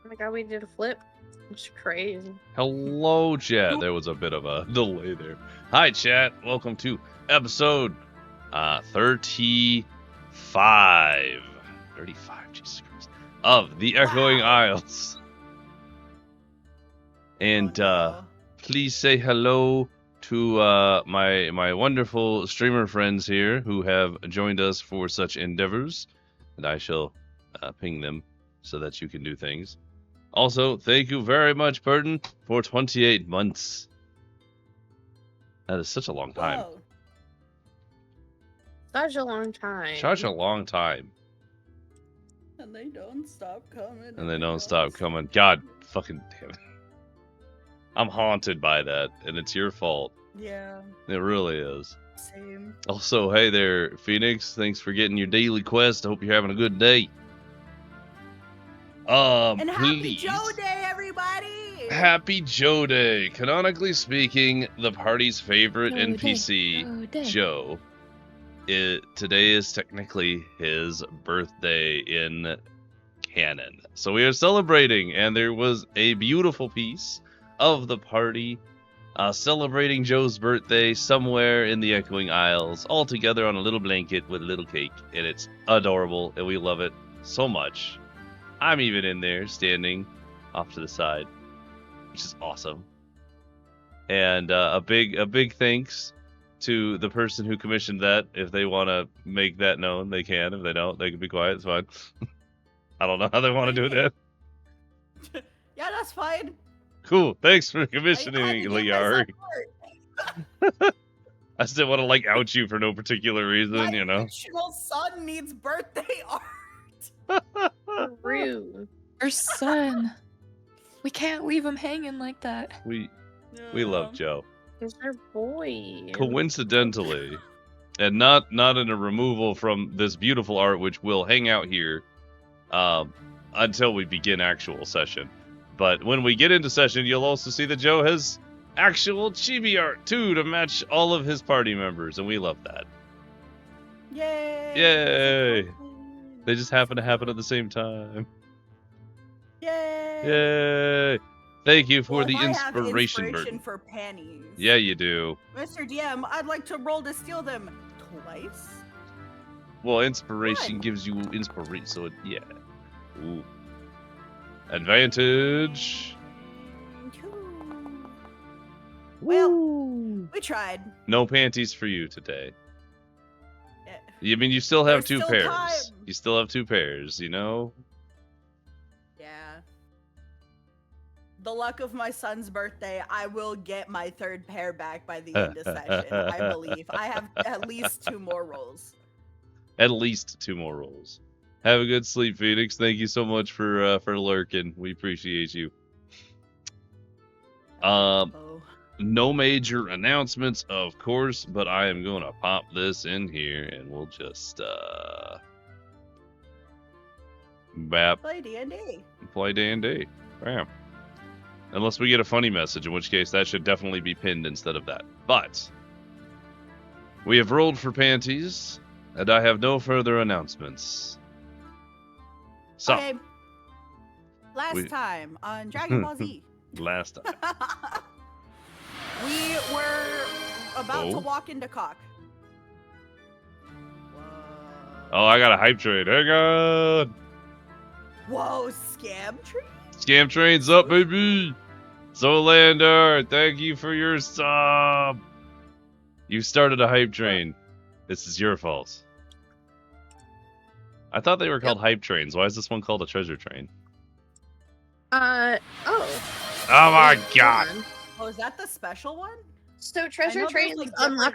Oh my god, we did a flip. It's crazy. Hello, chat. There was a bit of a delay there. Hi, chat. Welcome to episode 35. 35, Jesus Christ. Of the Echoing Isles. And please say hello to my wonderful streamer friends here who have joined us for such endeavors. And I shall ping them so that you can do things. Also, thank you very much, Burton, for 28 months. That is such a long time. Whoa. Such a long time. Such a long time. And they don't stop coming. And they don't stop coming. God fucking damn it. I'm haunted by that, and it's your fault. Yeah. It really is. Same. Also, hey there, Phoenix. Thanks for getting your daily quest. I hope you're having a good day. And happy please. Joe Day, everybody! Happy Joe Day. Canonically speaking, the party's favorite NPC, Joe. Today is technically his birthday in canon. So we are celebrating, and there was a beautiful piece of the party celebrating Joe's birthday somewhere in the Echoing Isles, all together on a little blanket with a little cake, and it's adorable, and we love it so much. I'm even in there, standing off to the side, which is awesome. And a big thanks to the person who commissioned that. If they want to make that known, they can. If they don't, they can be quiet. It's fine. I don't know how they want to do that. Yeah, that's fine. Cool. Thanks for commissioning, Liari. I still want to out you for no particular reason, My you know. fictional son needs birthday art. Rude. Our son. We can't leave him hanging like that. We love Joe. It's our boy. Coincidentally, and not in a removal from this beautiful art, which will hang out here until we begin actual session. But when we get into session, you'll also see that Joe has actual chibi art too to match all of his party members, and we love that. Yay! Yay! They just happen to happen at the same time. Yay! Yay! Thank you for the I have inspiration, inspiration Burton. for pennies. Yeah, you do. Mr. DM, I'd like to roll to steal them twice. Well, inspiration Good. gives you inspiration, so yeah. Ooh. Advantage. Well, Woo. we tried. No panties for you today. Yeah. I mean, you still have There's two still pairs. time. You still have two pairs, you know? Yeah. The luck of my son's birthday, I will get my third pair back by the end of session, I believe. I have at least 2 more rolls. At least 2 more rolls. Have a good sleep, Phoenix. Thank you so much for lurking. We appreciate you. No major announcements, of course, but I am going to pop this in here, and we'll just Play D&D. Play D&D. Bam. Unless we get a funny message, in which case that should definitely be pinned instead of that. But we have rolled for panties, and I have no further announcements. So, Okay. Last time on Dragon Ball Z. last time. We were about to walk into Cock. Oh, I got a hype train. Hang on. Whoa, scam tree? Scam train's up, baby. Zolander, thank you for your sub. You started a hype train. This is your fault. I thought they were called hype trains. Why is this one called a treasure train? Oh. Oh my god. Oh, is that the special one? So treasure trains unlock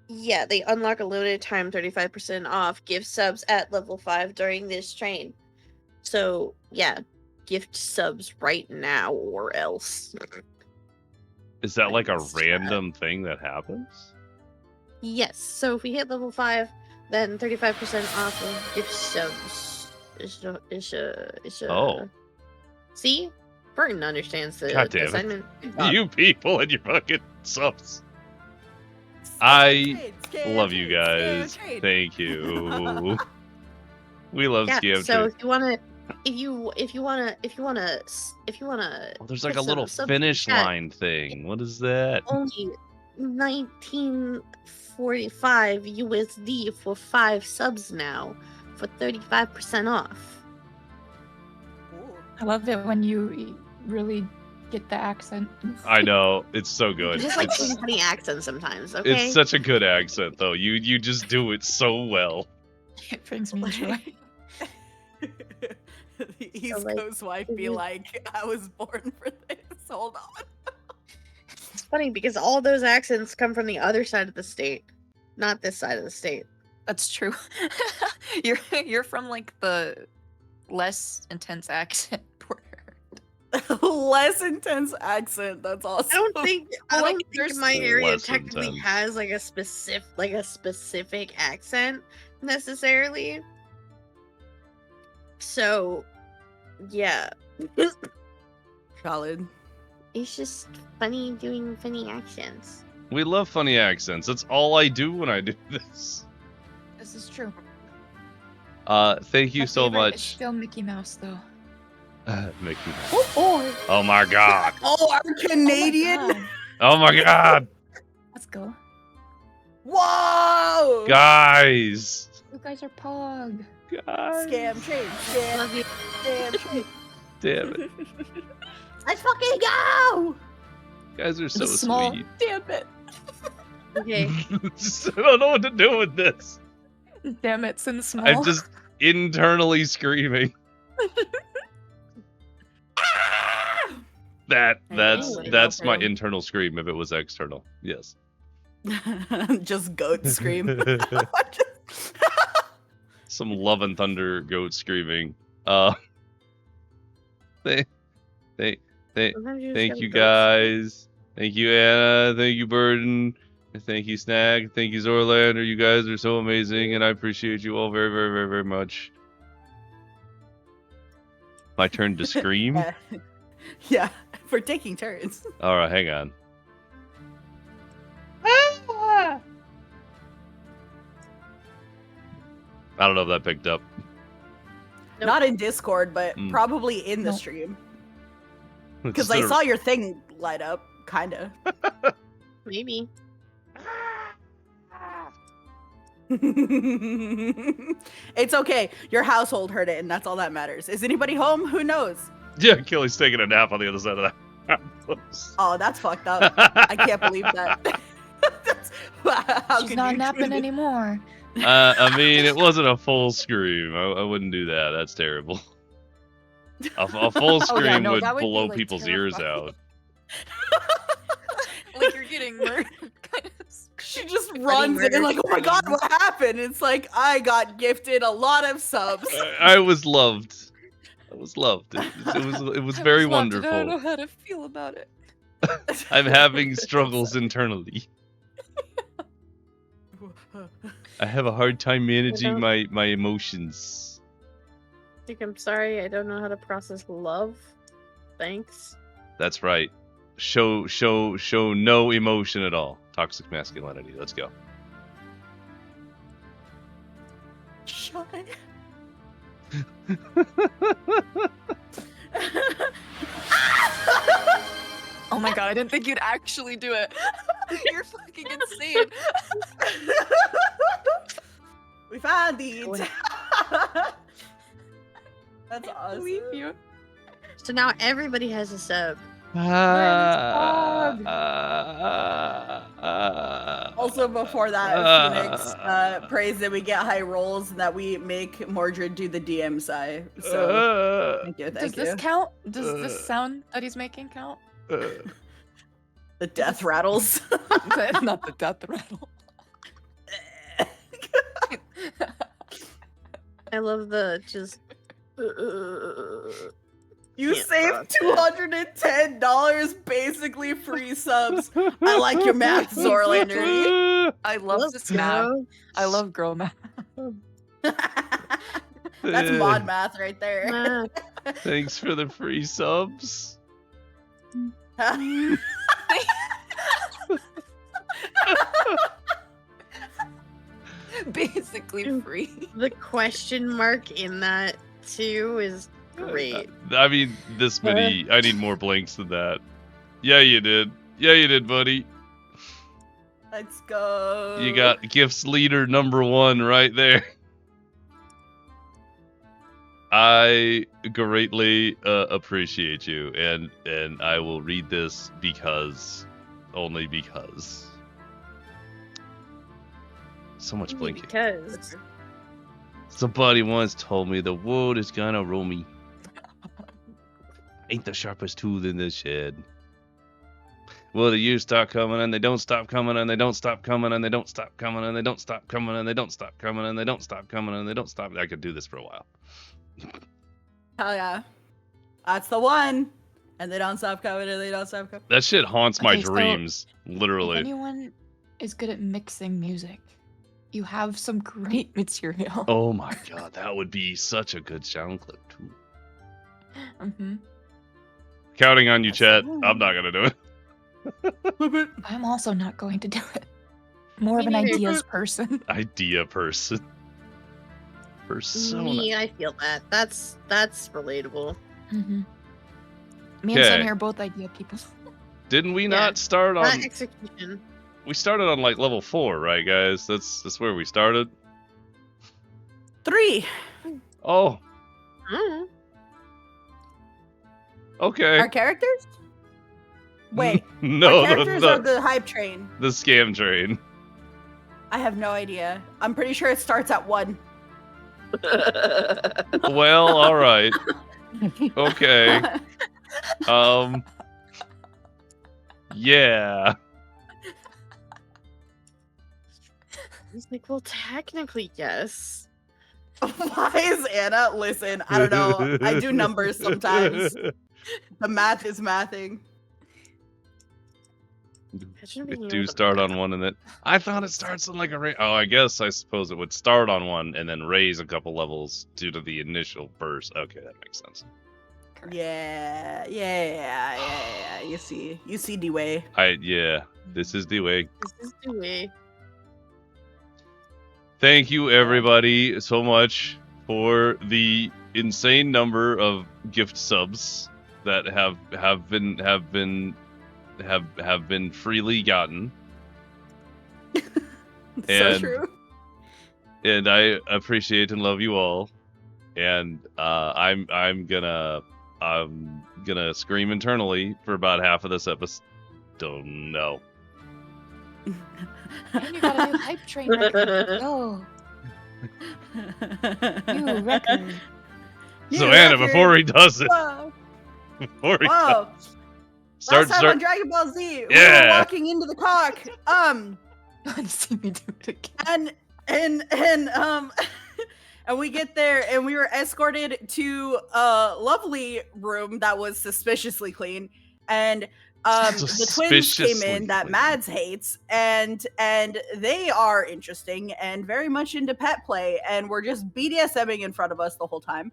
they unlock a limited time 35% off gift subs at level 5 during this train. So yeah, gift subs right now or else. Is that like a random thing that happens? Yes. So if we hit level 5, then 35% off of gift subs is Oh. See? Burton understands the God damn it. assignment. You people and your fucking subs. I love you guys. Thank you. We love scam So trains. if you want to if you wanna Oh, there's like put a little some subs in finish chat, line thing. What is that? only 1945 USD for 5 subs now for 35% off. Ooh. I love it when you really get the accent. I know, it's so I good. just like It's, doing funny accents sometimes, okay? it's such a good accent though. You just do it so well. It brings me joy. The East So, like, Coast wife be like, I was born for this. Hold on. It's funny because all those accents come from the other side of the state, not this side of the state. That's true. You're from like the less intense accent part. Less intense accent. That's awesome. I don't think there's my area less technically intense. has like a specific accent necessarily. So, yeah, Solid. it's just funny doing funny accents. We love funny accents. That's all I do when I do this. This is true. Thank you My so favorite is much. still Mickey Mouse though. Mickey Mouse. Oh boy! Oh my god. Oh, our Canadian. Oh my God. Oh my god. Let's go. Whoa! Guys. You guys are pog. Guys. Scam train. Scam. Love you. Scam train. Damn it. Let's fucking go! You guys are so The small. sweet. Damn it. Okay. Just, I don't know what to do with this. Damn it, Sin Small. I'm just internally screaming. That's Anyway, that's my okay. internal scream if it was external. Yes. Just goat scream. Some love and thunder goat screaming. Thank Sometimes you just thank gotta you go. guys. Thank you Anna. Thank you Burden. Thank you Snag. Thank you Zorlander. You guys are so amazing, and I appreciate you all very, very, very, very much. My turn to scream. Yeah, for taking turns. All right, hang on. I don't know if that picked up. Nope. Not in Discord, but Mm. probably in the Nope. stream. It's Because I a- saw your thing light up, kinda. Maybe. It's okay. Your household heard it, and that's all that matters. Is anybody home? Who knows? Yeah, Kelly's taking a nap on the other side of that house. Oh, that's fucked up. I can't believe that. That's- how She's could not you napping do this? anymore. I mean, it wasn't a full scream. I wouldn't do that. That's terrible. A full scream no, would that would be, blow like, people's ears terrifying. out. Like you're getting murdered. She just runs in like, oh my god, what happened? It's like, I got gifted a lot of subs. I was loved. I was loved. It was very I was loved, and I don't know wonderful. how to feel about it. I'm having struggles internally. I have a hard time managing my emotions. I think I'm sorry. I don't know how to process love. Thanks. That's right. Show no emotion at all. Toxic masculinity. Let's go. Shy. Oh my god, I didn't think you'd actually do it. You're fucking insane. We found it. That's I awesome. believe you. So now everybody has a sub. Also, before that, Phoenix prays that we get high rolls and that we make Mordred do the DM side. So, thank you, Does thank this you. count? Does this sound that he's making count? The death rattles. Not the death rattle. I love the just. You Can't saved process. $210, basically free subs. I like your math, Zorlander. I love Let's this math. go. I love girl math. That's mod math right there. Nah. Thanks for the free subs. Basically free. The question mark in that too is Great. I mean, this many. I need more blanks than that. Yeah, you did. Yeah, you did, buddy. Let's go. You got gifts leader number 1 right there. I greatly appreciate you, and I will read this only because. So much blinking. Because Somebody once told me the world is gonna roll me. Ain't the sharpest tool in the shed. Well, the years start coming and they don't stop coming and they don't stop coming and they don't stop coming and they don't stop coming and they don't stop coming and they don't stop coming and they don't stop. I could do this for a while. Hell yeah. That's the one. And they don't stop coming and they don't stop coming. That shit haunts my Okay, so dreams, literally. If anyone is good at mixing music, you have some great material. Oh my god, that would be such a good sound clip too. Mm-hmm. Counting on you, Chet. Absolutely. I'm not gonna do it. I'm also not going to do it. More of Me an neither. ideas person. Idea person. Persona. me, I feel that. That's relatable. Mm-hmm. Me and Sunny Okay. are both idea people. Didn't we Yeah. not start Not on? execution. We started on like level 4, right, guys? That's where we started. 3. Oh, Mm. okay. Our characters? Wait. No, our characters are the hype train. the scam train. I have no idea. I'm pretty sure it starts at 1. Well, all right. Okay. Yeah. He's like, well, technically, yes. Why is Anna? Listen, I don't know. I do numbers sometimes. The math is mathing. Imagine being It able do to start math. on 1 and then I thought it starts on like a Oh, I suppose it would start on 1 and then raise a couple levels due to the initial burst. Okay, that makes sense. Correct. Yeah. You see the way. Yeah, this is the way. This is the way. Thank you everybody so much for the insane number of gift subs that have been freely gotten. So And- true. And I appreciate and love you all. And I'm gonna scream internally for about half of this episode. Don't know. And you got a new hype train record. Go. New record. So Anna, before he does it, Whoa. before he Whoa. start, Last time on Dragon Ball Z, we were Yeah. walking into the cock. Let's see me do it again. And we get there and we were escorted to a lovely room that was suspiciously clean. And the twins came in that Suspiciously Mads hates, and they are interesting and very much into pet play, and we're just BDSMing in front of us the whole time.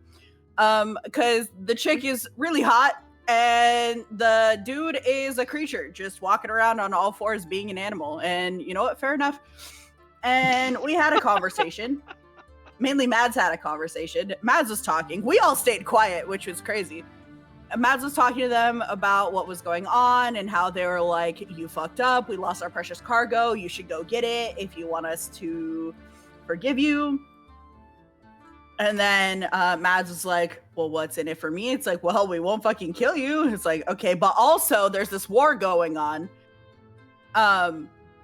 Because the chick is really hot and the dude is a creature just walking around on all fours being an animal. And you know what? Fair enough. And we had a conversation. Mainly Mads had a conversation. Mads was talking. We all stayed quiet, which was crazy. Mads was talking to them about what was going on and how they were like, you fucked up. We lost our precious cargo. You should go get it if you want us to forgive you. And then Mads was like, well, what's in it for me? It's like, well, we won't fucking kill you. It's like, okay, but also there's this war going on.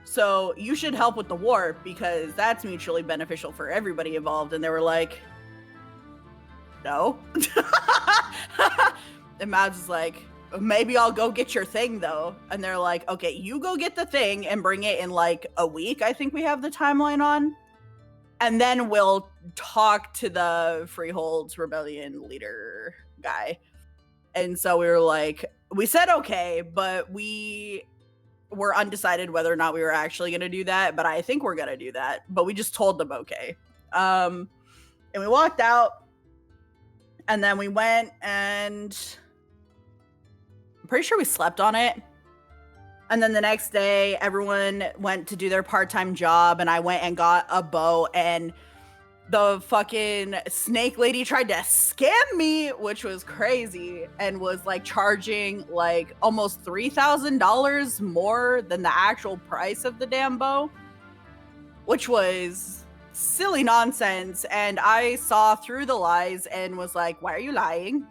So you should help with the war because that's mutually beneficial for everybody involved. And they were like, no. And Mads was like, maybe I'll go get your thing though. And they're like, okay, you go get the thing and bring it in like a week. I think we have the timeline on. And then we'll talk to the Freeholds Rebellion leader guy. And so we were like, we said okay, but we were undecided whether or not we were actually going to do that. But I think we're going to do that. But we just told them okay. And we walked out. And then we went and I'm pretty sure we slept on it. And then the next day, everyone went to do their part-time job, and I went and got a bow and the fucking snake lady tried to scam me, which was crazy, and was like charging like almost $3,000 more than the actual price of the damn bow, which was silly nonsense. And I saw through the lies and was like, why are you lying?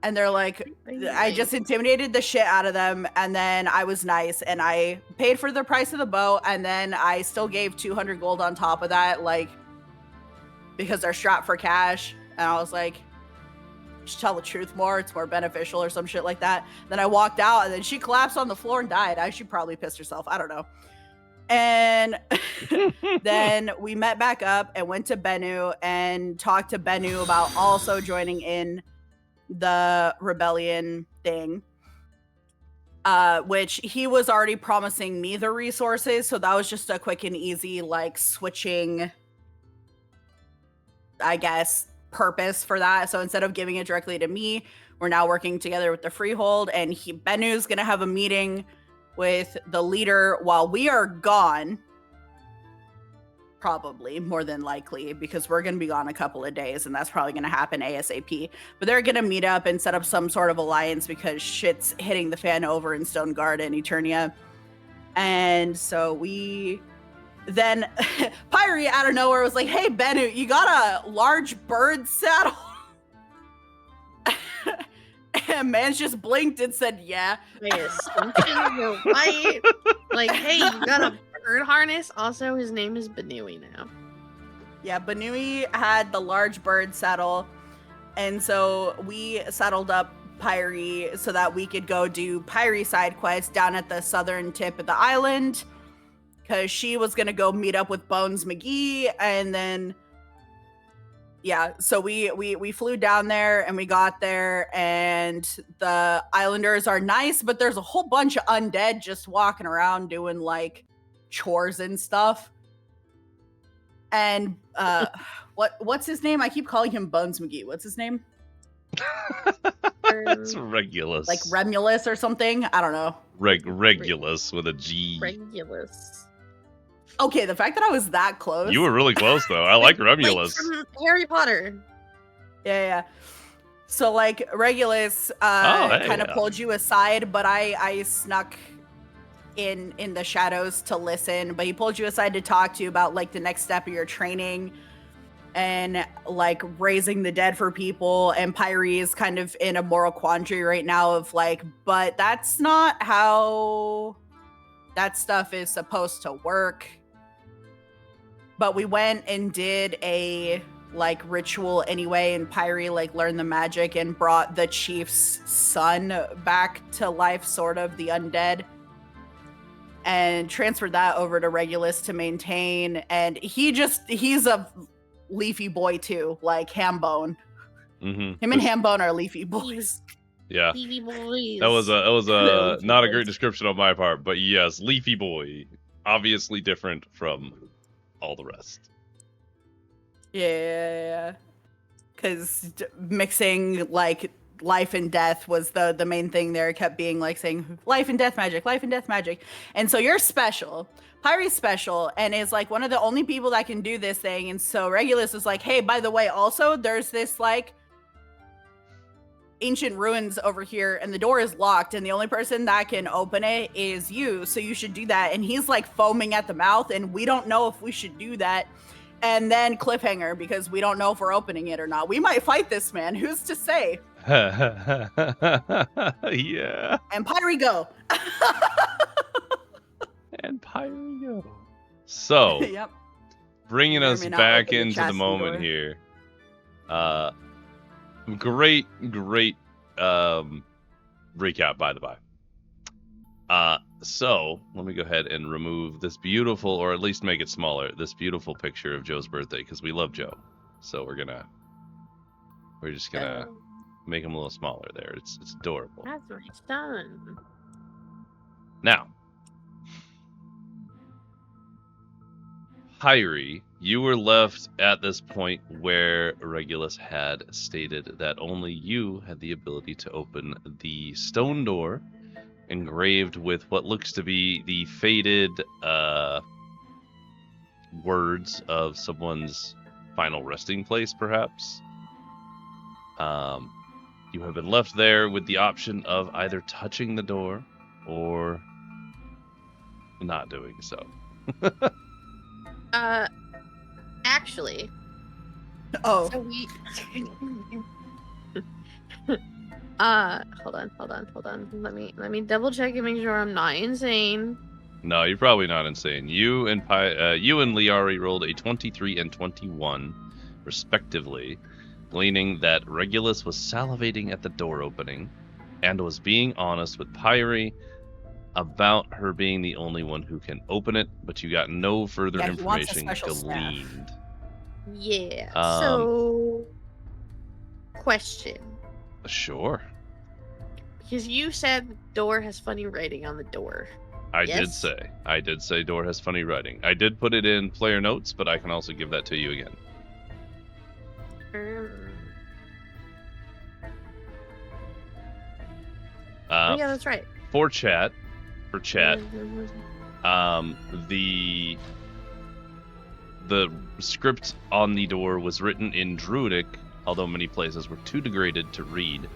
And they're like, I just intimidated the shit out of them, and then I was nice, and I paid for the price of the bow, and then I still gave 200 gold on top of that, like, because they're strapped for cash. And I was like, just tell the truth more, it's more beneficial or some shit like that. Then I walked out, and then she collapsed on the floor and died. She probably pissed herself, I don't know. And then we met back up and went to Bennu and talked to Bennu about also joining in the rebellion thing, which he was already promising me the resources, so that was just a quick and easy like switching, I guess, purpose for that. So instead of giving it directly to me, we're now working together with the Freehold, and Bennu's gonna have a meeting with the leader while we are gone. Probably, more than likely, because we're going to be gone a couple of days, and that's probably going to happen ASAP. But they're going to meet up and set up some sort of alliance because shit's hitting the fan over in Stoneguard and Eternia. And so then Pyri out of nowhere was like, hey, Bennu, you got a large bird saddle? And man just blinked and said, yeah. Wait, right? Like, hey, you got a bird harness? Also, his name is Benui now. Yeah, Benui had the large bird saddle, and so we saddled up Pyri so that we could go do Pyri side quests down at the southern tip of the island, because she was going to go meet up with Bones McGee, and then yeah, so we flew down there, and we got there, and the islanders are nice, but there's a whole bunch of undead just walking around doing like chores and stuff. And what's his name? I keep calling him Bones McGee. What's his name? It's Regulus. Like Remulus or something? I don't know. Regulus with a G. Regulus. Okay, the fact that I was that close. You were really close, though. I like Remulus. Like from Harry Potter. Yeah. So, like, Regulus kind of pulled you aside, but I snuck in the shadows to listen. But he pulled you aside to talk to you about, like, the next step of your training and, like, raising the dead for people. And Pyri is kind of in a moral quandary right now of, like, but that's not how that stuff is supposed to work. But we went and did a like ritual anyway, and Pyri like learned the magic and brought the chief's son back to life, sort of, the undead, and transferred that over to Regulus to maintain. And he's a leafy boy too, like Hambone. Mm-hmm. Him and Hambone are leafy boys. Yeah, leafy boys. That was a not a great description on my part, but yes, leafy boy, obviously different from all the rest. Yeah. Because mixing like life and death was the main thing there. It kept being like saying life and death magic, life and death magic. And so you're special. Pyri's special and is like one of the only people that can do this thing. And so Regulus is like, hey, by the way, also there's this like ancient ruins over here and the door is locked and the only person that can open it is you, so you should do that. And he's like foaming at the mouth and we don't know if we should do that. And then cliffhanger, because we don't know if we're opening it or not. We might fight this man, who's to say? Yeah. And Pyri go. And Pyri go. So Yep. bringing us back into the moment door here. Great recap, by the by. So let me go ahead and remove this beautiful, or at least make it smaller, this beautiful picture of Joe's birthday, because we love Joe. So we're just gonna make him a little smaller there. It's adorable. That's my son. Now, Pyri, you were left at this point where Regulus had stated that only you had the ability to open the stone door engraved with what looks to be the faded words of someone's final resting place, perhaps. You have been left there with the option of either touching the door or not doing so. Actually. Oh. So we. Hold on. Let me double check and make sure I'm not insane. No, you're probably not insane. You and Liari rolled a 23 and 21, respectively, gleaning that Regulus was salivating at the door opening and was being honest with Pyri about her being the only one who can open it, but you got no further information gleaned. Yeah. So, question. Sure. Because you said the door has funny writing on the door. I did say door has funny writing. I did put it in player notes, but I can also give that to you again. Yeah, that's right. For chat, the script on the door was written in Druidic, although many places were too degraded to read.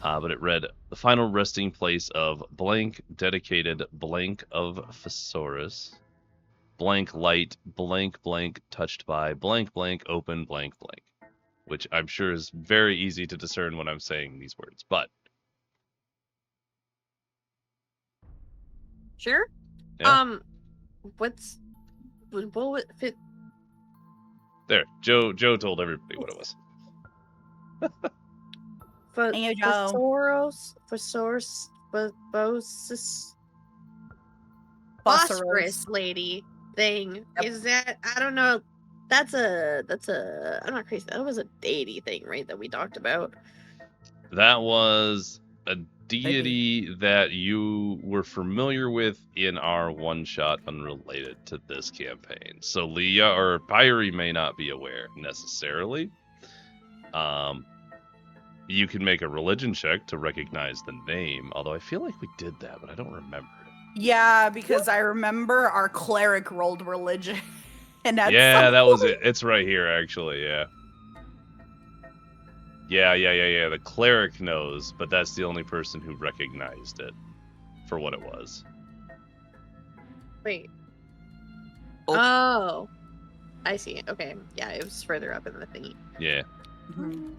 But it read, the final resting place of blank dedicated blank of Thesaurus, blank light, blank blank touched by, blank blank open blank blank. Which I'm sure is very easy to discern when I'm saying these words, but... Sure? Yeah. What would fit? There, Joe told everybody what it was. Phosphorus lady thing. Yep. Is that, I don't know, that's a I'm not crazy, that was a deity thing, right, that we talked about? That was a deity that you were familiar with in our one-shot unrelated to this campaign. So Leah or Pyri may not be aware necessarily. You can make a religion check to recognize the name, although I feel like we did that, but I don't remember it. Yeah, because I remember our cleric rolled religion. And that's that was it. It's right here, actually, yeah. Yeah. The cleric knows, but that's the only person who recognized it for what it was. Wait. Oh. I see it. Okay. Yeah, it was further up in the thingy. Yeah. Mm-hmm.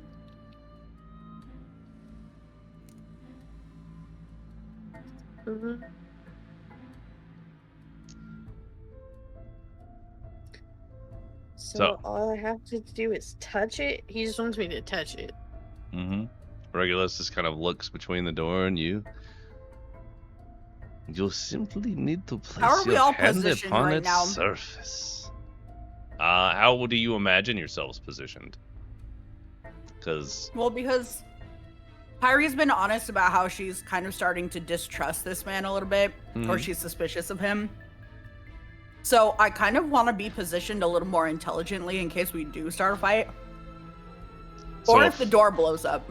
Mm-hmm. So all I have to do is touch it? He just wants me to touch it. Mm-hmm. Regulus just kind of looks between the door and you. You'll simply need to place your hand upon its surface. How do you imagine yourselves positioned? Because Pyri's been honest about how she's kind of starting to distrust this man a little bit, or she's suspicious of him. So I kind of want to be positioned a little more intelligently in case we do start a fight. Or if the door blows up.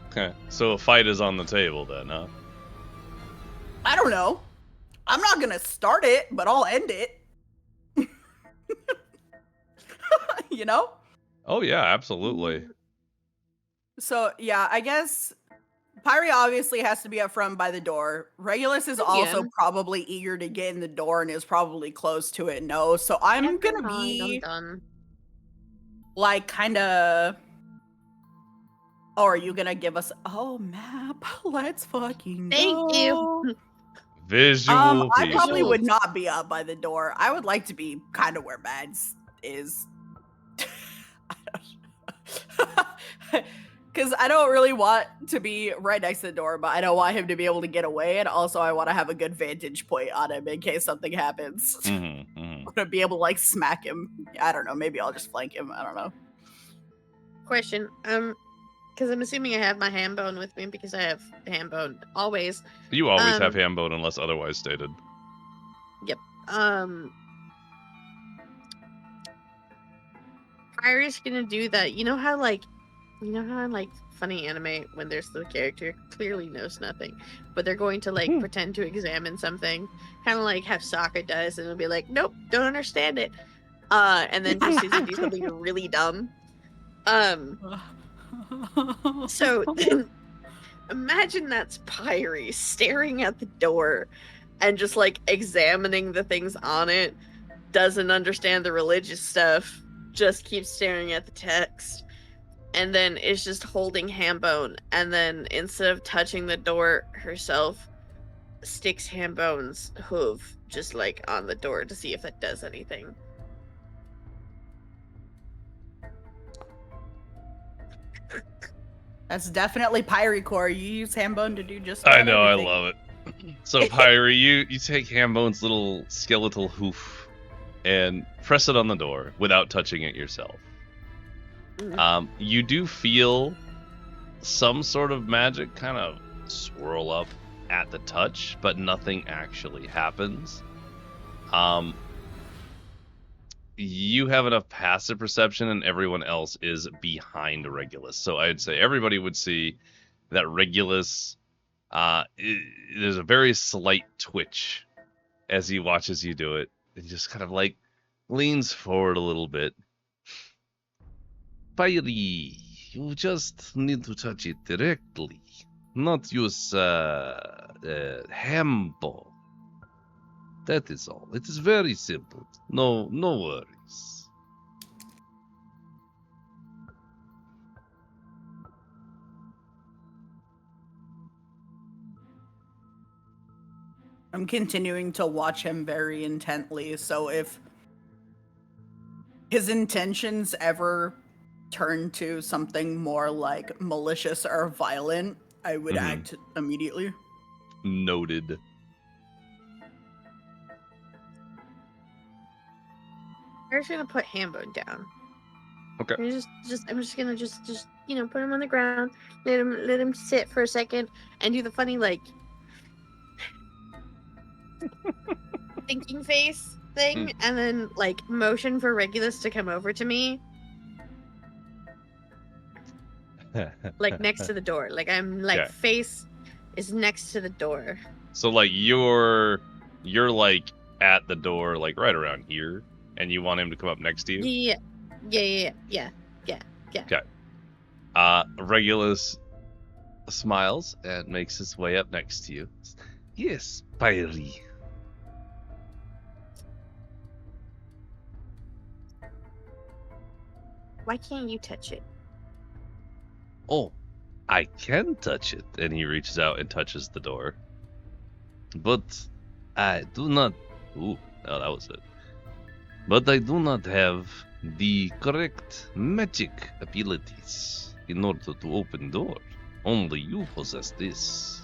Okay, so a fight is on the table then, huh? I don't know. I'm not going to start it, but I'll end it. You know? Oh yeah, absolutely. So yeah, I guess Pyri obviously has to be up front by the door. Regulus is also probably eager to get in the door and is probably close to it. No, so I'm gonna be like kind of. Oh, are you gonna give us? Oh, map. Let's fucking go. Thank you. Visual. I probably would not be up by the door. I would like to be kind of where Mads is. Because I don't really want to be right next to the door, but I don't want him to be able to get away, and also I want to have a good vantage point on him in case something happens. I want to be able to, like, smack him. I don't know, maybe I'll just flank him. I don't know. Question, because I'm assuming I have my ham bone with me, because I have ham bone always. You always have ham bone unless otherwise stated. Yep. Pyri's gonna do that. You know how in like funny anime when there's the character clearly knows nothing, but they're going to like pretend to examine something, kind of like how Sokka does, and it'll be like, nope, don't understand it. and then just sees him do something really dumb. So imagine that's Pyri staring at the door and just like examining the things on it, doesn't understand the religious stuff, just keeps staring at the text, and then is just holding Hambone, and then instead of touching the door herself, sticks Hambone's hoof just like on the door to see if that does anything. That's definitely Pyri core. You use Hambone to do just I know, everything. I love it. So Pyri, you take Hambone's little skeletal hoof and press it on the door without touching it yourself. You do feel some sort of magic kind of swirl up at the touch, but nothing actually happens. You have enough passive perception, and everyone else is behind Regulus. So I'd say everybody would see that Regulus, there's a very slight twitch as he watches you do it. He just kind of like leans forward a little bit. Pyri, you just need to touch it directly, not use Hambo. That is all. It is very simple. No worries. I'm continuing to watch him very intently, so if his intentions ever turn to something more like malicious or violent, I would act immediately. Noted. I'm just gonna put Hambone down. Okay. I'm just gonna put him on the ground, let him sit for a second, and do the funny like thinking face thing, and then like motion for Regulus to come over to me, like next to the door. Like I'm like Okay. face is next to the door. So like you're like at the door, like right around here, and you want him to come up next to you? Yeah. Okay. Regulus smiles and makes his way up next to you. Yes, Pyri. Why can't you touch it? Oh, I can touch it. And he reaches out and touches the door. But I do not... Ooh, oh, that was it. But I do not have the correct magic abilities in order to open door. Only you possess this.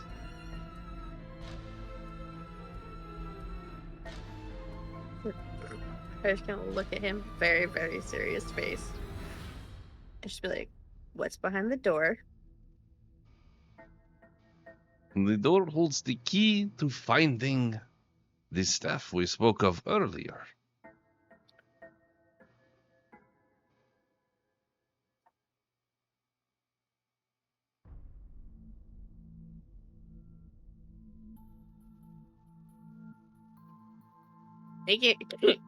I'm just gonna look at him, very, very serious face. And just be like, what's behind the door? The door holds the key to finding the staff we spoke of earlier.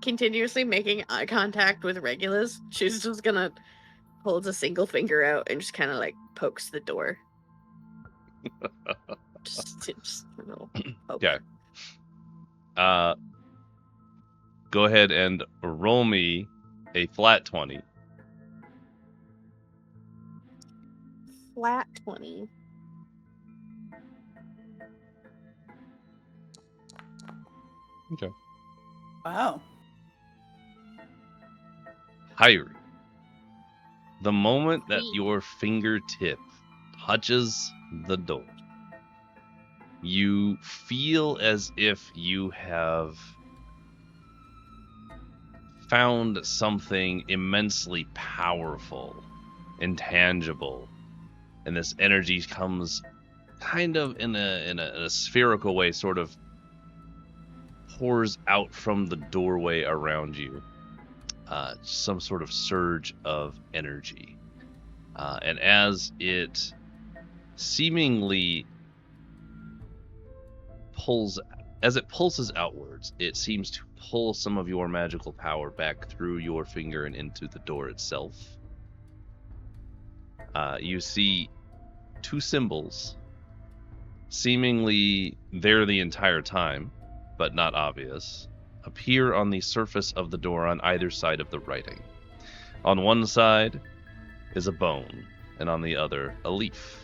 Continuously making eye contact with Regulus. She's just gonna holds a single finger out and just kind of like pokes the door. just a little poke. Okay. Go ahead and roll me a flat 20. Flat 20. Okay. Wow. Pyri. The moment that your fingertip touches the door, you feel as if you have found something immensely powerful, intangible, and this energy comes kind of in a spherical way, sort of pours out from the doorway around you. Some sort of surge of energy. And as it seemingly pulses outwards, it seems to pull some of your magical power back through your finger and into the door itself, you see two symbols, seemingly there the entire time, but not obvious, appear on the surface of the door on either side of the writing. On one side is a bone, and on the other, a leaf.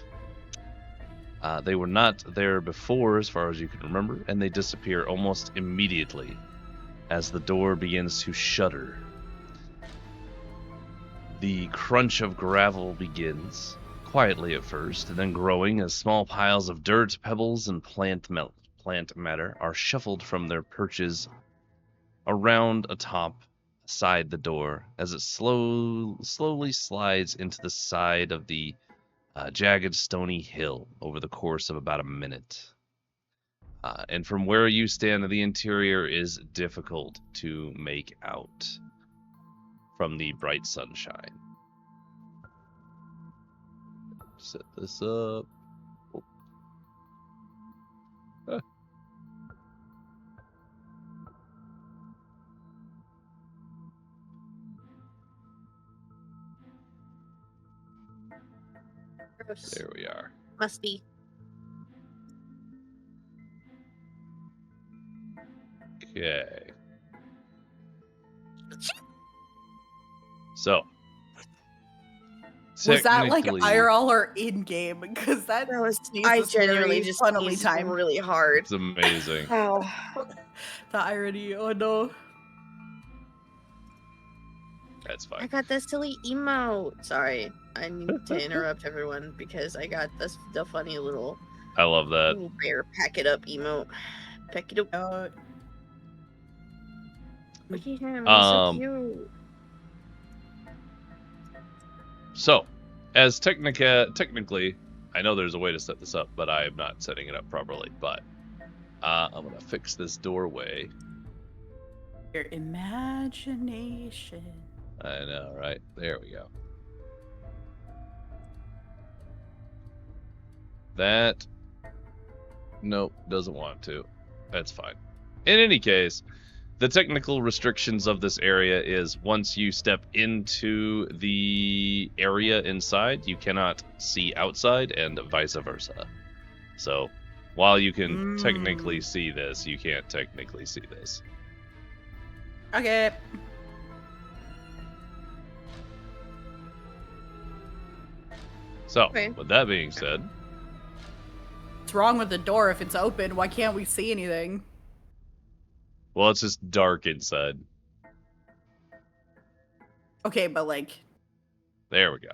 They were not there before, as far as you can remember, and they disappear almost immediately as the door begins to shudder. The crunch of gravel begins, quietly at first, and then growing as small piles of dirt, pebbles, and plant matter are shuffled from their perches around aside the door as it slowly slides into the side of the jagged stony hill over the course of about a minute. And from where you stand, the interior is difficult to make out from the bright sunshine. Set this up. Oh. Ah. Gross. There we are. Must be. Okay. So. Was that like technically, IRL or in game? Because that was. sneeze I was very genuinely just funnily sneezed timed. really hard. It's amazing. Oh. The irony. Oh no. That's I fine. got the silly emote. Sorry, I need to interrupt everyone because I got the funny little I love that. bear pack it up emote. Pack it up. Look at him, he's so cute. So, as technically, I know there's a way to set this up, but I am not setting it up properly. But I'm gonna fix this doorway. Your imagination. I know, right? There we go. That, nope, doesn't want to. That's fine. In any case, the technical restrictions of this area is once you step into the area inside, you cannot see outside, and vice versa. So, while you can technically see this, you can't technically see this. Okay. So, Okay. with that being said, What's wrong with the door if it's open? Why can't we see anything? well, it's just dark inside. Okay, but like, There we go.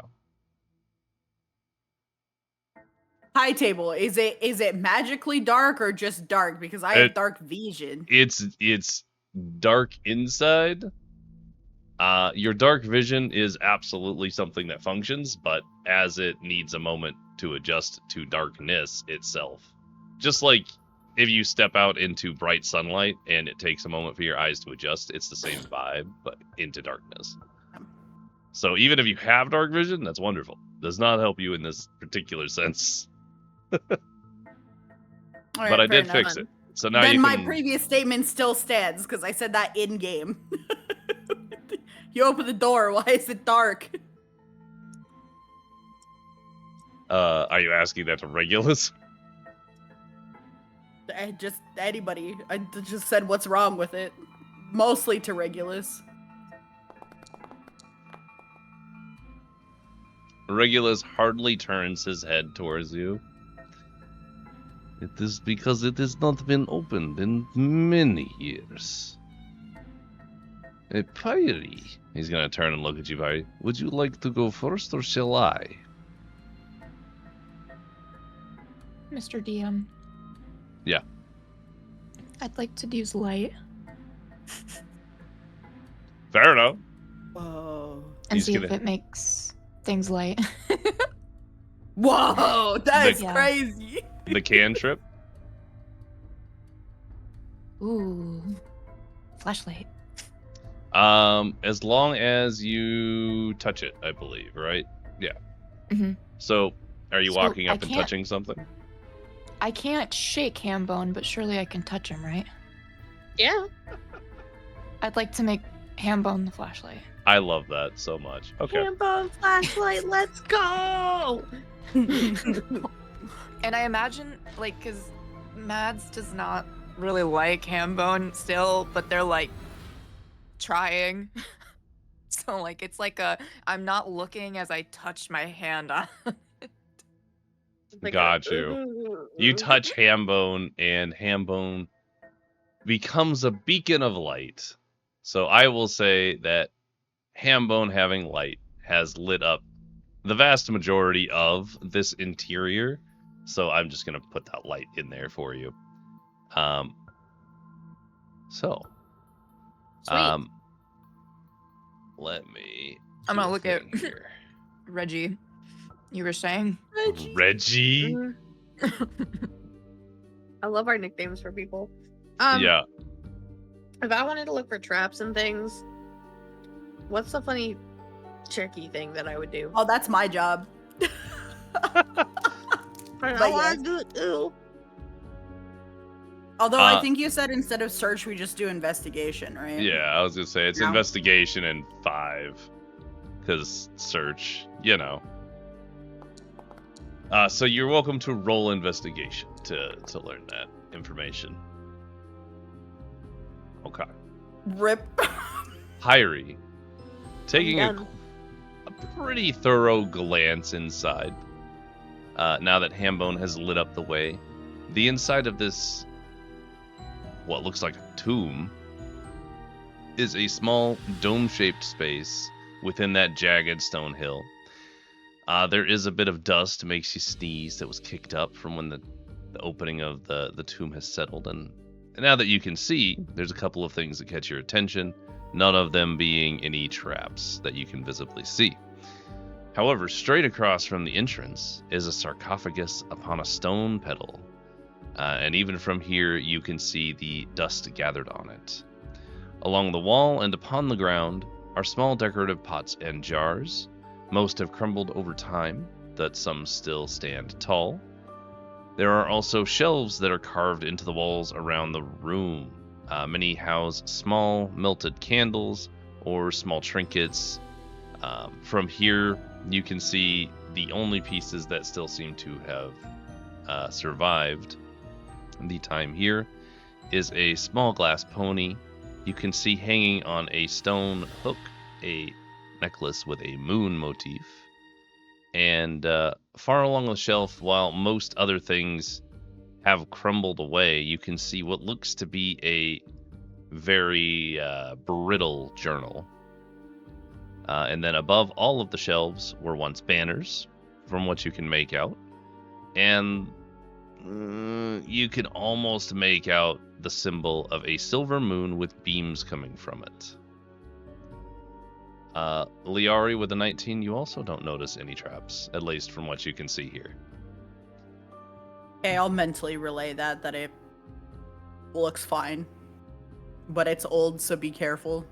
high table, is it magically dark or just dark? Because I have dark vision. It's dark inside. Your dark vision is absolutely something that functions, but as it needs a moment to adjust to darkness itself. Just like if you step out into bright sunlight and it takes a moment for your eyes to adjust, it's the same vibe, but into darkness. So even if you have dark vision, that's wonderful. Does not help you in this particular sense. But I did fix it. So now then you my can... previous statement still stands because I said that in game. You open the door. Why is it dark? Are you asking that to Regulus? Just anybody. I just said what's wrong with it. Mostly to Regulus. Regulus hardly turns his head towards you. It is because it has not been opened in many years. Pyri. He's gonna turn and look at you, Pyri. Would you like to go first, or shall I? Mr. DM. Yeah. I'd like to use light Fair enough. Whoa. and He's see gonna- if it makes things light. Whoa, that's Yeah. crazy. The cantrip. Ooh. Flashlight. As long as you touch it, I believe, right? Yeah. Mhm. So, are you So, walking I up and can't- touching something? I can't shake Hambone, but surely I can touch him, right? Yeah. I'd like to make Hambone the flashlight. I love that so much. Okay. Hambone flashlight, let's go! And I imagine, like, because Mads does not really like Hambone still, but they're, like, trying. So, like, it's like I'm not looking as I touch my hand on Got you. You touch Hambone, and Hambone becomes a beacon of light. So I will say that Hambone having light has lit up the vast majority of this interior. So I'm just going to put that light in there for you. Sweet. Let me. I'm gonna look at Reggie. You were saying? Reggie? I love our nicknames for people. Yeah. If I wanted to look for traps and things, what's the funny tricky thing that I would do? Oh, that's my job. I want to do it too. Although I think you said instead of search, we just do investigation, right? Yeah, I was going to say it's investigation and 5. Because search, you know. So you're welcome to roll investigation to learn that information. Okay. Rip. Pyri, taking a pretty thorough glance inside, now that Hambone has lit up the way, the inside of this, what looks like a tomb, is a small dome-shaped space within that jagged stone hill. There is a bit of dust, makes you sneeze, that was kicked up from when the opening of the tomb has settled. And now that you can see, there's a couple of things that catch your attention, none of them being any traps that you can visibly see. However, straight across from the entrance is a sarcophagus upon a stone pedal. And even from here, you can see the dust gathered on it. Along the wall and upon the ground are small decorative pots and jars. Most have crumbled over time, but some still stand tall. There are also shelves that are carved into the walls around the room. Many house small melted candles or small trinkets. From here, you can see the only pieces that still seem to have survived the time here is a small glass pony. You can see hanging on a stone hook a necklace with a moon motif. And far along the shelf, while most other things have crumbled away, you can see what looks to be a very brittle journal. And then above all of the shelves were once banners, from what you can make out. And you can almost make out the symbol of a silver moon with beams coming from it. Liari with a 19, you also don't notice any traps, at least from what you can see here. Okay, I'll mentally relay that it looks fine. But it's old, so be careful.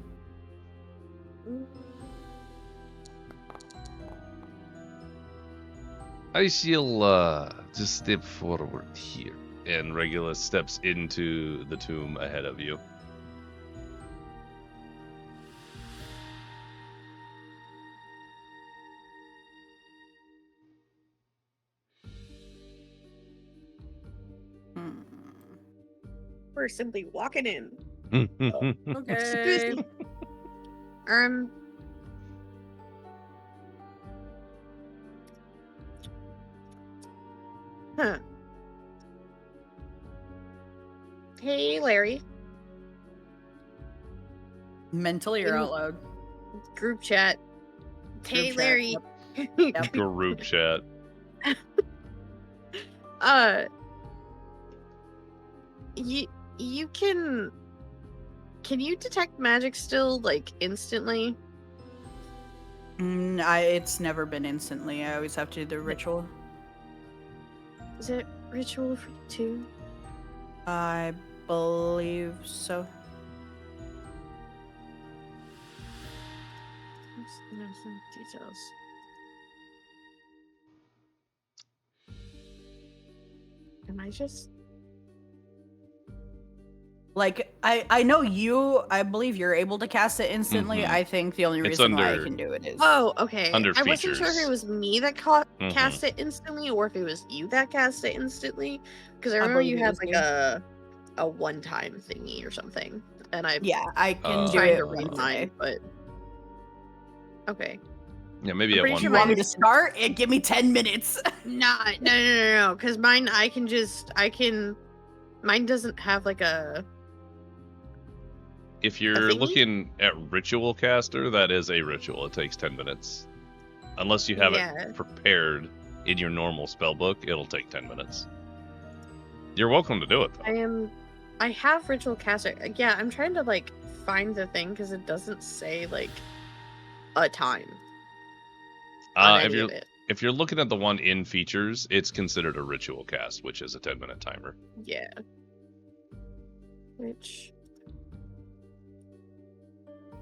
I shall just step forward here. And Regulus steps into the tomb ahead of you. We're simply walking in. Okay. Excuse me. Huh. Hey, Larry. Mentally or out loud? Group chat. Hey, Group chat, Larry. Yep. Group chat. You can you detect magic still, like, instantly? It's never been instantly. I always have to do the ritual. Is it ritual for you too? I believe so. Some details. Am I just... Like, I know I believe you're able to cast it instantly. Mhm. I think the only It's reason why I under- can do it is... Oh, okay. Under I wasn't sure if features. it was me that Mhm. cast it instantly or if it was you that cast it instantly. Because I remember believe you it had was like you. a one-time thingy or something. And I Yeah, I can do trying it to read today. mine, but okay. Yeah, maybe I'm at pretty one You sure want me mine to start? Give me 10 minutes. No. Because mine, mine doesn't have like a If you're thingy? looking at ritual caster, that is a ritual. It takes 10 minutes. Unless you have Yeah. it prepared in your normal spell book, it'll take 10 minutes. You're welcome to do it, though. I have ritual caster. Yeah, I'm trying to like find the thing because it doesn't say like a time on any of it. If you're looking at the one in features, it's considered a ritual cast, which is a 10-minute timer. Yeah. Which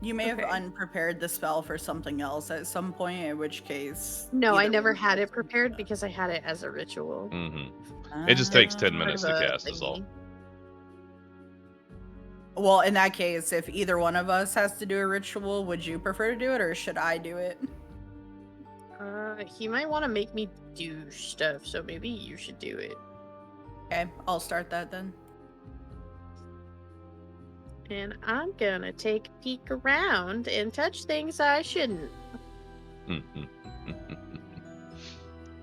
You may have unprepared the spell for something else at some point, in which case... No, I either never one had it works. prepared because I had it as a ritual. It just takes 10 Part minutes of to a cast is all. thingy. Well, in that case, if either one of us has to do a ritual, would you prefer to do it or should I do it? He might want to make me do stuff, so maybe you should do it. Okay, I'll start that then. And I'm gonna take a peek around and touch things I shouldn't.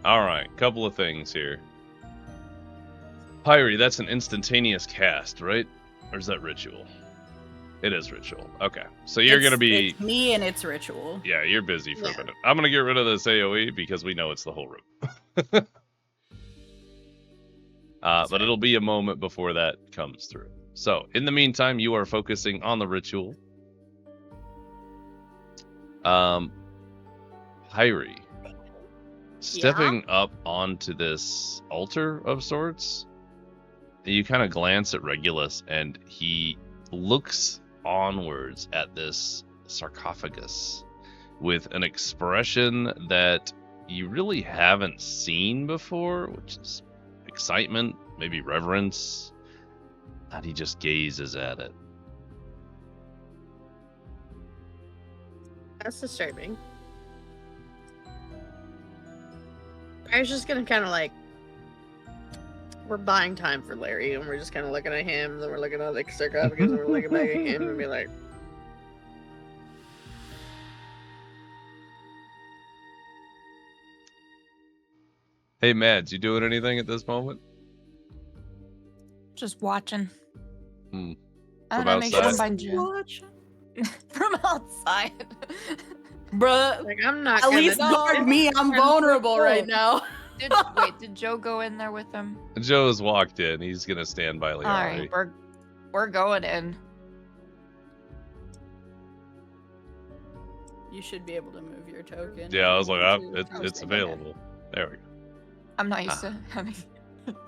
Alright, couple of things here. Pyri, that's an instantaneous cast, right? Or is that ritual? It is ritual. Okay. So you're going to be... It's me and it's ritual. Yeah, you're busy for a minute. I'm going to get rid of this AoE because we know it's the whole room. But it'll be a moment before that comes through. So, in the meantime, you are focusing on the ritual. Pyri, stepping up onto this altar of sorts, you kind of glance at Regulus, and he looks onwards at this sarcophagus with an expression that you really haven't seen before, which is excitement, maybe reverence. And he just gazes at it. That's disturbing. I was just gonna kind of like, we're buying time for Larry, and we're just kind of looking at him, and then we're looking at the sarcophagus, and we're looking back at him, and be like, Hey, Mads, you doing anything at this moment? Just watching. From I make sure I'm outside? by Joe. From outside. Bruh, like I'm not. at gonna least guard me. I'm I'm vulnerable cool. right now. Did Joe go in there with him? Joe's walked in. He's going to stand by Leari. Alright, we're going in. You should be able to move your token. Yeah, I was like, it's Okay. available. There we go. I'm not used to having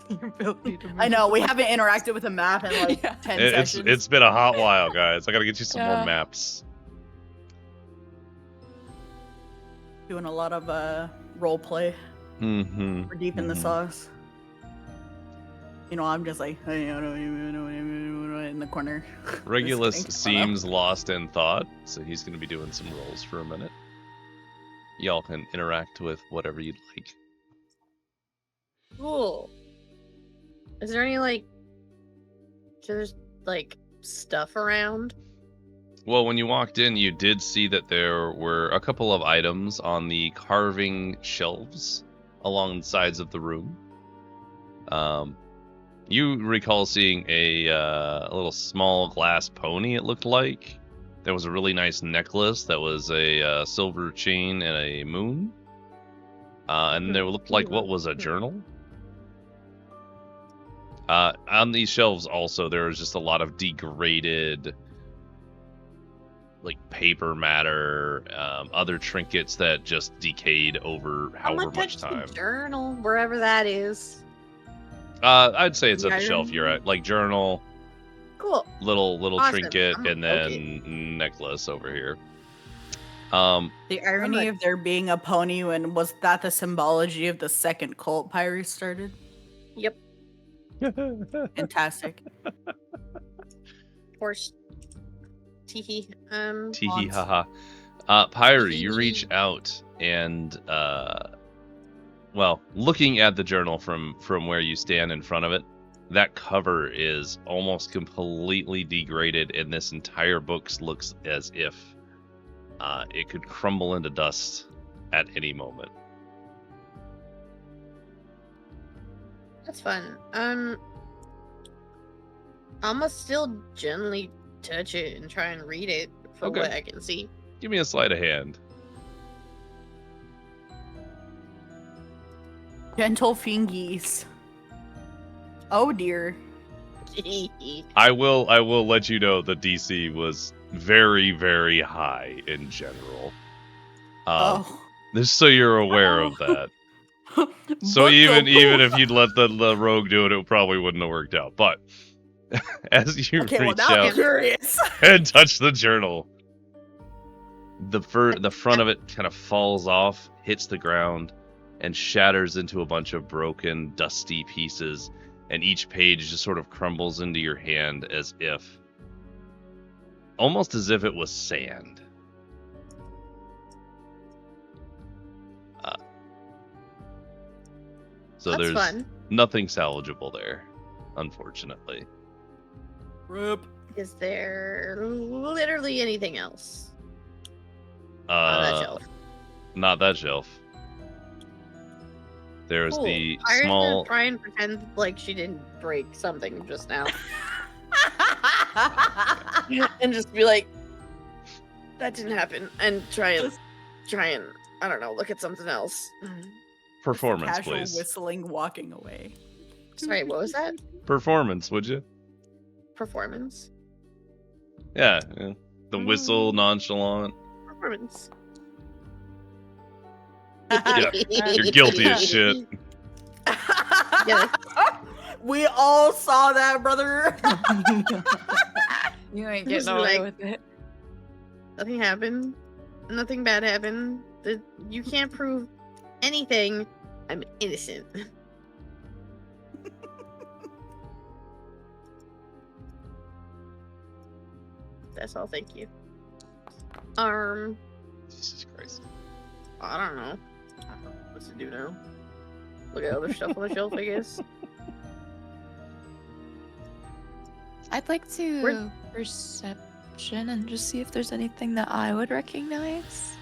the ability to move. I know, we haven't interacted with a map in like Yeah. 10 It's sessions. it's been a hot while, guys. I got to get you some more Yeah. maps. Doing a lot of role play. Mm-hmm. We're deep in the sauce. You know, I'm just like, hey, I don't even know in the corner. Regulus Just getting caught up. seems lost in thought, so he's going to be doing some rolls for a minute. Y'all can interact with whatever you'd like. Cool. Is there any like, there's like stuff around? Well, when you walked in, you did see that there were a couple of items on the carving shelves along the sides of the room. You recall seeing a little small glass pony, it looked like. There was a really nice necklace that was a silver chain and a moon. And there looked like what was a journal. On these shelves also, there was just a lot of degraded like paper matter, other trinkets that just decayed over however much time. The journal, wherever that is. I'd say it's at the Iron? shelf you're at, like journal, Cool. little Awesome. trinket, I'm and then okay. necklace over here. The irony of there being a pony, and was that the symbology of the second cult Pyri started? Yep. Fantastic. Poor teehee. Teehee haha. Pyri, you reach out and well, looking at the journal from where you stand in front of it, that cover is almost completely degraded, and this entire book looks as if it could crumble into dust at any moment. That's fun. I'ma still gently touch it and try and read it for Okay. what I can see. Give me a sleight of hand. Gentle fingies. Oh dear. I will let you know the DC was very, very high in general. Oh. Just so you're aware of that. So But even the- if you'd let the rogue do it, it probably wouldn't have worked out. But as you Okay, well reach now I'm out curious. and touch the journal, the front of it kind of falls off, hits the ground, and shatters into a bunch of broken, dusty pieces. And each page just sort of crumbles into your hand almost as if it was sand. So That's there's fun. nothing salvageable there, unfortunately. Rip. Is there literally anything else on that shelf? Not that shelf. There's Cool. the Pyri's small. gonna try and pretend like she didn't break something just now, and just be like, "That didn't happen," and try and I don't know, look at something else. Performance, Casual please. whistling, walking away. Sorry, what was that? Performance, would you? Performance. Yeah. The whistle, nonchalant. Performance. Yeah, you're guilty as shit. Yeah. We all saw that, brother. You ain't Just getting away like- with it. Nothing happened. Nothing bad happened. You can't prove anything. I'm innocent. That's all. Thank you. Jesus Christ. I don't know. I don't know what to do now. Look at other stuff on the shelf, I guess. I'd like to We're- perception and just see if there's anything that I would recognize.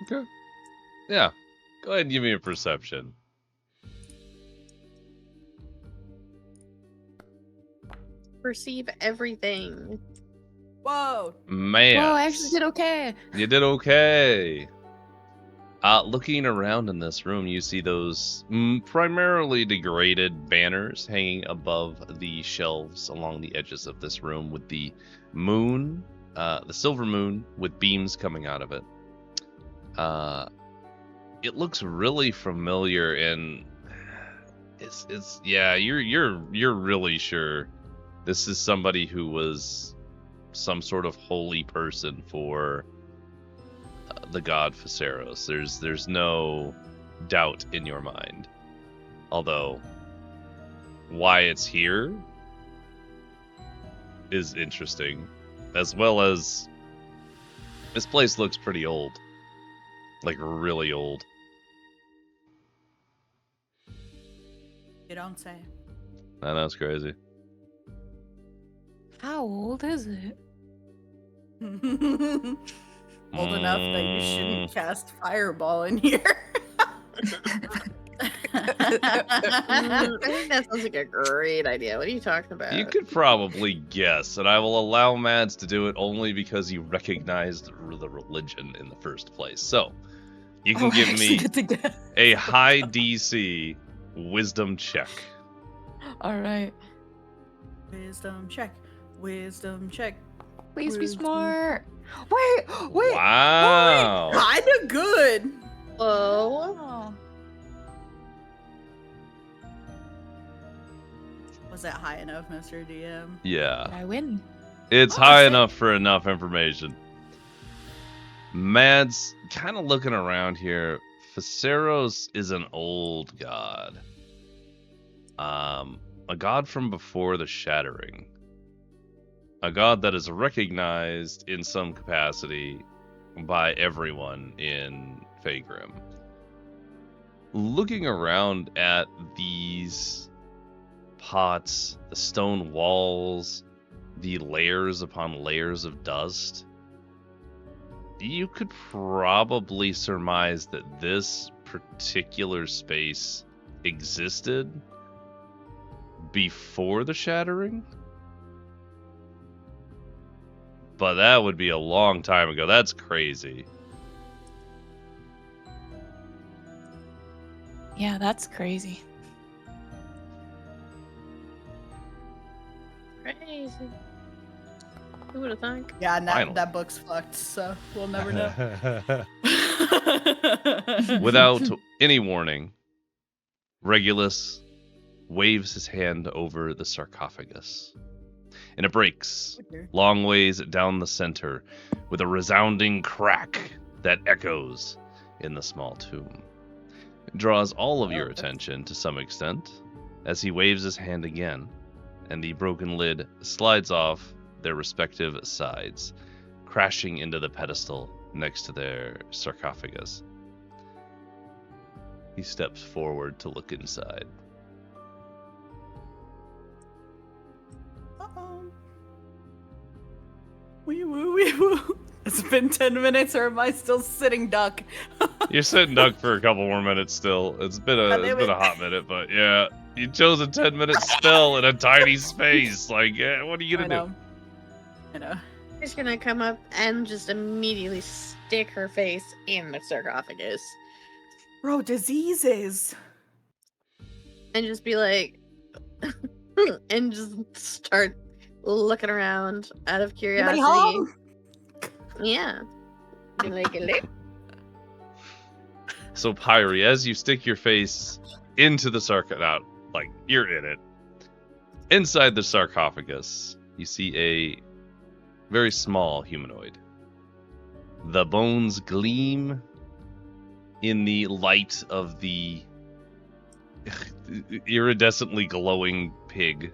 Okay. Yeah. Go ahead and give me a perception. Perceive everything. Whoa. Man. Whoa, I actually did okay. You did okay. Looking around in this room, you see those primarily degraded banners hanging above the shelves along the edges of this room with the moon, the silver moon with beams coming out of it. It looks really familiar, and it's yeah, you're really sure this is somebody who was some sort of holy person for the god Viseros. There's no doubt in your mind. Although why it's here is interesting, as well as this place looks pretty old. Like really old. You don't say. I know, it's crazy. How old is it? Old enough that you shouldn't cast fireball in here. I think that sounds like a great idea. What are you talking about? You could probably guess, and I will allow Mads to do it only because you recognized the religion in the first place. So, you can give me a high DC wisdom check. All right. Wisdom check. Wisdom check. Please be Wisdom. smart. Wait. Wow. Kinda good. Whoa. Oh. Was that high enough, Mr. DM? Yeah. I win. It's Oh, high sick. enough for enough information. Mads, kind of looking around here, Viseros is an old god. A god from before the Shattering. a god that is recognized in some capacity by everyone in Faegrim. Looking around at these pots, the stone walls, the layers upon layers of dust, you could probably surmise that this particular space existed before the shattering. But that would be a long time ago. That's crazy. Yeah, that's crazy. Crazy. Who would have thunk? Yeah, Finally. that book's fucked, so we'll never know. Without any warning, Regulus waves his hand over the sarcophagus, and it breaks long ways down the center with a resounding crack that echoes in the small tomb. It draws all of your attention to some extent as he waves his hand again, and the broken lid slides off their respective sides, crashing into the pedestal next to their sarcophagus. He steps forward to look inside. Uh-oh. Wee woo, wee woo. It's been 10 minutes, or am I still sitting duck? You're sitting duck for a couple more minutes still. It's been a hot minute, but yeah. You chose a 10-minute spell in a tiny space. Like, what are you gonna do? I know. She's gonna come up and just immediately stick her face in the sarcophagus. Bro, diseases. And just be like, and just start looking around out of curiosity. Anybody home? Yeah. Be like, hello? So, Pyri, as you stick your face into the sarcophagus, like, you're in it. Inside the sarcophagus, you see a very small humanoid. The bones gleam in the light of the iridescently glowing pig.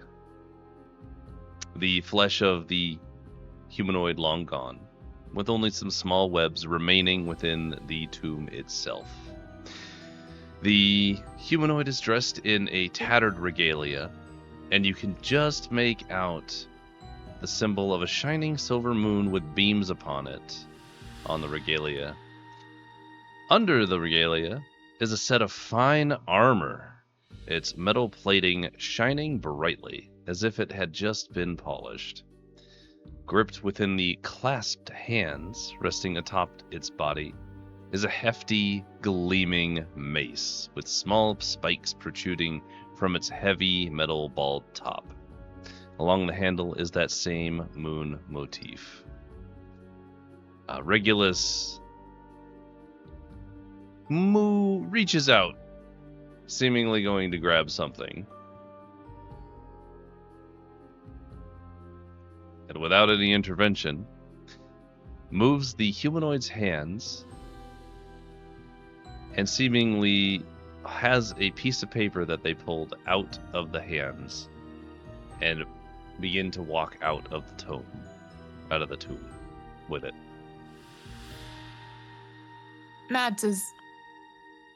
The flesh of the humanoid long gone, with only some small webs remaining within the tomb itself. The humanoid is dressed in a tattered regalia, and you can just make out the symbol of a shining silver moon with beams upon it on the regalia. Under the regalia is a set of fine armor, its metal plating shining brightly as if it had just been polished. Gripped within the clasped hands resting atop its body is a hefty, gleaming mace with small spikes protruding from its heavy metal bald top. Along the handle is that same moon motif. Regulus reaches out, seemingly going to grab something. And without any intervention, moves the humanoid's hands and seemingly has a piece of paper that they pulled out of the hands and begin to walk out of the tomb with it. Mads is...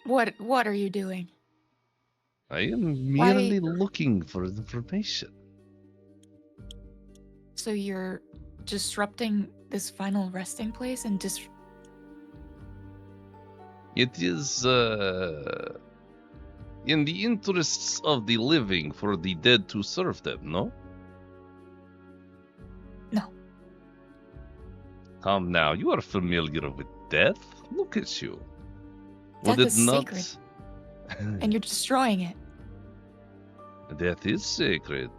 What are you doing? I am merely looking for information. So you're disrupting this final resting place and It is in the interests of the living for the dead to serve them, no? No. Come now, you are familiar with death. Look at you. Death Would it is not? sacred. And you're destroying it. Death is sacred.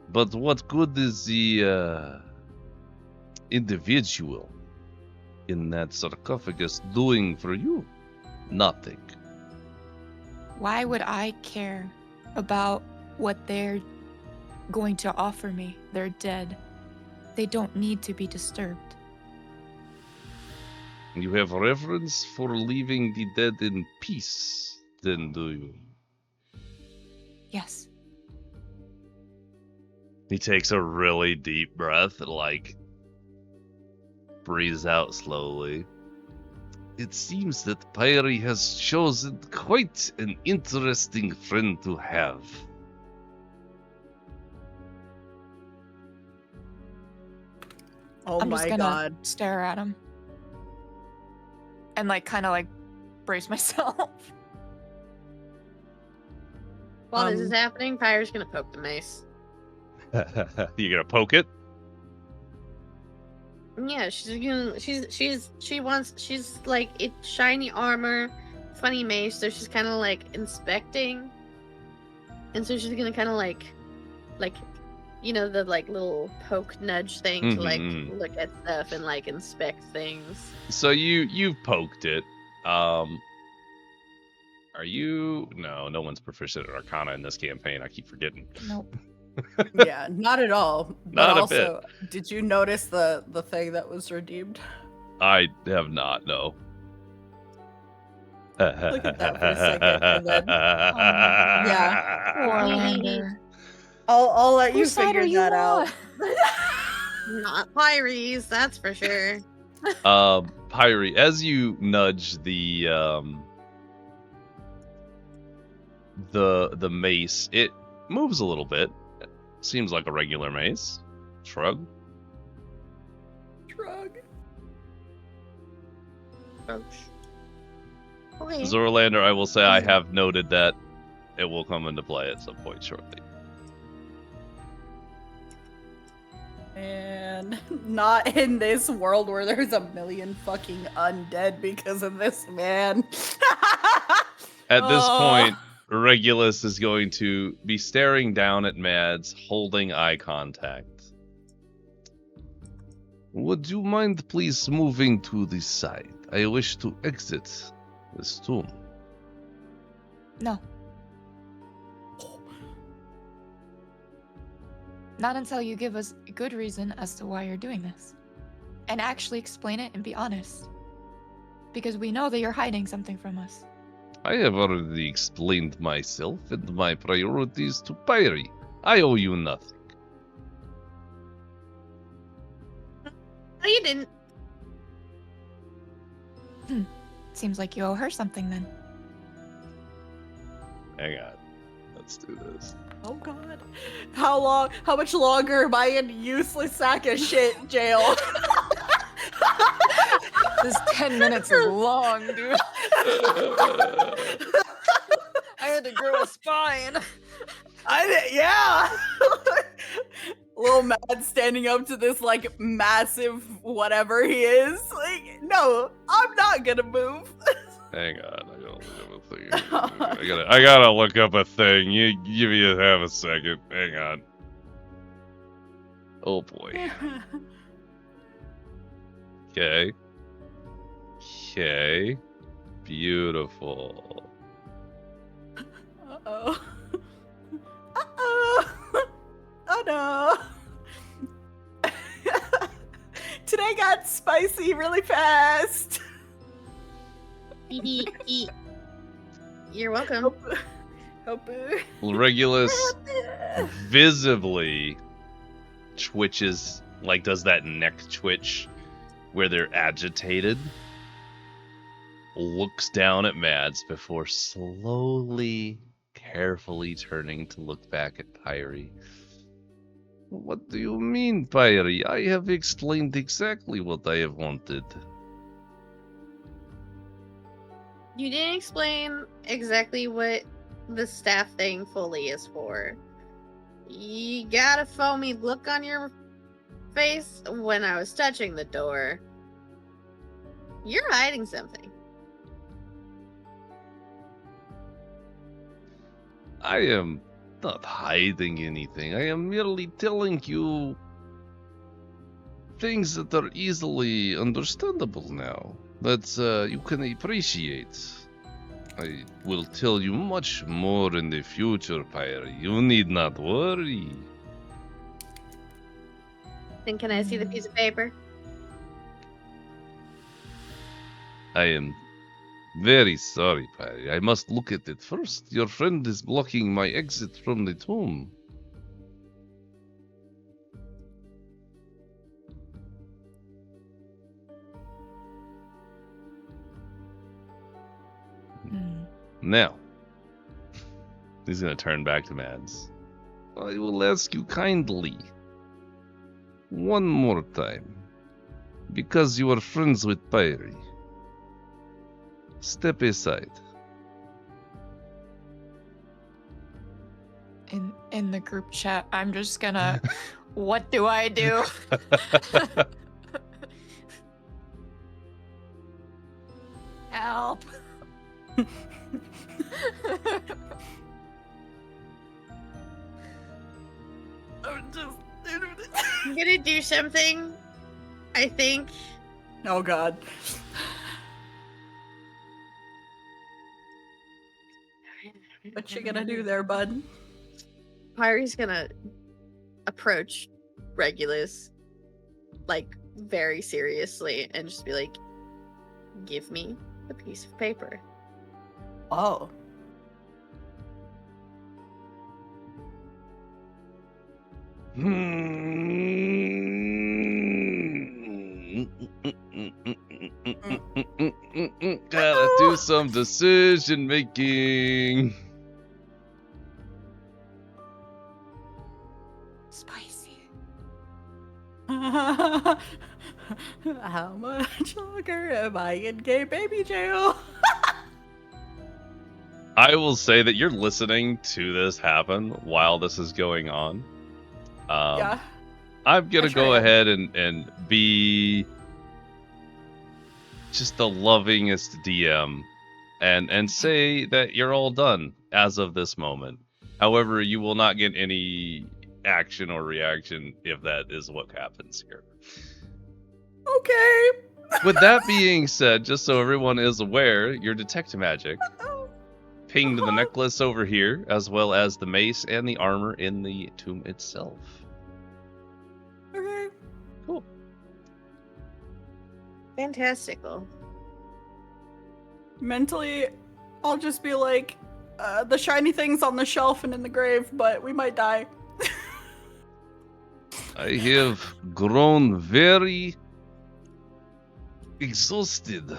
But what good is the individual in that sarcophagus doing for you? Nothing. Why would I care about what they're going to offer me? They're dead. They don't need to be disturbed. You have reverence for leaving the dead in peace, then, do you? Yes. He takes a really deep breath and, like, breathes out slowly. It seems that Pyri has chosen quite an interesting friend to have. Oh I'm my just gonna god. stare at him. And, like, kind of, like, brace myself. While this is happening, Pyre's gonna poke the mace. You gonna poke it? Yeah, she's like, it's shiny armor, funny mace, so she's kind of like inspecting. And so she's gonna kind of like, you know, the like little poke nudge thing to like look at stuff and like inspect things. So you've poked it. Are you? No one's proficient at Arcana in this campaign. I keep forgetting. Nope. Yeah, not at all. But Not a also, did you notice the thing that was redeemed? I have not. No. Look at that for a second, and then yeah. Orlander. I'll let you Whose side figure are you that out. Not Pyre's, that's for sure. Pyri, as you nudge the mace, it moves a little bit. Seems like a regular mace. Shrug. Okay. Zorlander, I will say I have noted that it will come into play at some point shortly. And not in this world where there's a million fucking undead because of this man. At this point, Regulus is going to be staring down at Mads, holding eye contact. Would you mind please moving to the side? I wish to exit this tomb. No. Not until you give us a good reason as to why you're doing this. And actually explain it and be honest. Because we know that you're hiding something from us. I have already explained myself and my priorities to Pyri. I owe you nothing. No, you didn't. Seems like you owe her something then. Hang on. Let's do this. Oh god. How much longer am I in useless sack of shit jail? This 10 minutes is long, dude. I had to grow a spine. Yeah. Little Mad standing up to this like massive whatever he is. Like, no, I'm not gonna move. Hang on, I gotta look up a thing. I gotta look up a thing. You give me half a second. Hang on. Oh boy. Okay. Okay. Beautiful. Uh-oh. Uh-oh. Oh no. Today got spicy really fast. You're welcome. Regulus visibly twitches, like does that neck twitch where they're agitated, looks down at Mads before slowly, carefully turning to look back at Pyri. What do you mean, Pyri? I have explained exactly what I have wanted. You didn't explain exactly what the staff thing fully is for. You got a foamy look on your face when I was touching the door. You're hiding something. I am not hiding anything. I am merely telling you things that are easily understandable now, that you can appreciate. I will tell you much more in the future, Pyri. You need not worry. Then can I see the piece of paper? I am very sorry, Pyri. I must look at it first. Your friend is blocking my exit from the tomb. Now, he's going to turn back to Mads. I will ask you kindly, one more time, because you are friends with Pyri. Step aside. In the group chat, I'm just gonna. What do I do? Help! I'm gonna do something, I think. Oh god. What you gonna do there, bud? Pyri's gonna approach Regulus, like, very seriously and just be like, give me the piece of paper. Oh. Gotta do some decision making. Spicy. How much longer am I in gay baby jail? I will say that you're listening to this happen while this is going on. Yeah. I'm gonna I sure go am. ahead and be just the lovingest DM and say that you're all done as of this moment. However, you will not get any action or reaction if that is what happens here. Okay. With that being said, just so everyone is aware, your detect magic pinged the necklace over here, as well as the mace and the armor in the tomb itself. Okay. Cool. Fantastical. Mentally, I'll just be like, the shiny thing's on the shelf and in the grave, but we might die. I have grown very exhausted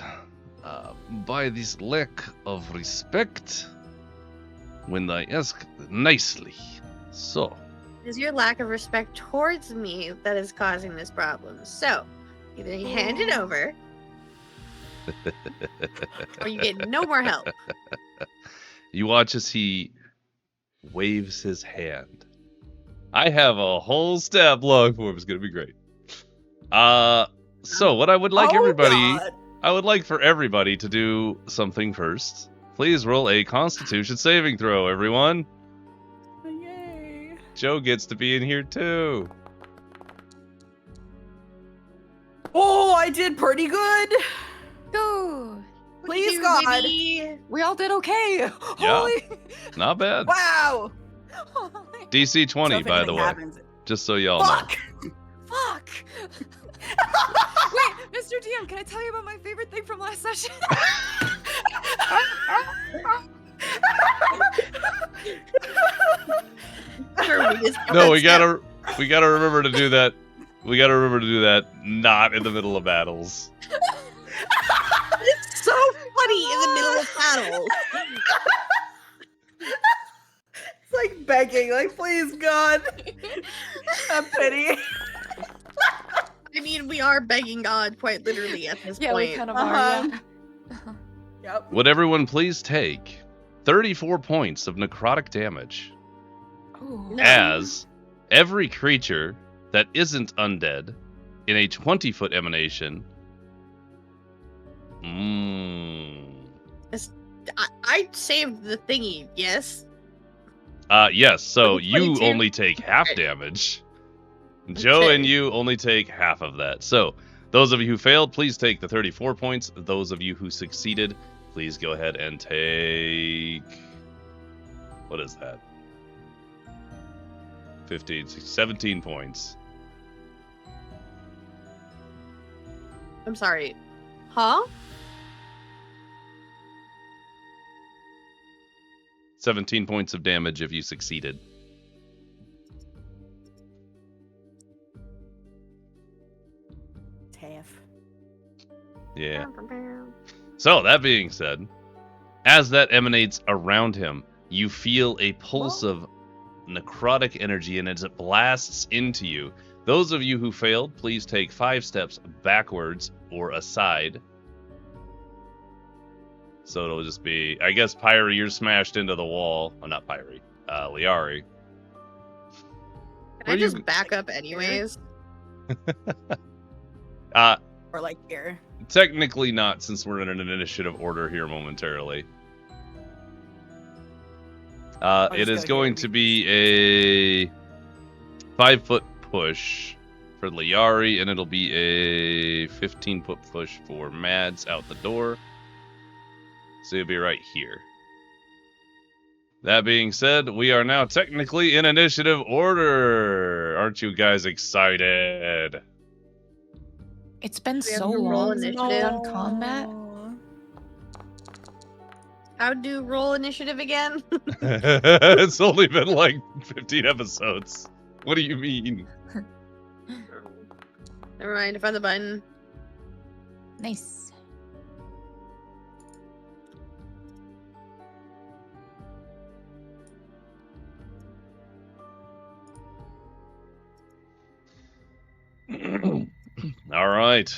by this lack of respect when I ask nicely. So, It is your lack of respect towards me that is causing this problem. So, either you hand it over, or you get no more help. you watch as he waves his hand. I have a whole stab log for him. It's gonna be great. So what I would like God. I would like for everybody to do something first. Please roll a Constitution saving throw, everyone. Yay. Joe gets to be in here too. Oh, I did pretty good. Go! Please, You, God. baby. We all did okay. Holy! Not bad. Wow. Holy. DC 20, So if by the anything way. happens- Just so y'all know. Fuck. Fuck! Wait, Mr. DM, can I tell you about my favorite thing from last session? No, we gotta remember to do that. We gotta remember to do that not in the middle of battles. It's so funny in the middle of battle. It's like begging, like, please, God. Have pity. I mean, we are begging God quite literally at this Yeah, point. we kind of are. Uh-huh. Yeah. Yep. Would everyone please take 34 points of necrotic damage Ooh. No. as every creature that isn't undead in a 20-foot emanation. I saved the thingy, yes? Yes, so With you 22? only take half damage. Joe Okay. and you only take half of that. So, those of you who failed, please take the 34 points. Those of you who succeeded, please go ahead and take... What is that? 15, 16, 17 points. I'm sorry. Huh? 17 points of damage if you succeeded. Taff. Yeah. So, that being said, As that emanates around him, you feel a pulse of necrotic energy, and as it blasts into you, those of you who failed, please take 5 steps backwards or aside. So it'll just be, I guess, Pyri, you're smashed into the wall. Oh, not Pyri. Liari. Can I just back up anyways? Or like here. Technically not, since we're in an initiative order here momentarily. It is going to be a 5-foot push for Liari, and it'll be a 15-foot push for Mads out the door. So you'll be right here. That being said, we are now technically in initiative order. Aren't you guys excited? It's been We have so to roll long since we've initiative. done combat. How do roll initiative again? It's only been like 15 episodes. What do you mean? Never mind, I found the button. Nice. All right.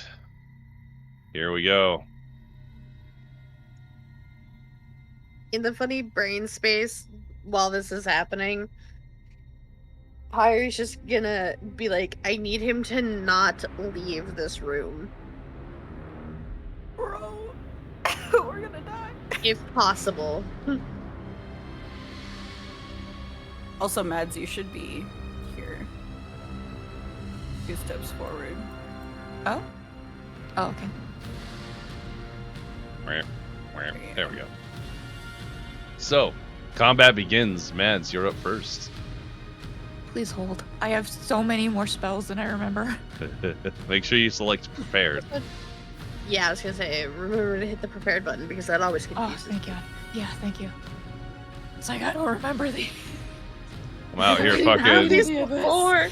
Here we go. In the funny brain space while this is happening, Pyri's just gonna be like, I need him to not leave this room. Bro, we're gonna die. If possible. Also, Mads, you should be here. 2 steps forward. Oh? Oh, okay. There we go. So, combat begins. Mads, you're up first. Please hold. I have so many more spells than I remember. Make sure you select prepared. Yeah, I was gonna say, remember to hit the prepared button because that always Oh, confuses thank God. Yeah, thank you. It's like I don't remember the. I'm out here How fucking. these before?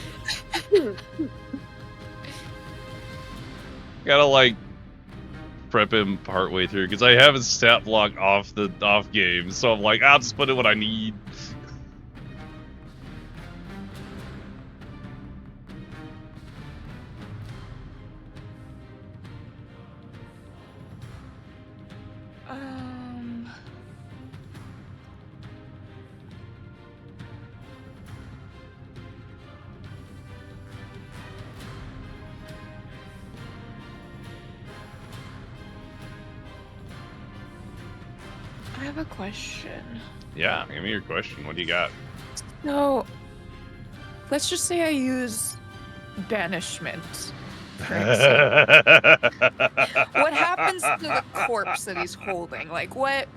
Gotta like prep him partway through because I have his stat block off game, so I'm like, I'll just put in what I need. I have a question. Yeah, give me your question. What do you got? So, let's just say I use banishment. For example. What happens to the corpse that he's holding? Like, what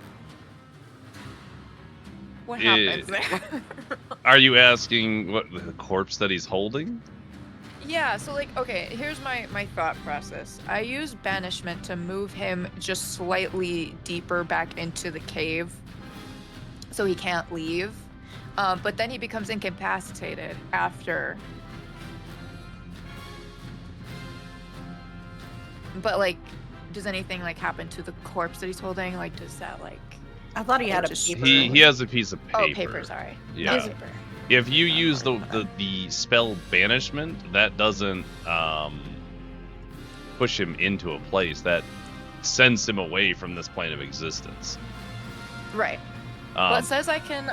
happens there? Are you asking what the corpse that he's holding? Yeah, so like, okay, here's my thought process. I use banishment to move him just slightly deeper back into the cave so he can't leave. But then he becomes incapacitated after. But like, does anything like happen to the corpse that he's holding? Like, does that like... I thought he had a just- paper. He has a piece of paper. Oh, paper, sorry. Yeah. Not paper. If you use the spell banishment, that doesn't push him into a place. That sends him away from this plane of existence. Right. Well, it says I can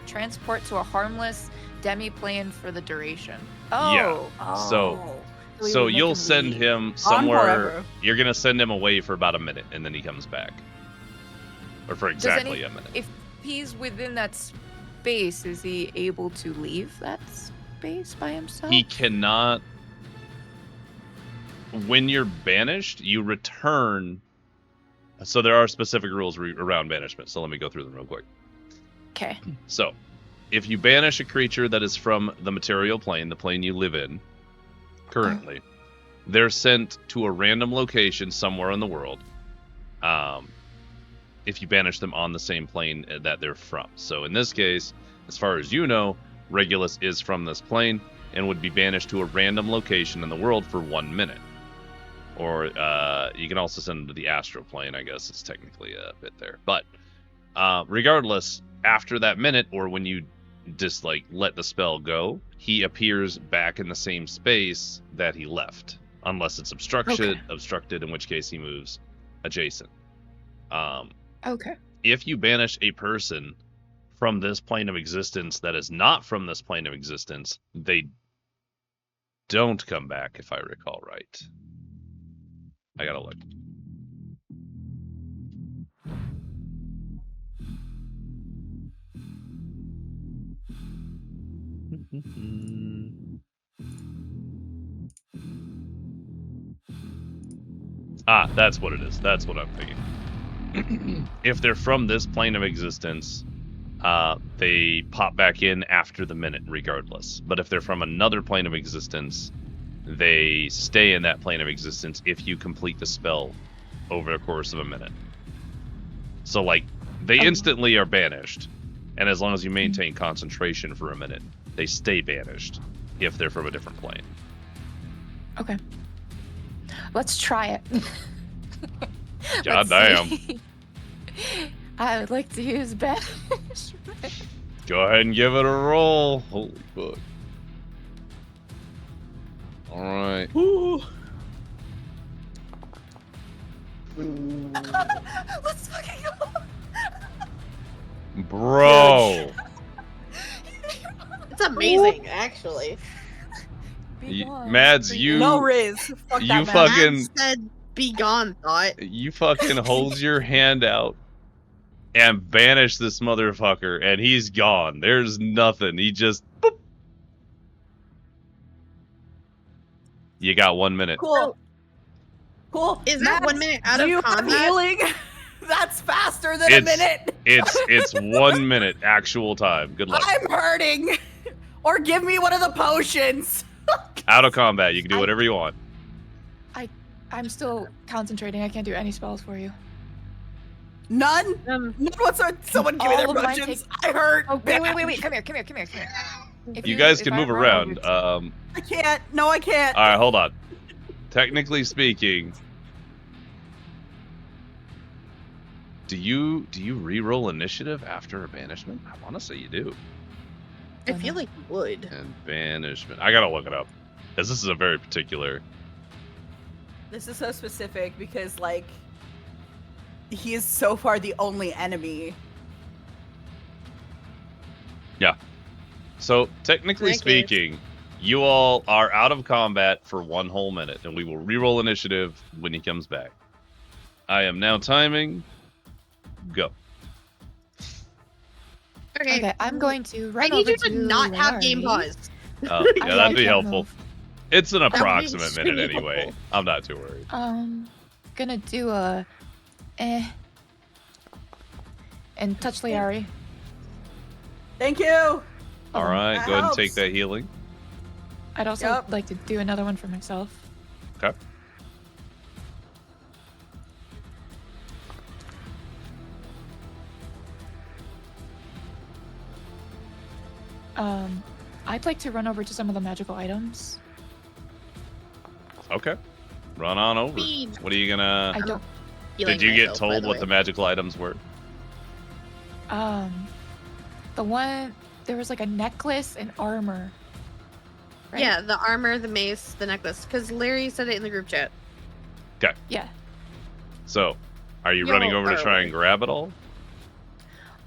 transport to a harmless demi-plane for the duration. Oh. Yeah. So we So would make you'll him send leave. him somewhere. forever. You're gonna send him away for about a minute, and then he comes back, or for exactly a minute. If he's within that space, is he able to leave that space by himself? He cannot. When you're banished, you return. So there are specific rules around banishment. So let me go through them real quick. Okay. So, if you banish a creature that is from the material plane, the plane you live in currently, they're sent to a random location somewhere in the world. If you banish them on the same plane that they're from. So in this case, as far as you know, Regulus is from this plane and would be banished to a random location in the world for 1 minute. Or you can also send him to the astral plane. I guess it's technically a bit there. But regardless, after that minute, or when you just like let the spell go, he appears back in the same space that he left, unless it's obstructed, in which case he moves adjacent. Okay. If you banish a person from this plane of existence that is not from this plane of existence, they don't come back, if I recall right. I gotta look. That's what it is. That's what I'm thinking. If they're from this plane of existence, they pop back in after the minute regardless. But if they're from another plane of existence, they stay in that plane of existence if you complete the spell over the course of a minute. So, like, they instantly are banished, and as long as you maintain concentration for a minute, they stay banished if they're from a different plane. Okay. Let's try it. God damn. I would like to use banishment. Go ahead and give it a roll. Holy fuck. Alright. Let's fucking go. Bro. It's amazing, actually. Mads, you... No Riz. Fuck you that fucking... Matt said, "Be gone," thought. You fucking hold your hand out and banish this motherfucker, and he's gone. There's nothing. He just... Boop. You got 1 minute. Cool. Cool. Is that Mads, 1 minute out do of you have combat? healing? That's faster than a minute. It's 1 minute actual time. Good luck. I'm hurting. Or give me one of the potions. Out of combat. You can do whatever you want. I'm still concentrating. I can't do any spells for you. None? None whatsoever. Someone give me their All of mine potions. I hurt. Oh, wait. Come here. If You guys can if I move run around. over to- I can't. No, I can't. Alright, hold on. Technically speaking, do you re-roll initiative after a banishment? I want to say you do. I feel like you would. And banishment. I gotta look it up. Because this is a very particular... This is so specific because, like, he is so far the only enemy. Yeah. So, technically In that case- speaking, you all are out of combat for 1 whole minute, and we will re-roll initiative when he comes back. I am now timing. Go. Okay, I'm going to run I need over you to not have game Larry. pause. Oh, yeah, I that'd be can't helpful. move. It's an would be approximate minute extremely anyway. helpful. I'm not too worried. Gonna do a and touch Liari. Thank you. All right, that go ahead and helps. take that healing. I'd also Yep. like to do another one for myself. Okay. I'd like to run over to some of the magical items. Okay. Run on over. Speed. What are you gonna... I don't. Healing Did you get myself, by told what way. the magical items were? The one there was like a necklace and armor. Right? Yeah, the armor, the mace, the necklace. Because Larry said it in the group chat. Yeah. So, are you running Y'all over to are try and aware. grab it all?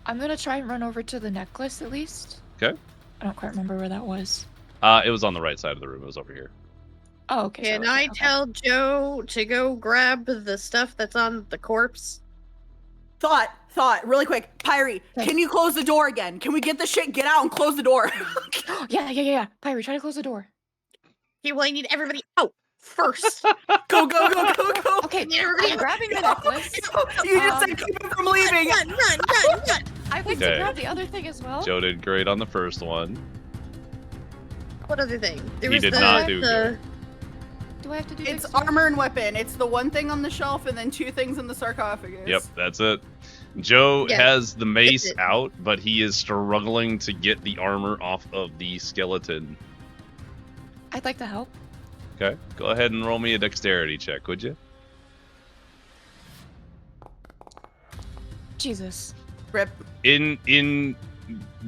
I'm gonna try and run over to the necklace at least. Okay. I don't quite remember where that was. It was on the right side of the room. It was over here. Oh, okay. so Can it's- I okay. tell Joe to go grab the stuff that's on the corpse? Thought, really quick. Pyri, Okay. can you close the door again? Can we get the shit? Get out and close the door. Yeah. Pyri, try to close the door. Okay, well, I need everybody out first. Go. Okay, Yeah, everybody- I'm grabbing the necklace. You just said keep him from leaving. Run. I'd like Okay. to grab the other thing as well. Joe did great on the first one. What other thing? There He was did the, not do the good. Do I have to do It's dexterity? armor and weapon. It's the one thing on the shelf and then 2 things in the sarcophagus. Yep, that's it. Joe Yeah, has the mace it. out, but he is struggling to get the armor off of the skeleton. I'd like to help. Okay. Go ahead and roll me a dexterity check, would you? Jesus. Rip. In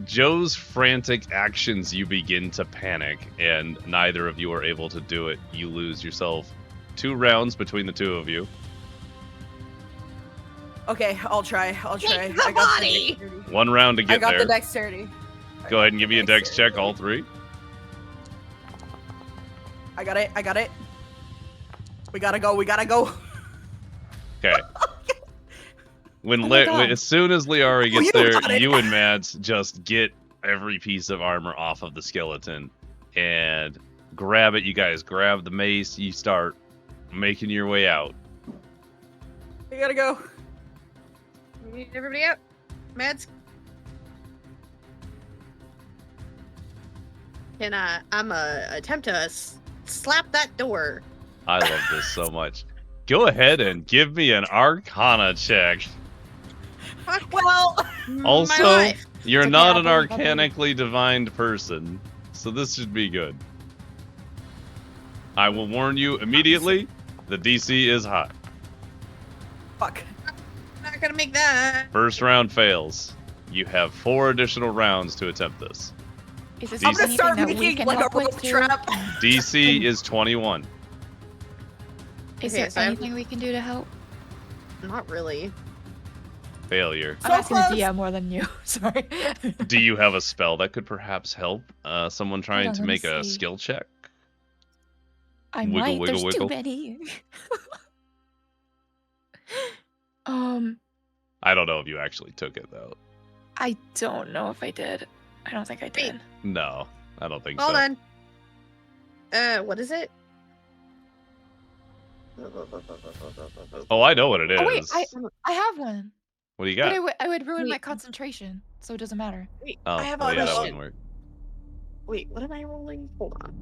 Joe's frantic actions, you begin to panic, and neither of you are able to do it. You lose yourself 2 rounds between the 2 of you. Okay, I'll try. Take the I got body! the dexterity. 1 round to I get got there. the dexterity. Go ahead and give me a dex check, all 3. I got it. We gotta go. Okay. When, Oh my God. as soon as Liari gets you there, got it. you and Mads just get every piece of armor off of the skeleton and grab it. You guys grab the mace. You start making your way out. We gotta go. We need everybody out. Mads. Can I'm attempt to slap that door. I love this so much. Go ahead and give me an Arcana check. Well, Also, my life. you're It's okay, not I'll an believe, I'll believe. arcanically divined person, so this should be good. I will warn you immediately, the DC is high. fuck. Not gonna make that. First round fails. You have 4 additional rounds to attempt this. Is this I'm gonna anything start that we making, can like, a help with rope too? trap. DC is 21. Is Okay, there so I have- anything we can do to help? Not really. Failure. So I'm asking close. the DM more than you. Sorry. Do you have a spell that could perhaps help someone trying on, to let me make a see. skill check? I Wiggle, might. wiggle, There's wiggle. too many. I don't know if you actually took it, though. I don't know if I did. I don't think I did. No, I don't think Hold so. on. What is it? Oh, I know what it is. Oh wait, I have one. What do you But got? I would ruin my Wait. concentration, so it doesn't matter. Wait, Oh, I have oh a yeah, that question. wouldn't work. Wait, what am I rolling? Hold on.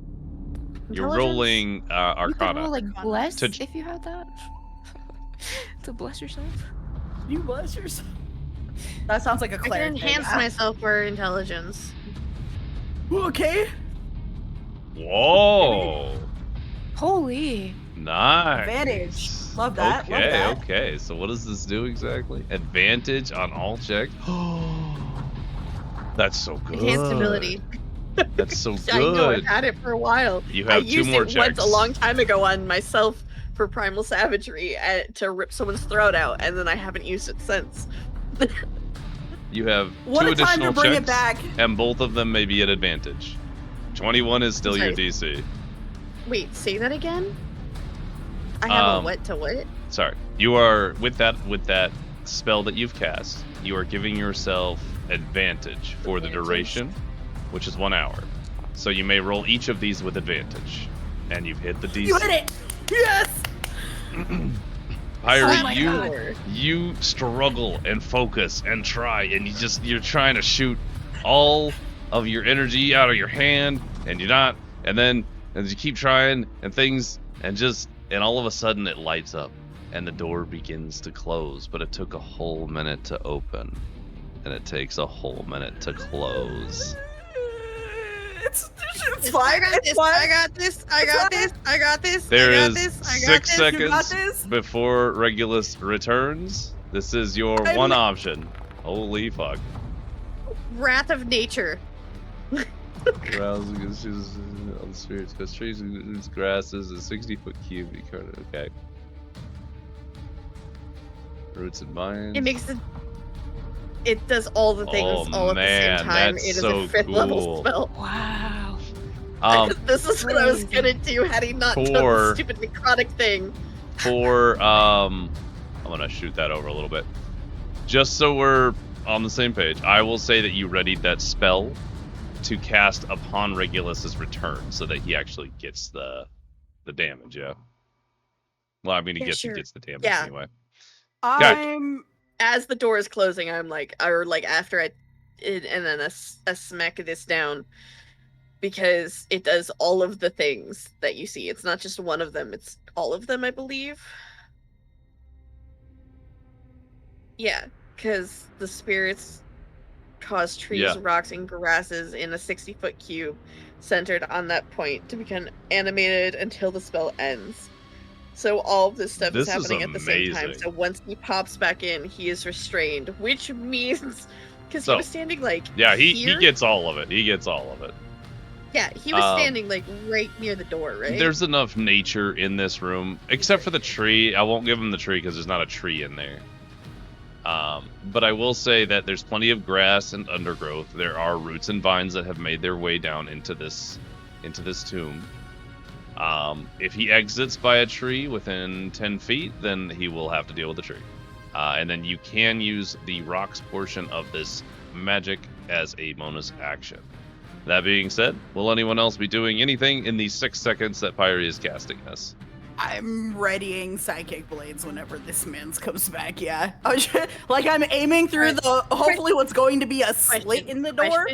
You're Intelligence? rolling You could Arcana. roll like Arcana. bless To- if you have that. To bless yourself. You bless yourself. That sounds like a I cleric. can thing. enhance myself for intelligence. Okay. Whoa! Holy. Nice. Advantage. Love that, Okay, love that. okay. So what does this do exactly? Advantage on all checks. That's so good. Enhanced ability. That's so I know, I've good. had it for a while. You I have 2 used more it checks. once a long time ago on myself for primal savagery to rip someone's throat out, and then I haven't used it since. You have What 2 a time additional to bring checks, it back. and both of them may be at advantage. 21 is still your Sorry. DC. Wait, say that again? I have a what to what? Sorry. You are with that spell that you've cast, you are giving yourself advantage for the duration, which is 1 hour. So you may roll each of these with advantage. And you've hit the DC. You hit it. Yes. Oh Pyri, my God. you struggle and focus and try, and you're trying to shoot all of your energy out of your hand, and you're not, and then as you keep trying and all of a sudden it lights up and the door begins to close, but it took a whole minute to open and it takes a whole minute to close. It's I fine. got It's this. fine. I got this. I got this. I got this. There I got is this. I got 6 this. You got seconds this. before Regulus returns. This is your one option. Holy fuck. Wrath of nature. Rousing on the spirits, because trees and grasses, a 60-foot cube. Okay. Roots and vines. It makes it. It does all the things Oh, all at the man, same time. that's It is so a 5th level cool. spell. Wow. This is what I was crazy. gonna do had he not done For- the stupid necrotic thing. I'm gonna shoot that over a little bit. Just so we're on the same page, I will say that you readied that spell to cast upon Regulus's return, so that he actually gets the damage. Yeah. Well, I mean, he Yeah, gets sure. the damage Yeah. anyway. I'm. As the door is closing, I'm like, after and then I smack this down because it does all of the things that you see. It's not just one of them; it's all of them, I believe. Yeah, because the spirits cause trees, rocks, and grasses in a 60-foot cube centered on that point to become animated until the spell ends. So all of this stuff is happening at the same time. So once he pops back in, he is restrained, which means because he was standing he gets all of it. He gets all of it. Yeah, he was standing right near the door, right? There's enough nature in this room, except for the tree. I won't give him the tree because there's not a tree in there. But I will say that there's plenty of grass and undergrowth. There are roots and vines that have made their way down into this tomb. If he exits by a tree within 10 feet, then he will have to deal with the tree. And then you can use the rocks portion of this magic as a bonus action. That being said, will anyone else be doing anything in the 6 seconds that Pyri is casting this? I'm readying psychic blades whenever this man comes back. Yeah, I'm aiming through hopefully what's going to be a slit in the door.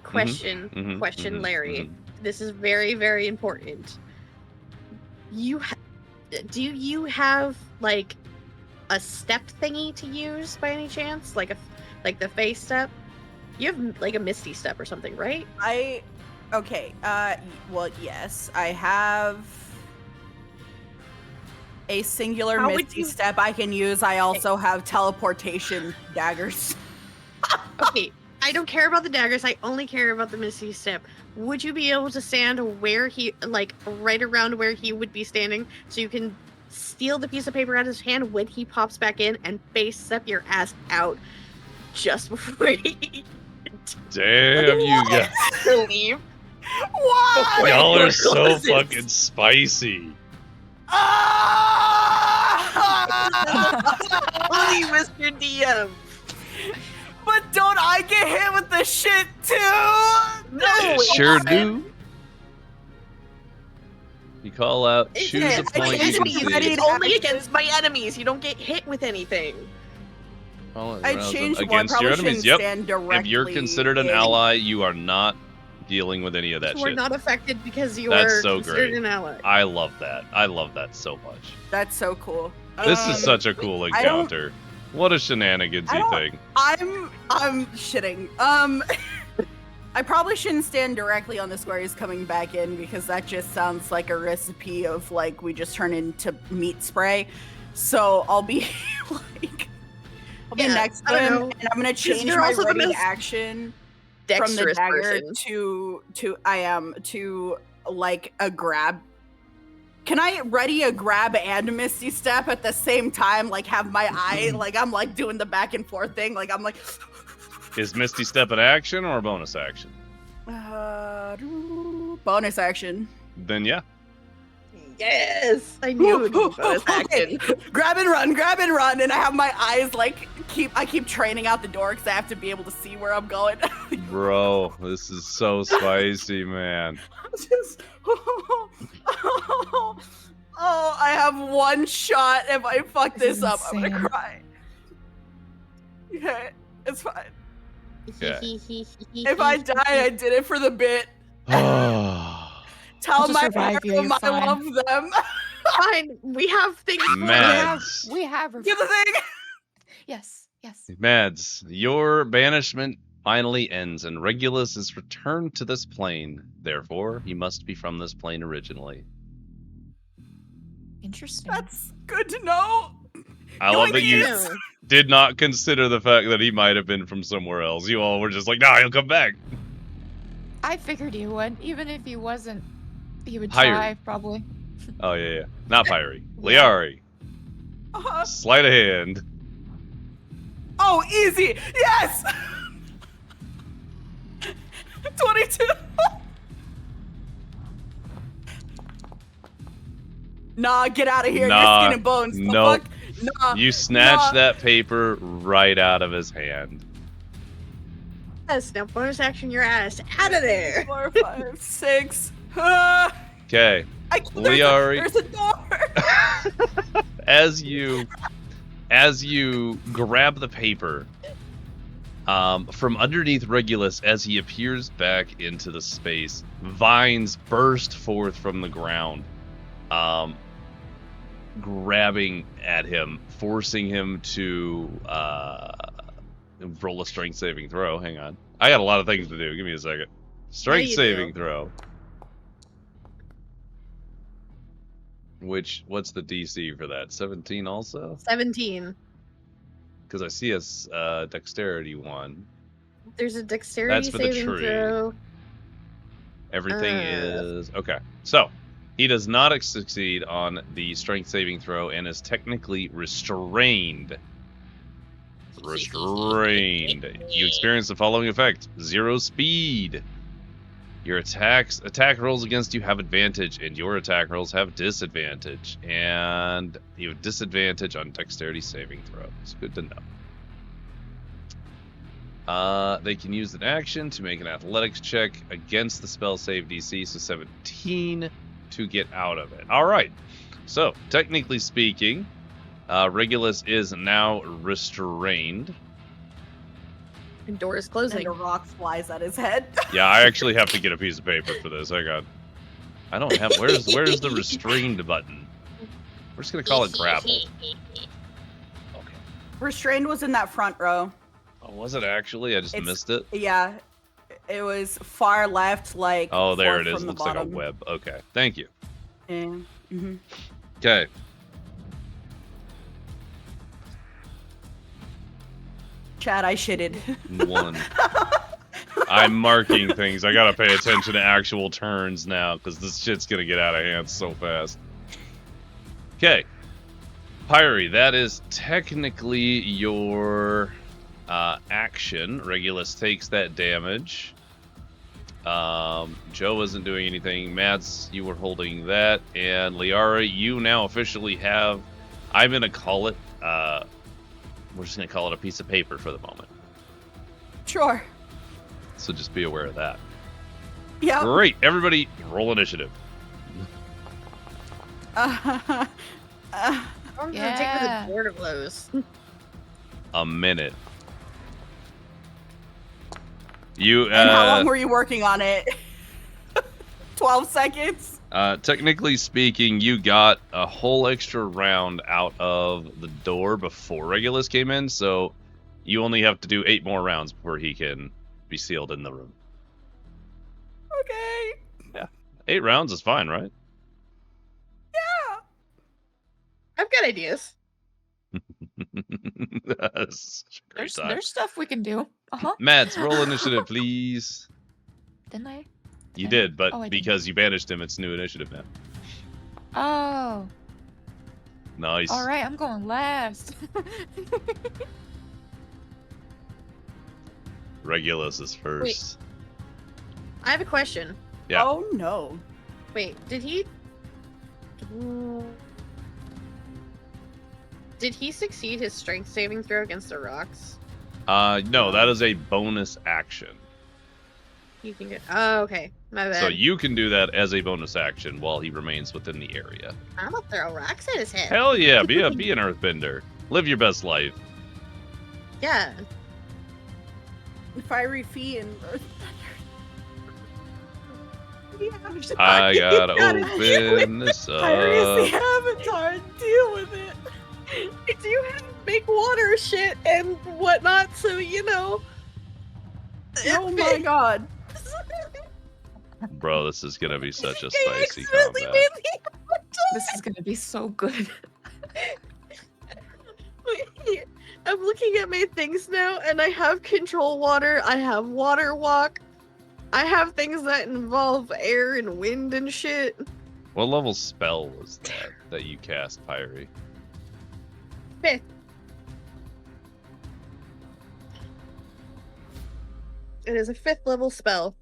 Question, Larry. This is very, very important. Do you have a step thingy to use by any chance, like the face step? You have a misty step or something, right? Well, yes, I have a singular misty step I can use. I also have teleportation daggers. Okay, I don't care about the daggers. I only care about the misty step. Would you be able to stand where he, right around where he would be standing, so you can steal the piece of paper out of his hand when he pops back in and face step your ass out just before he... Damn, you guys. Leave. Why? Y'all are so fucking spicy. Only Mr. DM. But don't I get hit with the shit too? No, sure do. You call out, choose a point you can see. It's only against my enemies. You don't get hit with anything. I changed against your enemies. Yep. If you're considered an ally, you are not dealing with any of that shit. You are not affected because you are considered an ally. I love that. I love that so much. That's so cool. This is such a cool encounter. What a shenanigansy thing. I'm shitting. I probably shouldn't stand directly on the square he's coming back in because that just sounds like a recipe of we just turn into meat spray. So I'll be I'll be next to him, and I'm gonna change my ready action from the dagger to a grab. Can I ready a grab and misty step at the same time? Have my eye I'm doing the back and forth thing. I'm like. Is misty step an action or a bonus action? Bonus action. Then yeah. Yes, I knew it would be bonus action. Grab and run, and I have my eyes I keep training out the door because I have to be able to see where I'm going. Bro, this is so spicy, man. I have one shot. If I fuck this up, I'm gonna cry. Okay, it's fine. Okay. If I die, I did it for the bit. Tell my parents I love them. Fine, we have things. Mads. We have. Give the thing. Yes. Mads, your banishment finally ends, and Regulus is returned to this plane. Therefore, he must be from this plane originally. Interesting. That's good to know. I love that you did not consider the fact that he might have been from somewhere else. You all were just like, nah, he'll come back. I figured he would. Even if he wasn't, he would Pyri. try, probably. Oh, yeah. Not Pyri. Liari. Sleight of hand. Oh, easy. Yes! 22. Nah, get out of here. You're skin and bones. No. Nah. You snatched that paper right out of his hand. Yes, now bonus action your ass out of there. 4, 5, 6. Okay. There's a door. As you grab the paper from underneath Regulus, as he appears back into the space, vines burst forth from the ground, grabbing at him, forcing him to roll a strength saving throw. Hang on. I got a lot of things to do. Give me a second. Strength saving throw. What's the DC for that? 17 also? 17. Because I see a dexterity one. There's a dexterity That's for the saving tree. throw. Everything is... Okay. So, he does not succeed on the strength saving throw and is technically restrained. Restrained. You experience the following effect. 0 speed. Your attack rolls against you have advantage, and your attack rolls have disadvantage. And you have disadvantage on dexterity saving throws. Good to know. They can use an action to make an athletics check against the spell save DC, so 17 to get out of it. All right. So, technically speaking, Regulus is now restrained. And door is closing. And a rock flies at his head. Yeah, I actually have to get a piece of paper for this. Hang on. I don't have... Where's the restrained button? We're just going to call it grapple. Okay. Restrained was in that front row. Oh, was it actually? I just missed it? Yeah. It was far left, like... Oh, there it is. From the Looks like a bottom. web. Okay. Thank you. Yeah. Mm-hmm. Okay. Chad, I shitted. 1. I'm marking things. I gotta pay attention to actual turns now, because this shit's gonna get out of hand so fast. Okay. Pyri, that is technically your action. Regulus takes that damage. Joe isn't doing anything. Mads, you were holding that. And Liara, you now officially have... I'm gonna call it... we're just gonna call it a piece of paper for the moment. Sure. So just be aware of that. Yeah. Great. Everybody, roll initiative. I'm gonna take the board of those. A minute. You. And how long were you working on it? 12 seconds? Technically speaking, you got a whole extra round out of the door before Regulus came in, so you only have to do 8 more rounds before he can be sealed in the room. Okay. Yeah. 8 rounds is fine, right? Yeah. I've got ideas. That's such a great time. There's stuff we can do. Mads, roll initiative, please. Didn't I? You did, but I because you banished him, it's new initiative now. Oh. Nice. All right, I'm going last. Regulus is first. Wait. I have a question. Yeah. Oh no. Wait, did he succeed his strength saving throw against the rocks? No, that is a bonus action. You can get... Oh, okay. My bad. So you can do that as a bonus action while he remains within the area. I'm gonna throw rocks at his head. Hell yeah, be an earthbender. Live your best life. Yeah. Fiery feet and earth. I gotta open this up. Pyri is the avatar. Deal with it. I do have to make water shit and whatnot, so you know. Oh my god. Bro, this is gonna be such a I spicy accidentally combat. made the avatar. This is gonna be so good. Wait, I'm looking at my things now, and I have control water. I have water walk. I have things that involve air and wind and shit. What level spell was that you cast, Pyri? 5th. It is a 5th level spell.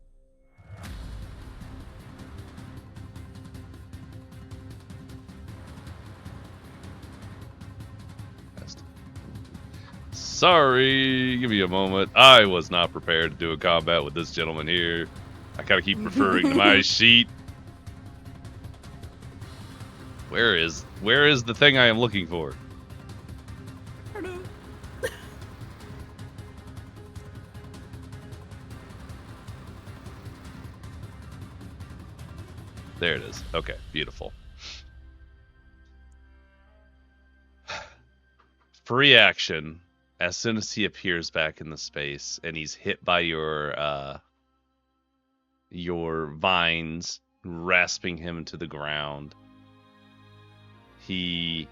Sorry, give me a moment. I was not prepared to do a combat with this gentleman here. I gotta keep referring to my sheet. Where is the thing I am looking for? I don't know. There it is. Okay, beautiful. Free action. as soon as he appears back in the space and he's hit by your vines, rasping him to the ground, he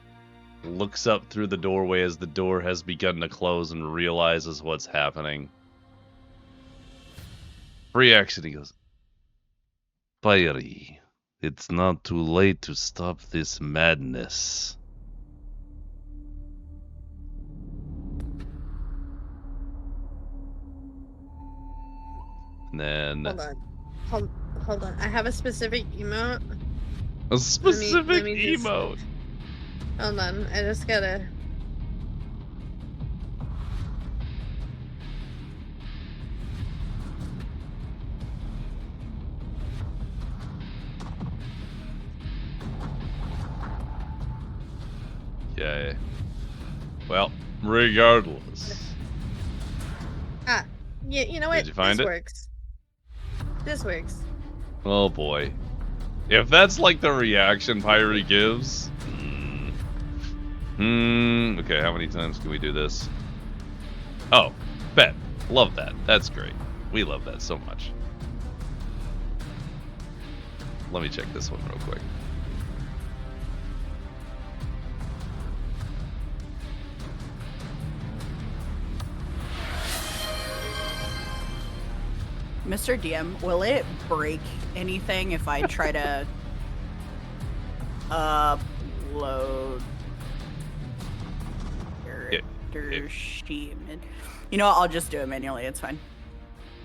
looks up through the doorway as the door has begun to close and realizes what's happening. Free action, he goes, Pyri, it's not too late to stop this madness. And then... Hold on. I have a specific emote. A specific let me emote? Hold on, I just gotta... Okay. Well, regardless. Yeah, you know what? Did you find this it? Works. This works. Oh boy. If that's like the reaction Pyri gives... okay, how many times can we do this? Oh, bet. Love that. That's great. We love that so much. Let me check this one real quick. Mr. DM, will it break anything if I try to upload character sheet? You know what? I'll just do it manually. It's fine.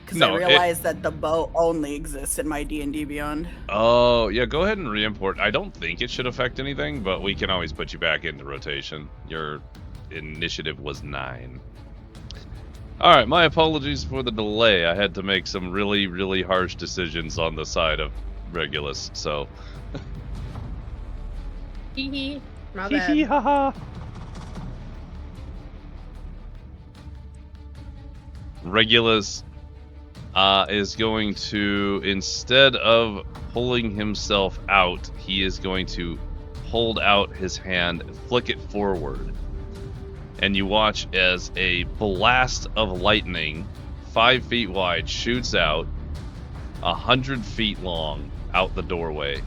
Because I realized that the bow only exists in my D&D Beyond. Oh, yeah, go ahead and re-import. I don't think it should affect anything, but we can always put you back into rotation. Your initiative was 9. Alright, my apologies for the delay. I had to make some really, really harsh decisions on the side of Regulus, so... Hee hee. My Hee bad. hee ha ha. Regulus is going to, instead of pulling himself out, he is going to hold out his hand, flick it forward. And you watch as a blast of lightning, 5 feet wide, shoots out, 100 feet long, out the doorway,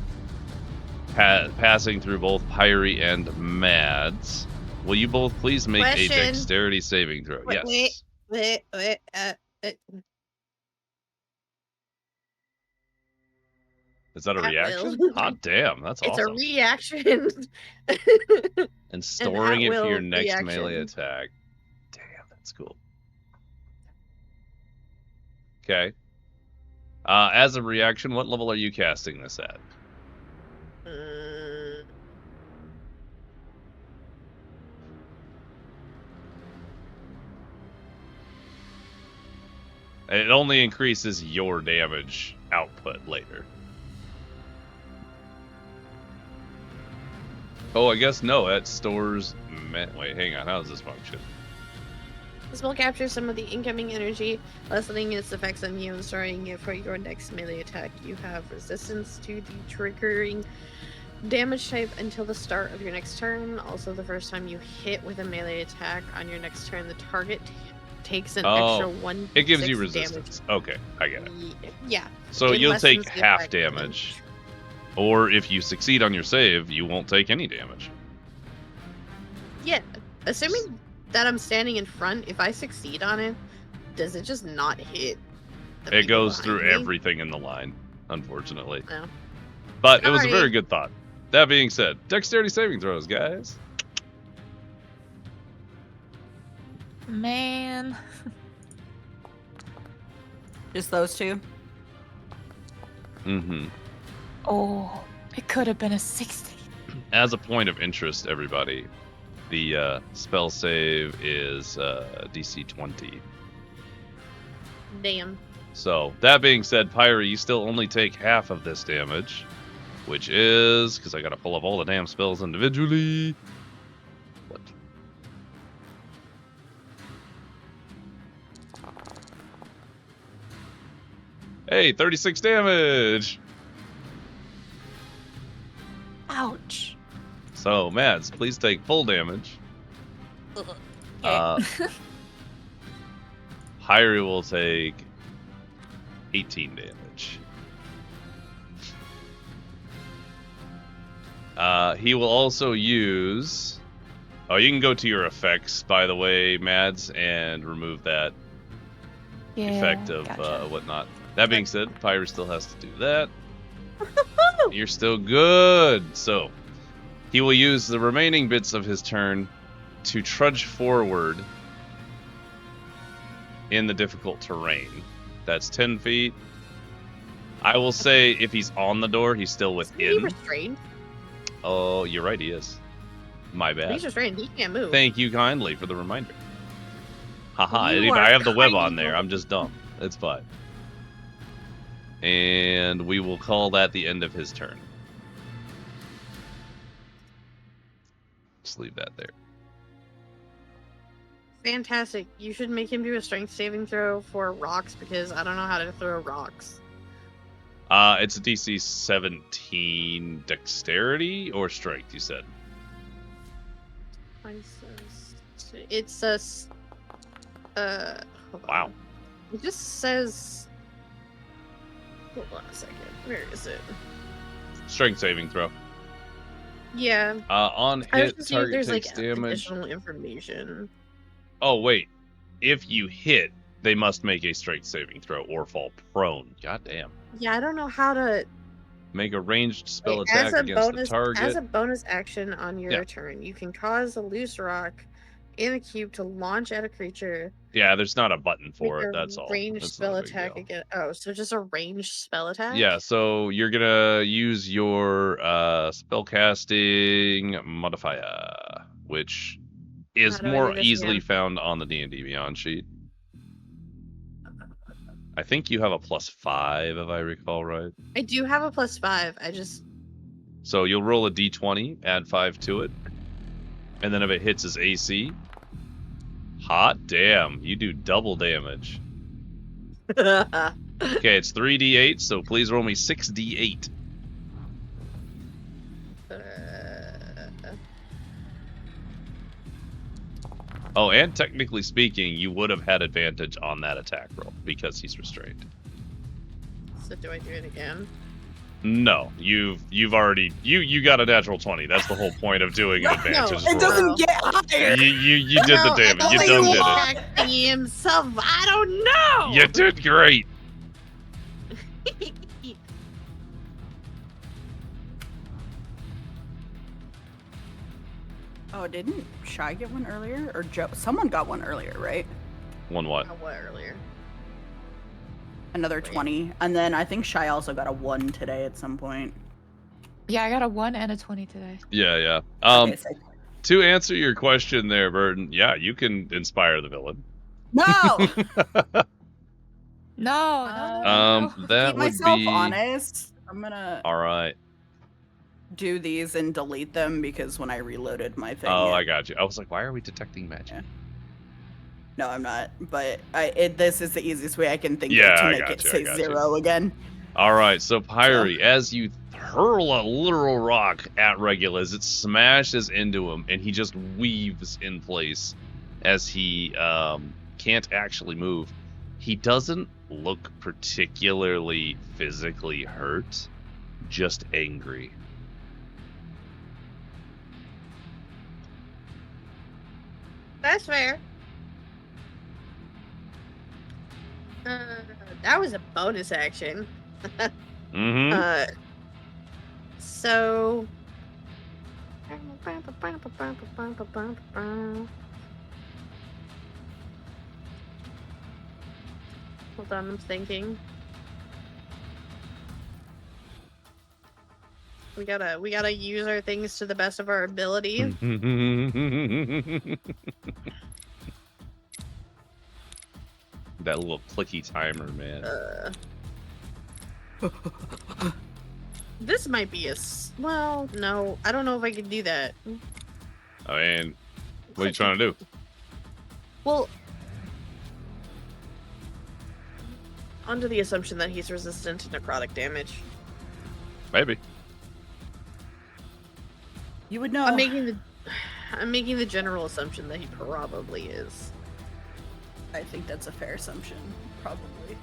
passing through both Pyri and Mads. Will you both please make a dexterity saving throw? Yes. Wait. Is that a At reaction? will. Hot damn, that's It's awesome. a reaction. And storing it for your at-will next melee reaction. attack. Damn, that's cool. Okay. As a reaction, what level are you casting this at? It only increases your damage output later. Oh, I guess no, it stores... Wait, hang on, how does this function? This will capture some of the incoming energy, lessening its effects on you and storing it for your next melee attack. You have resistance to the triggering damage type until the start of your next turn. Also, the first time you hit with a melee attack on your next turn, the target takes an extra 1. It gives you resistance. Damage. Okay, I get it. Yeah. So you'll take half damage. Or if you succeed on your save, you won't take any damage. Yeah. Assuming that I'm standing in front, if I succeed on it, does it just not hit? It goes through everything in the line, unfortunately. No. But it was a very good thought. That being said, dexterity saving throws, guys. Man. Just those two? Mm-hmm. Oh, it could have been a 60. As a point of interest, everybody, the spell save is DC 20. Damn. So, that being said, Pyri, you still only take half of this damage, which is, because I gotta pull up all the damn spells individually. What? Hey, 36 damage! Ouch. So, Mads, please take full damage. Pyri will take 18 damage. He will also use... Oh, you can go to your effects, by the way, Mads, and remove that effect of whatnot. That being said, Pyri still has to do that. You're still good. So, he will use the remaining bits of his turn to trudge forward in the difficult terrain. That's 10 feet. I will say if he's on the door, he's still within. Is he restrained? Oh, you're right, he is. My bad. He's restrained. He can't move. Thank you kindly for the reminder. Haha, I have the web on there. I'm just dumb. It's fine. And we will call that the end of his turn. Just leave that there. Fantastic. You should make him do a strength saving throw for rocks because I don't know how to throw rocks. It's a DC 17 dexterity or strength, you said? It's a... wow. It just says... Hold on a second. Where is it? Strength saving throw. Yeah. On hit, target takes damage. Additional information. Oh, wait. If you hit, they must make a strength saving throw or fall prone. God damn. Yeah, I don't know how to... Make a ranged spell attack against the target. As a bonus action on your turn, you can cause a loose rock in a cube to launch at a creature. Yeah, there's not a button for it, that's all. Ranged spell attack again. Oh, so just a ranged spell attack? Yeah, so you're gonna use your spellcasting modifier, which is more easily found on the D&D Beyond sheet. I think you have a +5, if I recall right. I do have a +5. I just... So you'll roll a d20, add 5 to it, and then if it hits his AC, hot damn, you do double damage. Okay, it's 3d8, so please roll me 6d8. Oh, and technically speaking, you would have had advantage on that attack roll because he's restrained. So do I do it again? No, you've already you got a natural 20. That's the whole point of doing an advantage. No, it doesn't get higher. You did the damage. You done did it. Himself, I don't know. You did great. Oh, didn't Shy get one earlier? Or Joe? Someone got one earlier, right? One what? What earlier? Another 20. And then I think Shy also got a 1 today at some point. Yeah, I got a 1 and a 20 today. Yeah. Okay, so... To answer your question there, Burton, yeah, you can inspire the villain. No! No. That keep would myself be... honest. I'm gonna... Alright. do these and delete them because when I reloaded my thing... Oh, I got you. I was like, why are we detecting magic? Yeah. No, I'm not. But this is the easiest way I can think Yeah, of to I make got it you, I say got 0 again. Alright, so Pyri, as you hurl a literal rock at Regulus, it smashes into him, and he just weaves in place as he can't actually move. He doesn't look particularly physically hurt, just angry. That's fair. That was a bonus action. Mm-hmm. So... Hold on, I'm thinking. We gotta use our things to the best of our ability. That little clicky timer, man. This might be well, no, I don't know if I can do that. I mean, what are you trying to do? Well, under the assumption that he's resistant to necrotic damage. Maybe. You would know. I'm making the general assumption that he probably is. I think that's a fair assumption, probably.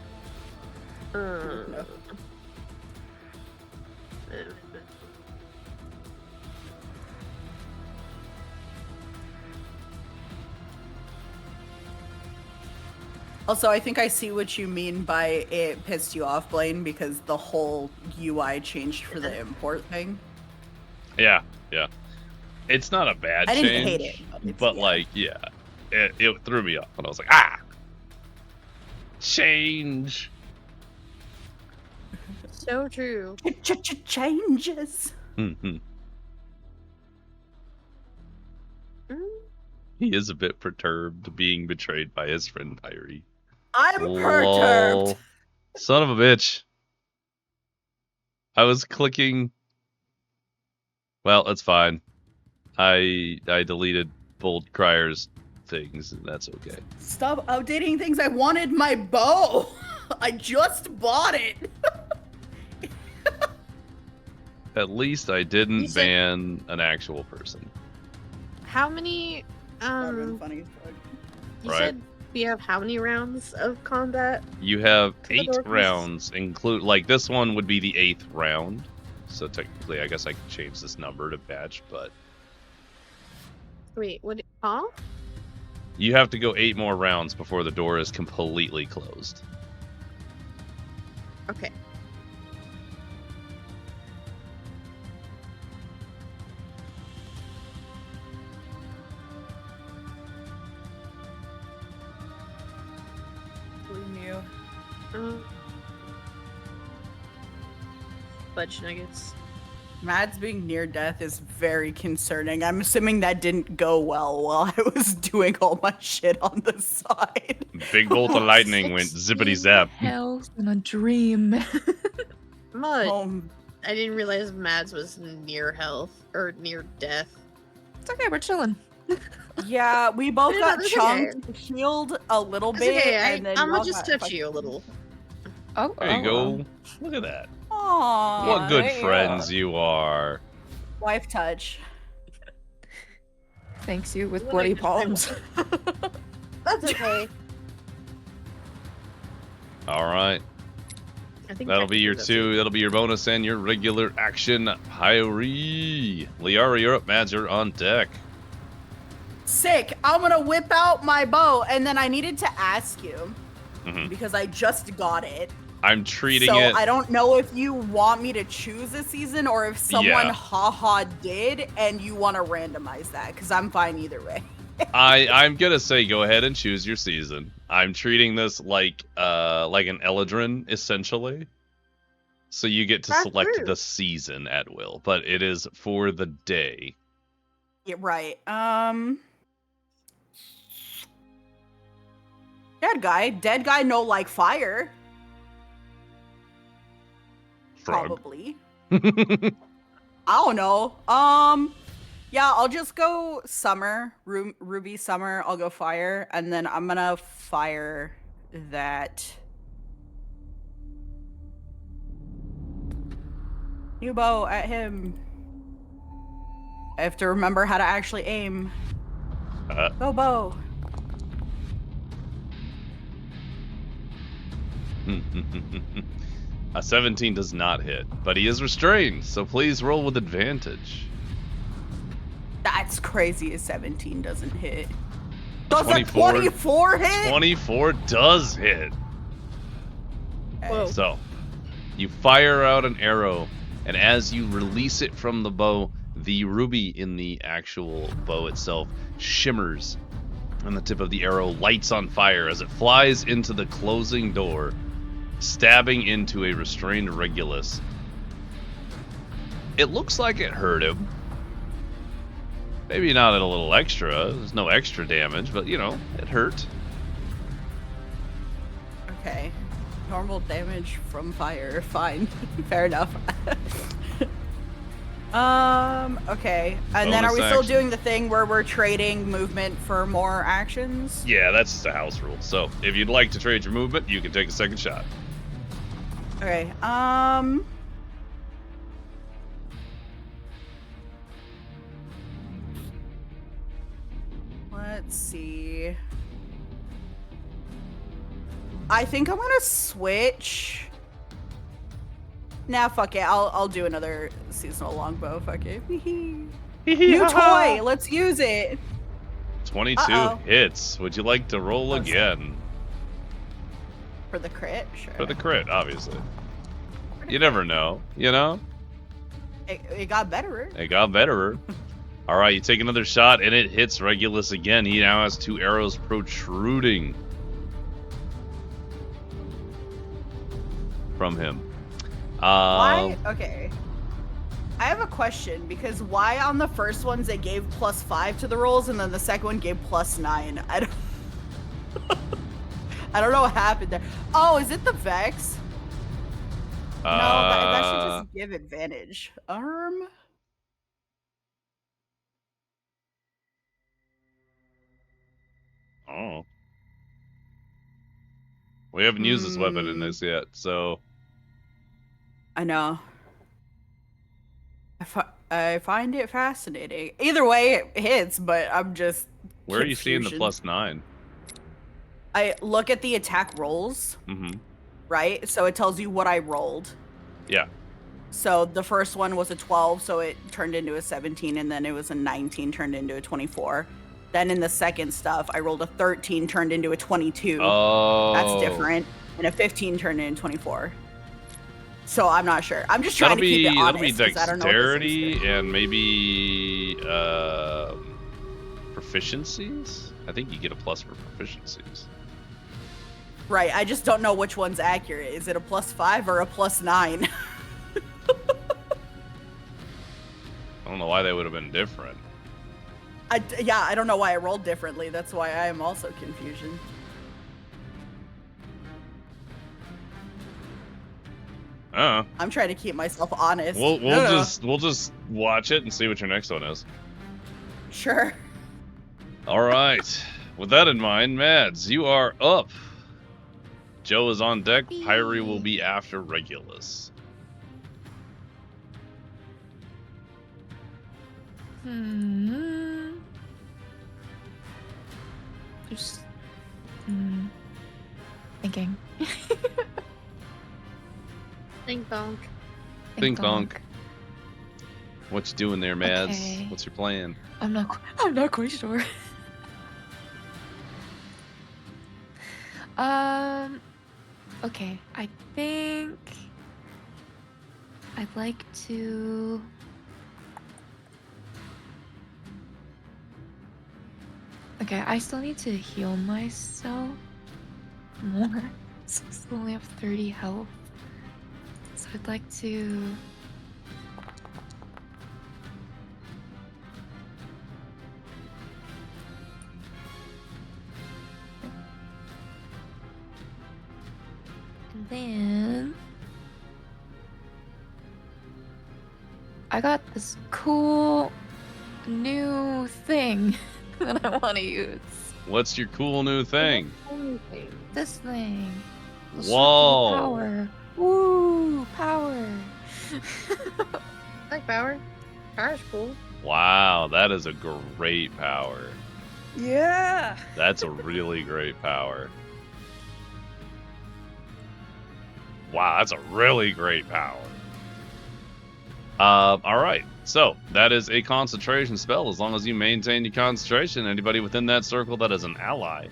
No. Also, I think I see what you mean by it pissed you off, Blaine, because the whole UI changed for the import thing. Yeah. It's not a bad I change. didn't hate it, but like, yeah, it threw me off, and I was like, ah, change. So true. Changes. Mm-hmm. Mm. He is a bit perturbed, being betrayed by his friend Pyri. I'm perturbed. Son of a bitch. I was clicking. Well, that's fine. I deleted Bold Crier's things, and that's okay. Stop updating things. I wanted my bow. I just bought it. At least I didn't ban an actual person. How many? That would've been funny. You Right. said we have how many rounds of combat? You have To the 8 Dorcas? rounds, like this one would be the 8th round. So technically, I guess I could change this number to batch, but Wait, what? Huh? you have to go 8 more rounds before the door is completely closed. Okay. We knew. Fudge nuggets. Mads being near death is very concerning. I'm assuming that didn't go well while I was doing all my shit on the side. Big bolt of lightning went zippity zap. Hell's in a dream. Mud. I didn't realize Mads was near health or near death. It's okay, we're chilling. Yeah, we both Yeah, got that's chunked, healed a little That's bit, okay. and then I'm gonna y'all just got touch you a little. Oh, There you go. Look at that. Aww. What good yeah. friends you are. Wife touch. Thanks you with When I bloody just- palms. That's okay. All right. I think That'll be your technically 2. That'll be your bonus and your regular action. Pyri. Liara, you're up. Mads, you're on deck. Sick. I'm gonna whip out my bow, and then I needed to ask you Mhm. because I just got it. I'm treating So it. I don't know if you want me to choose a season or if someone Yeah. haha did and you want to randomize that, because I'm fine either way. I'm gonna say go ahead and choose your season. I'm treating this like an Eladrin essentially. So you get to That's select true. the season at will, but it is for the day. Yeah, right. Dead guy, no like fire. Frog. Probably. I don't know. Yeah, I'll just go summer, Ruby summer. I'll go fire, and then I'm gonna fire that new bow at him. I have to remember how to actually aim. Go bow. A 17 does not hit, but he is restrained, so please roll with advantage. That's crazy. A 17 doesn't hit. Does a 24 24 hit? 24 does hit. Whoa. So, you fire out an arrow, and as you release it from the bow, the ruby in the actual bow itself shimmers, and the tip of the arrow lights on fire as it flies into the closing door, stabbing into a restrained Regulus. It looks like it hurt him. Maybe not a little extra. There's no extra damage, but you know, it hurt. Okay. Normal damage from fire. Fine. Fair enough. Okay. And then are we Bonus still action. doing the thing where we're trading movement for more actions? Yeah, that's just a house rule. So if you'd like to trade your movement, you can take a second shot. Okay. Let's see. I think I'm gonna switch. Nah, fuck it. I'll do another seasonal longbow. Fuck it. New toy. Let's use it. 22 hits. Would you like to roll again? For the crit? Sure. For the crit, obviously. You never know, you know? It got better. It got better. All right, you take another shot, and it hits Regulus again. He now has 2 arrows protruding from him. Why? Okay. I have a question, because why on the first ones they gave +5 to the rolls, and then the second one gave +9? I don't... I don't know what happened there. Oh, is it the Vex? No, that should just give advantage. Oh. We haven't used this weapon in this yet, so... I know. I find it fascinating. Either way, it hits, but I'm just Where are you seeing the +9? I look at the attack rolls, right? So it tells you what I rolled. Yeah. So the first one was a 12, so it turned into a 17, and then it was a 19, turned into a 24. Then in the second stuff, I rolled a 13, turned into a 22. Oh. That's different. And a 15 turned into 24. So I'm not sure. I'm just trying to keep it honest. That'll be dexterity and maybe proficiencies? I think you get a plus for proficiencies. Right, I just don't know which one's accurate. Is it a +5 or a +9? I don't know why they would have been different. Yeah, I don't know why I rolled differently. That's why I am also confusion. I'm trying to keep myself honest. We'll just watch it and see what your next one is. Sure. All right. With that in mind, Mads, you are up. Joe is on deck. Pyri will be after Regulus. Just thinking. Think donk. Think donk. What you doing there, Mads? Okay. What's your plan? I'm not quite sure. Okay, I think I'd like to Okay, I still need to heal myself more. So I still only have 30 health. So I'd like to then I got this cool new thing that I want to use. What's your cool new thing? This thing. Whoa! Power. Woo! Power. I like power. Power's cool. Wow, that is a great power. Yeah. That's a really great power. Wow, that's a really great power. Alright, so that is a concentration spell. As long as you maintain your concentration, anybody within that circle that is an ally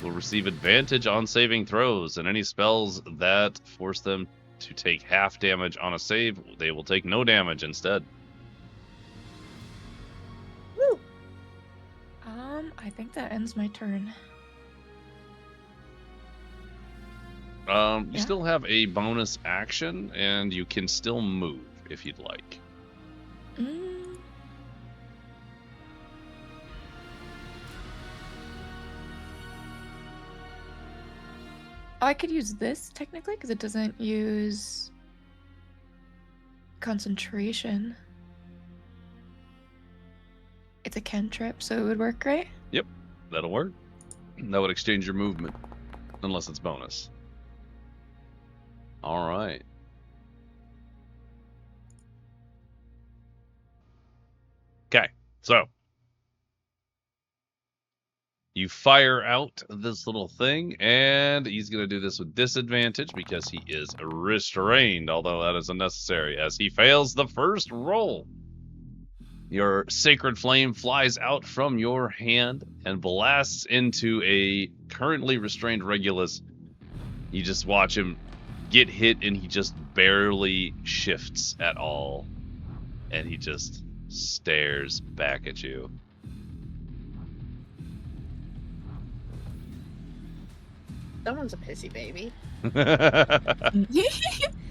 will receive advantage on saving throws, and any spells that force them to take half damage on a save, they will take no damage instead. Woo! I think that ends my turn. You still have a bonus action, and you can still move if you'd like. I could use this technically because it doesn't use concentration. It's a cantrip, so it would work, right? Yep, that'll work. That would exchange your movement, unless it's bonus. All right. Okay, so You fire out this little thing, and he's going to do this with disadvantage because he is restrained, although that is unnecessary, as he fails the first roll. Your sacred flame flies out from your hand and blasts into a currently restrained Regulus. You just watch him get hit, and he just barely shifts at all. And he just stares back at you. Someone's a pissy baby.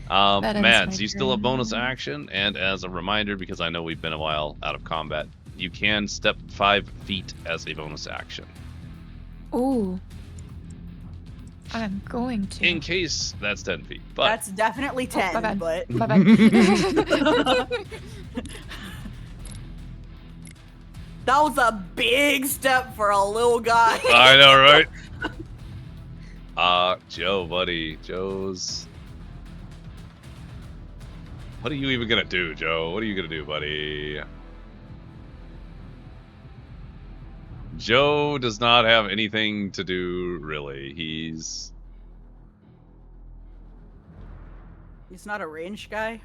Mads, you still have bonus action, and as a reminder, because I know we've been a while out of combat, you can step 5 feet as a bonus action. Ooh. I'm going to. In case that's 10 feet. But That's definitely 10, my bad. but... My bad. That was a big step for a little guy. I know, right? Joe, buddy. Joe's... What are you even gonna do, Joe? What are you gonna do, buddy? Joe does not have anything to do, really. He's not a ranged guy.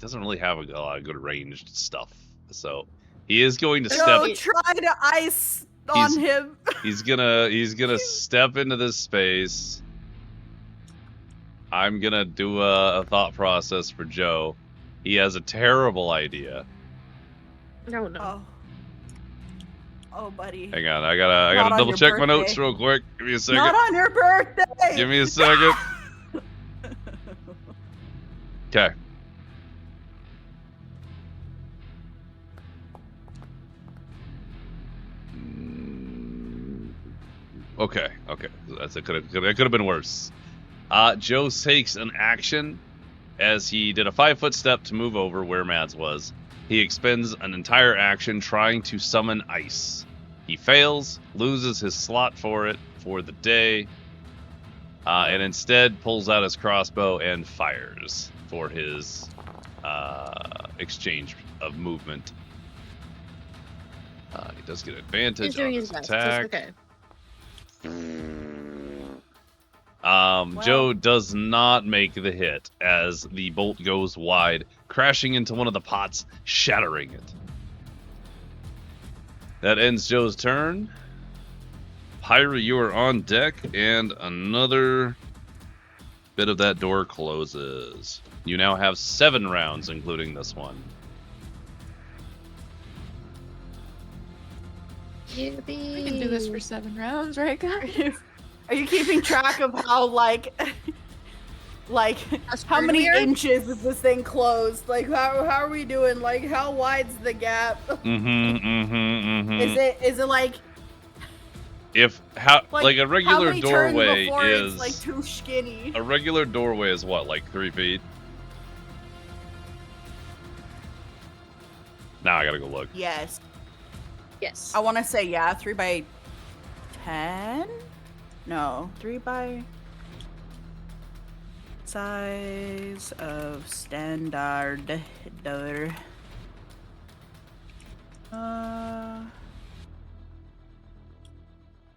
doesn't really have a lot of good ranged stuff. So he is going to Joe, step. try to ice on him. He's gonna step into this space. I'm gonna do a thought process for Joe. He has a terrible idea. No. Oh, buddy. Hang on, I gotta double check my notes real quick. Give me a second. Not on your birthday. Give me a second. Okay. Okay. That could have been worse. Joe takes an action as he did a 5-foot step to move over where Mads was. He expends an entire action trying to summon ice. He fails, loses his slot for it for the day, and instead pulls out his crossbow and fires for his exchange of movement. He does get advantage on his attack. Okay. Joe does not make the hit as the bolt goes wide, crashing into one of the pots, shattering it. That ends Joe's turn. Pyri, you are on deck, and another bit of that door closes. You now have 7 rounds, including this one. We can do this for 7 rounds, right, guys? Are you keeping track of how, like how many inches is this thing closed? Like, how are we doing? Like, how wide's the gap? Is it like... Like a regular doorway is... It's, like, too skinny? A regular doorway is what, like 3 feet? Now I gotta go look. Yes. Yes. I want to say, yeah, 3 by 10? No, 3 by... size of standard door.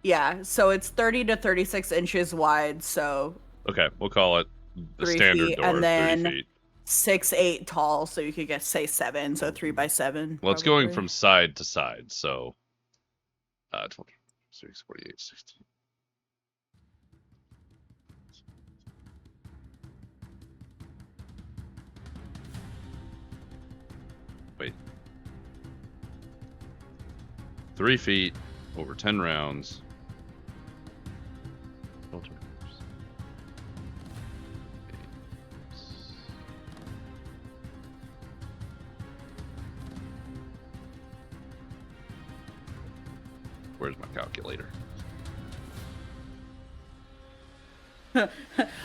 Yeah, so it's 30 to 36 inches wide, so... Okay, we'll call it the standard feet, door, and then 3 feet. 6'8" tall, so you could get, say, 7, so 3 by 7. Well, it's going from side to side, so... 26, 48, 60. Wait. 3 feet, over 10 rounds. Where's my calculator?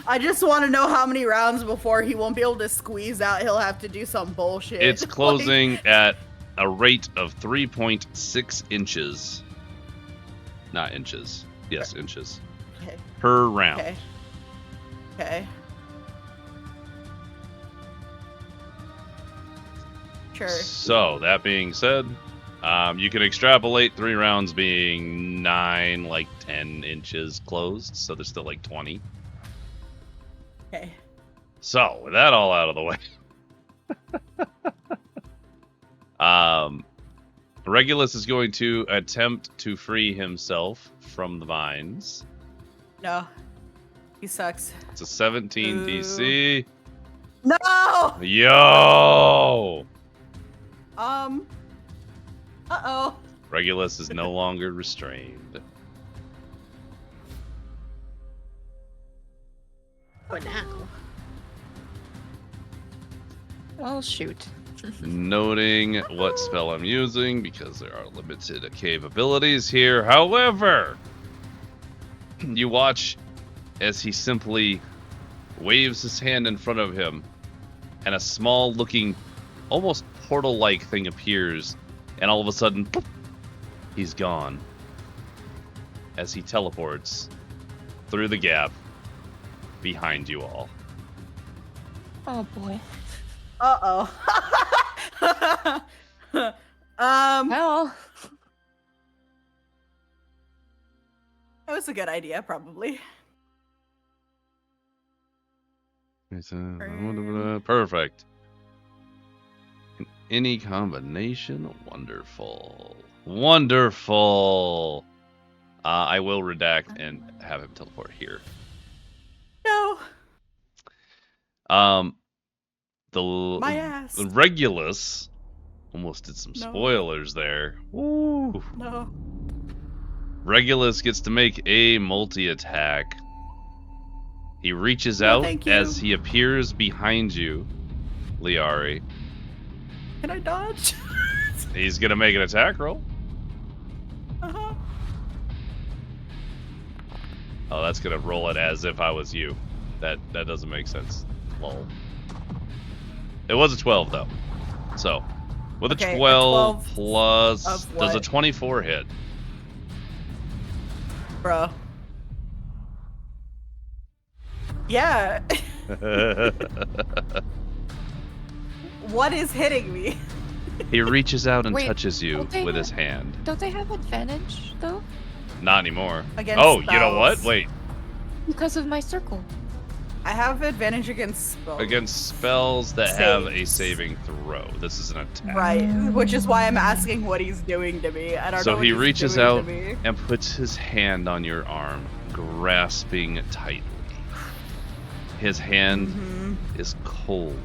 I just want to know how many rounds before he won't be able to squeeze out. He'll have to do some bullshit. It's closing at a rate of 3.6 inches. Not inches. Yes, inches. Okay. Per round. Okay. Sure. So, that being said, You can extrapolate 3 rounds being 9, like 10 inches closed, so there's still like 20. Okay. So, with that all out of the way, Regulus is going to attempt to free himself from the vines. No. He sucks. It's a 17 DC. No! Yo! Uh-oh. Regulus is no longer restrained. For now. Oh, shoot. Noting what spell I'm using, because there are limited capabilities here. However, you watch as he simply waves his hand in front of him, and a small-looking, almost portal-like thing appears, and all of a sudden, poof, he's gone. As he teleports through the gap behind you all. Oh, boy. Uh-oh. Well, That was a good idea, probably. Perfect. Any combination, wonderful. Wonderful. I will redact and have him teleport here. No. My ass. The Regulus almost did some No. spoilers there. Woo. No. Regulus gets to make a multi-attack. He reaches No, out thank you. as he appears behind you, Liari. Can I dodge? He's gonna make an attack roll. Uh-huh. Oh, that's gonna roll it as if I was you. That doesn't make sense. Lol. It was a 12 though. So, with Okay, a a 12 12 plus, of does a what? 24 hit? Bro. Yeah. What is hitting me? He reaches out and Wait, touches you don't they with his have- hand. don't they have advantage, though? Not anymore. Against Oh, you know what? spells. Wait. Because of my circle. I have advantage against spells. Against spells that have a Saves. saving throw. This is an attack. Right, which is why I'm asking what he's doing to me. I don't know So what he he's reaches doing out to me. and puts his hand on your arm, grasping tightly. His hand Mhm. is cold.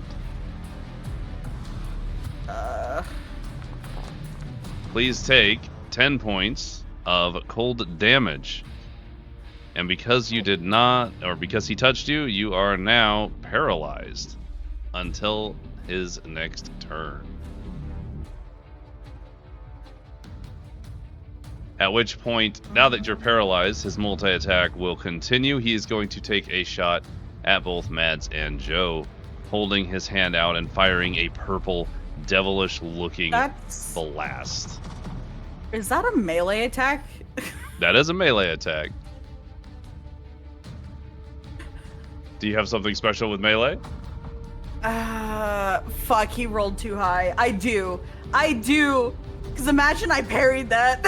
Please take 10 points of cold damage. And because you did not, or because he touched you, you are now paralyzed until his next turn. At which point, now that you're paralyzed, his multi-attack will continue. He is going to take a shot at both Mads and Joe, holding his hand out and firing a purple, devilish-looking That's... blast. Is that a melee attack? That is a melee attack. Do you have something special with melee? Fuck, he rolled too high. I do. Because imagine I parried that.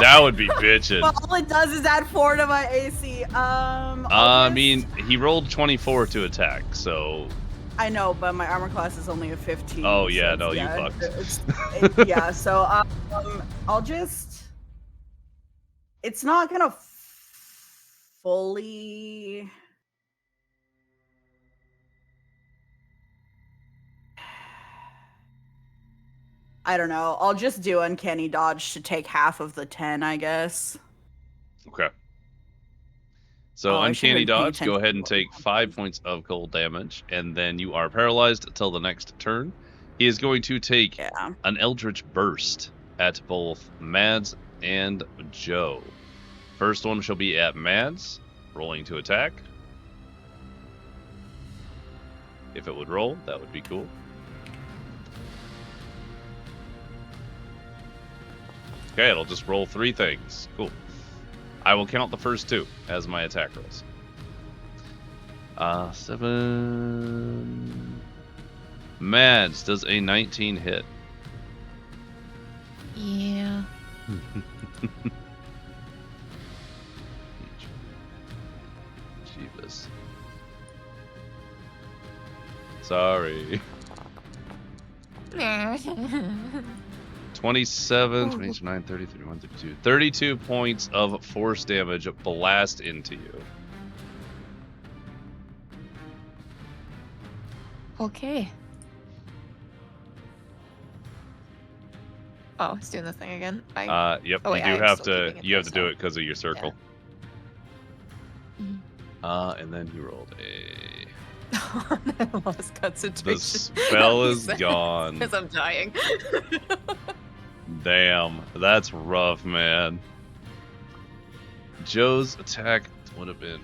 That would be bitchin'. But all it does is add 4 to my AC. I mean, he rolled 24 to attack, so... I know, but my armor class is only a 15. Oh, yeah, so no, you yeah, fucked. yeah, so I'll just... It's not gonna fully... I don't know. I'll just do Uncanny Dodge to take half of the 10, I guess. Okay. So Oh, I should've Uncanny been paying Dodge, go attention ahead and to what take 5 points of cold damage, and then you are paralyzed until the next turn. He is going to take Yeah. an Eldritch Burst at both Mads and Joe. First one shall be at Mads, rolling to attack. If it would roll, that would be cool. Okay, it'll just roll 3 things. Cool. I will count the first 2 as my attack rolls. 7. Mads, does a 19 hit? Yeah. Jeebus. Sorry. 27, 29, 30, 31, 32. 32 points of force damage blast into you. Okay. Oh, it's doing the thing again. Yep. Oh, wait, you do I'm have still to. keeping it You have to there, do so- it because of your circle. Yeah. And then he rolled a. I lost concentration. The spell is gone. Because I'm dying. Damn, that's rough, man. Joe's attack would have been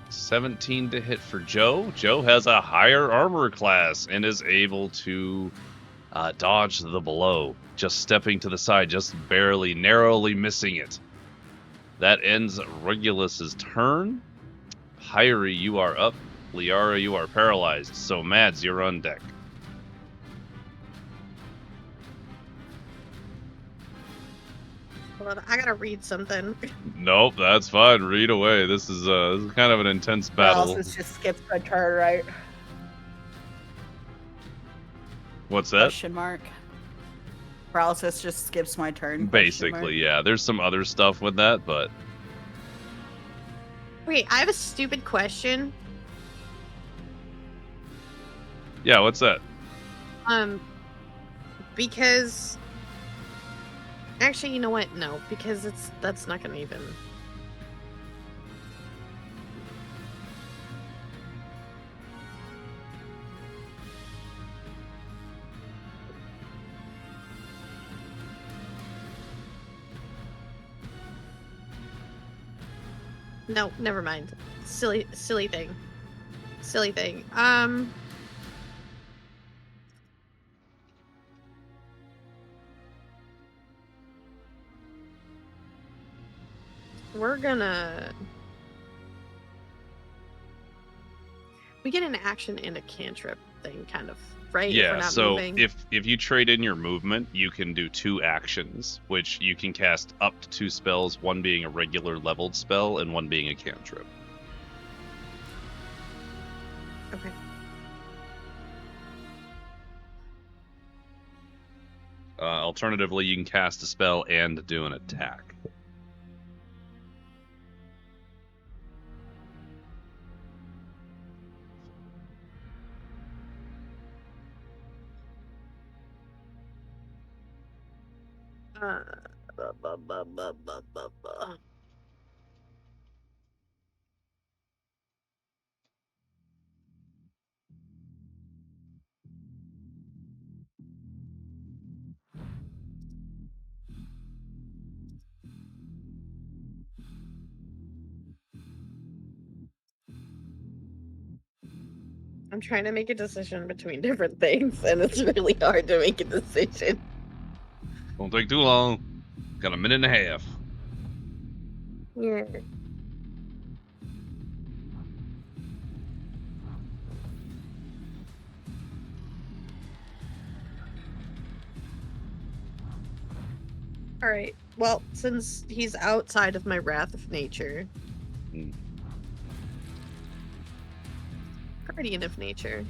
17 to hit for Joe. Joe has a higher armor class and is able to dodge the blow, just stepping to the side, just barely, narrowly missing it. That ends Regulus's turn. Pyri, you are up. Liara, you are paralyzed. So Mads, you're on deck. Hold on, I gotta read something. Nope, that's fine. Read away. This is kind of an intense battle. Paralysis just skips my turn, right? What's that? Question mark. Paralysis just skips my turn. Basically, yeah. There's some other stuff with that, but Wait, I have a stupid question. yeah, what's that? Because actually, you know what? No, because that's not gonna even. No, never mind. Silly thing. Silly thing. We're gonna. We get an action and a cantrip thing, kind of, right? If we're Yeah, not so moving. if you trade in your movement, you can do 2 actions, which you can cast up to 2 spells, one being a regular leveled spell and one being a cantrip. Okay. Alternatively, you can cast a spell and do an attack. Ba, ba, ba, ba, ba, ba, ba. I'm trying to make a decision between different things, and it's really hard to make a decision. Won't take too long. Got a minute and a half. Yeah. All right. Well, since he's outside of my Wrath of Nature, Guardian of Nature.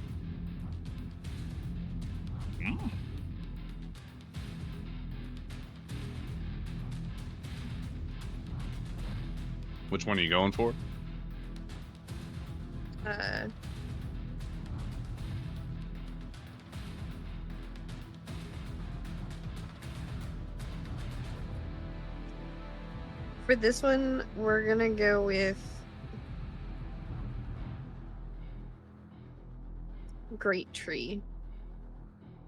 Which one are you going for? For this one, we're gonna go with Great Tree.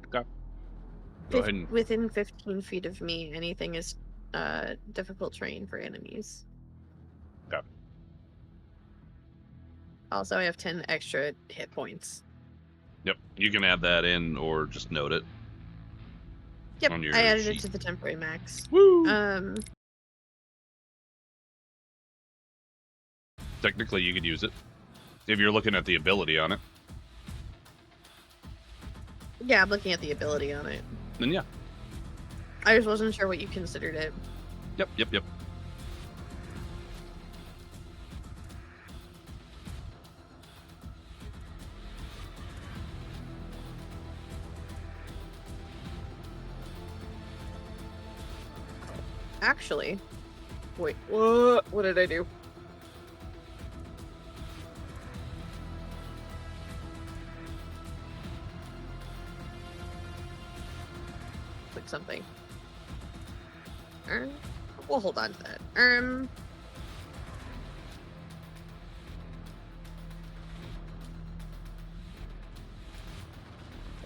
Okay. Go ahead and Within 15 feet of me, anything is difficult terrain for enemies. Okay. Also, I have 10 extra hit points. Yep, you can add that in or just note it. Yep, On your I added sheet. it to the temporary max. Woo! Technically, you could use it if you're looking at the ability on it. Yeah, I'm looking at the ability on it. Then yeah. I just wasn't sure what you considered it. Yep. Actually, wait, what did I do? Click something. We'll hold on to that.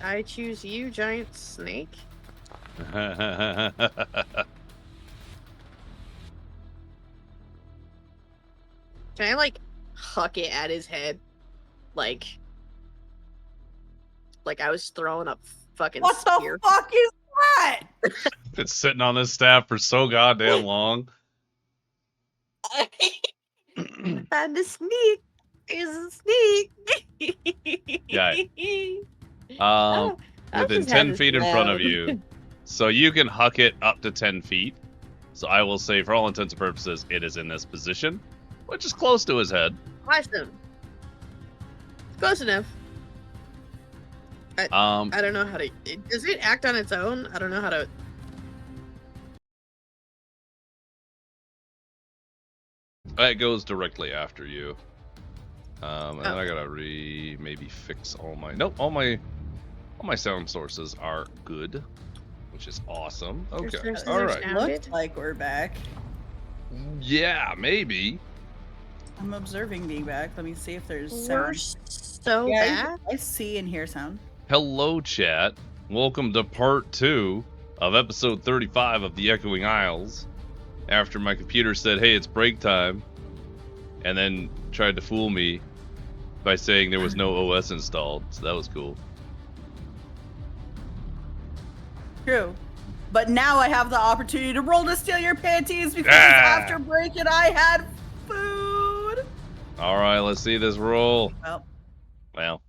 I choose you, giant snake. Can I, like, huck it at his head? Like I was throwing up fucking What spear. the fuck is that? It's sitting on this staff for so goddamn long. And the snake is a snake. Yeah. I'll Within just have 10 this feet in front of loud. you. So you can huck it up to 10 feet. So I will say, for all intents and purposes, it is in this position, which is close to his head. Awesome. Close enough. I don't know how to... Does it act on its own? I don't know how to... It goes directly after you. And then I gotta maybe fix all my... Nope, all my sound sources are good, which is awesome. Okay, sources all are right. sound- Looks like we're back. Yeah, maybe. I'm observing being back. Let me see if there's We're sound. so Yeah, bad. I see and hear sound. Hello, chat. Welcome to part 2 of episode 35 of the Echoing Isles. After my computer said, hey, it's break time, and then tried to fool me by saying there was no OS installed, so that was cool. True. But now I have the opportunity to roll to steal your panties because Ah! after break it, I had food. Alright, let's see this roll. Well,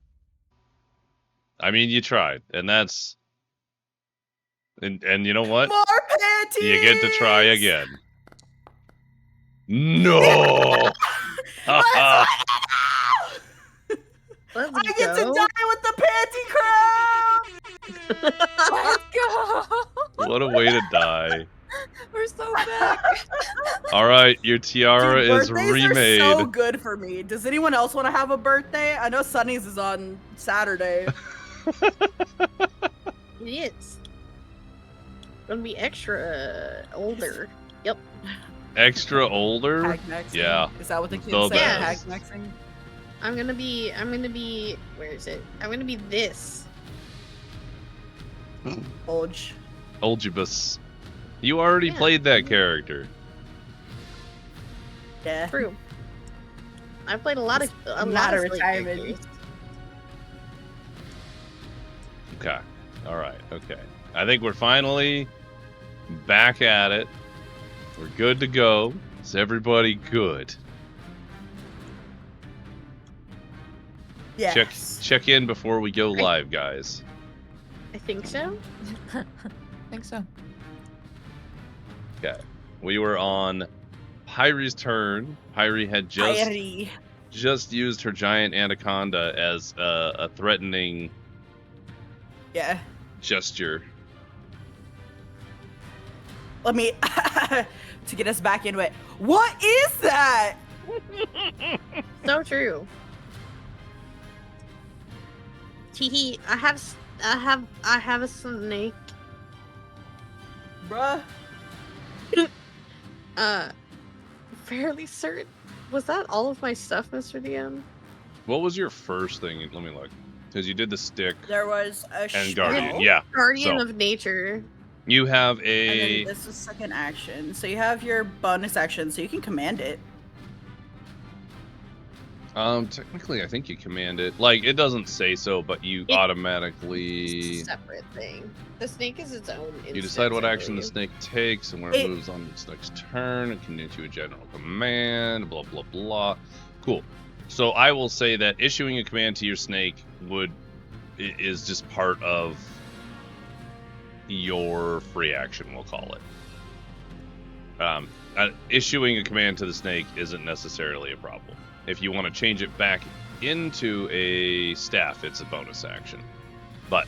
I mean, you tried, and that's... And you know what? more panties! You get to try again. No! I Let's get to go. die with the panty crown! Let's go. What a way to die. We're so back. Alright, your tiara Dude, is birthdays remade. are so good for me. Does anyone else want to have a birthday? I know Sunny's is on Saturday. It is. Gonna be extra older. Yep. Extra older? Hag maxing. Yeah. Is that what the kids The say? best. Hag maxing? I'm gonna be, where is it? I'm gonna be this. Bulge. Oldubus. You already Yeah. played that character. Yeah. True. I've played a lot of Not a Slate retirement. characters. Okay. Alright, okay. I think we're finally back at it. We're good to go. Is everybody good? Yes. Check in before we go live, guys. I think so. I think so. Okay. We were on Pyri's turn. Pyri had Pyri. just used her giant anaconda as a threatening Yeah. gesture. Let me to get us back into it. What is that? So true. Teehee, I have a snake. Bruh. Fairly certain. Was that all of my stuff, Mr. DM? What was your first thing? Let me look. Because you did the stick There was a and shell, guardian. Yeah. Guardian So- of Nature. You have And a... then this is second action. So you have your bonus action, so you can command it. Technically, I think you command it. Like, it doesn't say so, but you It- automatically... It's a separate thing. The snake is its own. You decide what instance, I action the believe. snake takes and where it moves on its next turn. It can issue a general command, blah, blah, blah. Cool. So I will say that issuing a command to your snake is just part of your free action, we'll call it. Issuing a command to the snake isn't necessarily a problem. If you want to change it back into a staff, it's a bonus action. But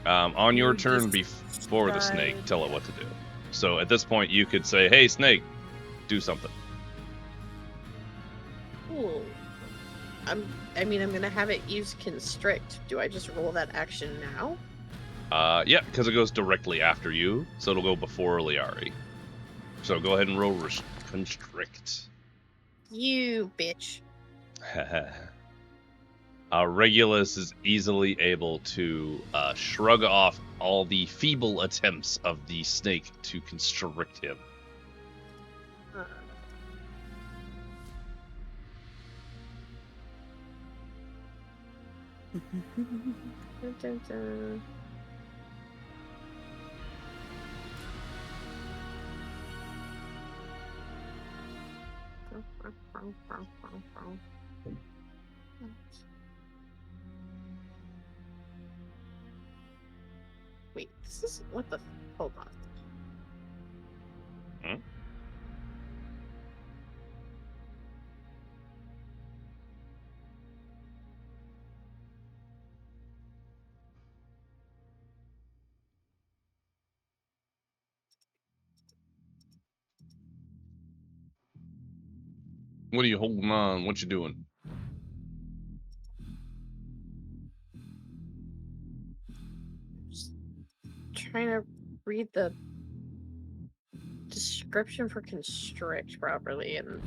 on your turn before the snake, tell it what to do. So at this point, you could say, hey, snake, do something. Cool. I'm going to have it use constrict. Do I just roll that action now? Yeah, because it goes directly after you, so it'll go before Liari. So go ahead and roll constrict. You bitch. Regulus is easily able to shrug off all the feeble attempts of the snake to constrict him. Wait, this is what the hold on. Hmm? What are you holding on? What you doing? Just trying to read the description for constrict properly, and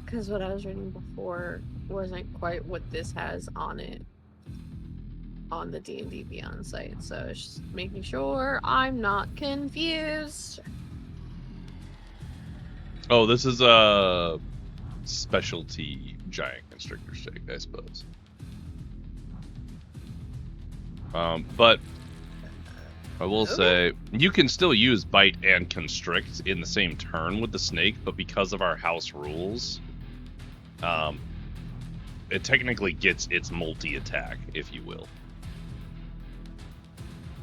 because what I was reading before wasn't quite what this has on it on the D&D Beyond site, so it's just making sure I'm not confused. Oh, this is a specialty giant constrictor stick, I suppose. But I will say you can still use bite and constrict in the same turn with the snake, but because of our house rules, it technically gets its multi-attack, if you will.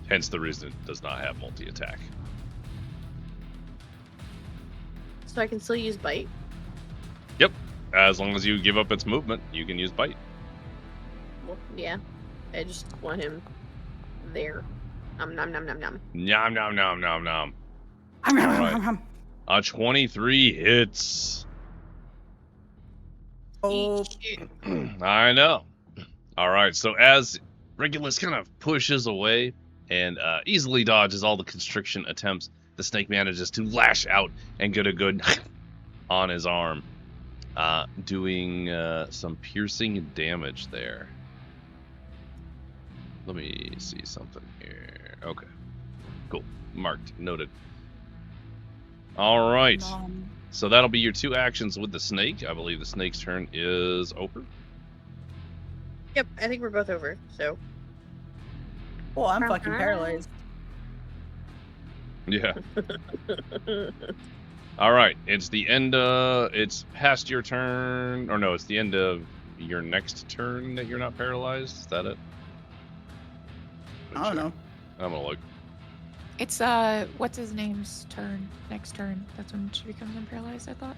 Hence the reason it does not have multi-attack. So I can still use bite? Yep. As long as you give up its movement, you can use bite. Well, yeah. I just want him there. Nom nom nom nom nom. Nom nom nom nom nom. Right. A 23 hits. Oh, I know. All right, so as Regulus kind of pushes away and easily dodges all the constriction attempts, the snake manages to lash out and get a good on his arm, doing some piercing damage there. Let me see something here. Okay, cool. Marked. Noted. All right. So that'll be your two actions with the snake. I believe the snake's turn is over. Yep, I think we're both over, so. well, I'm fucking paralyzed. Yeah. All right. It's the end it's past your turn. Or no, it's the end of your next turn that you're not paralyzed. Is that it? I don't know. I'm gonna look. It's what's his name's turn? Next turn. That's when she becomes unparalyzed, I thought.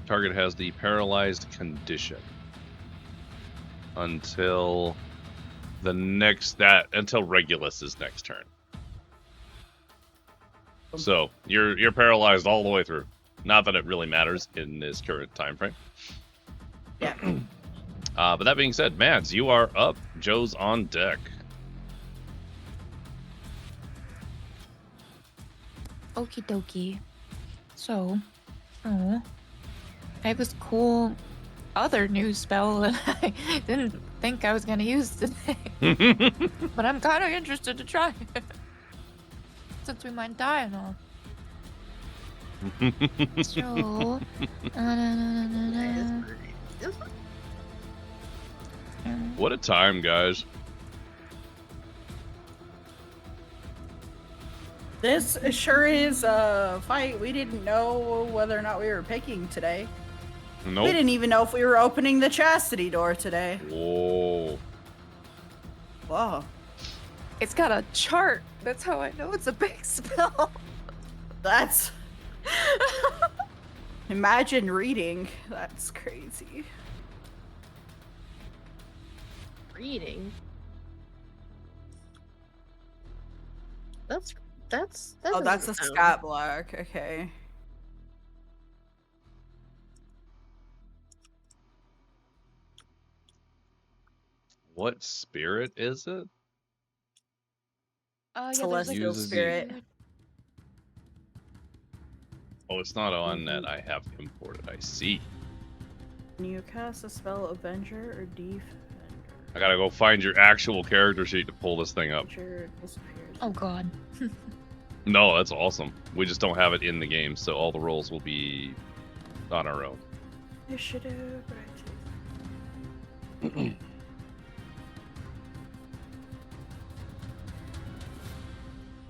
Target has the paralyzed condition until until Regulus's next turn. So you're paralyzed all the way through. Not that it really matters in this current time frame. Yeah. But that being said, Mads, you are up. Joe's on deck. Okie dokie. So, I have this cool other new spell that I didn't think I was gonna use today. But I'm kind of interested to try it. Since we might die and all. So, What a time, guys. This sure is a fight we didn't know whether or not we were picking today. Nope. We didn't even know if we were opening the chastity door today. Whoa. Whoa. It's got a chart. That's how I know it's a big spell. That's... Imagine reading. That's crazy. Reading. That's Oh, that's a doesn't sound- stat block. Okay. What spirit is it? Celestial Uses spirit. Oh, it's not on that I have imported. I see. Can you cast a spell Avenger or Defender? I gotta go find your actual character sheet to pull this thing up. Avenger disappears. Oh god. No, that's awesome. We just don't have it in the game, so all the rolls will be on our own. Initiative. Right.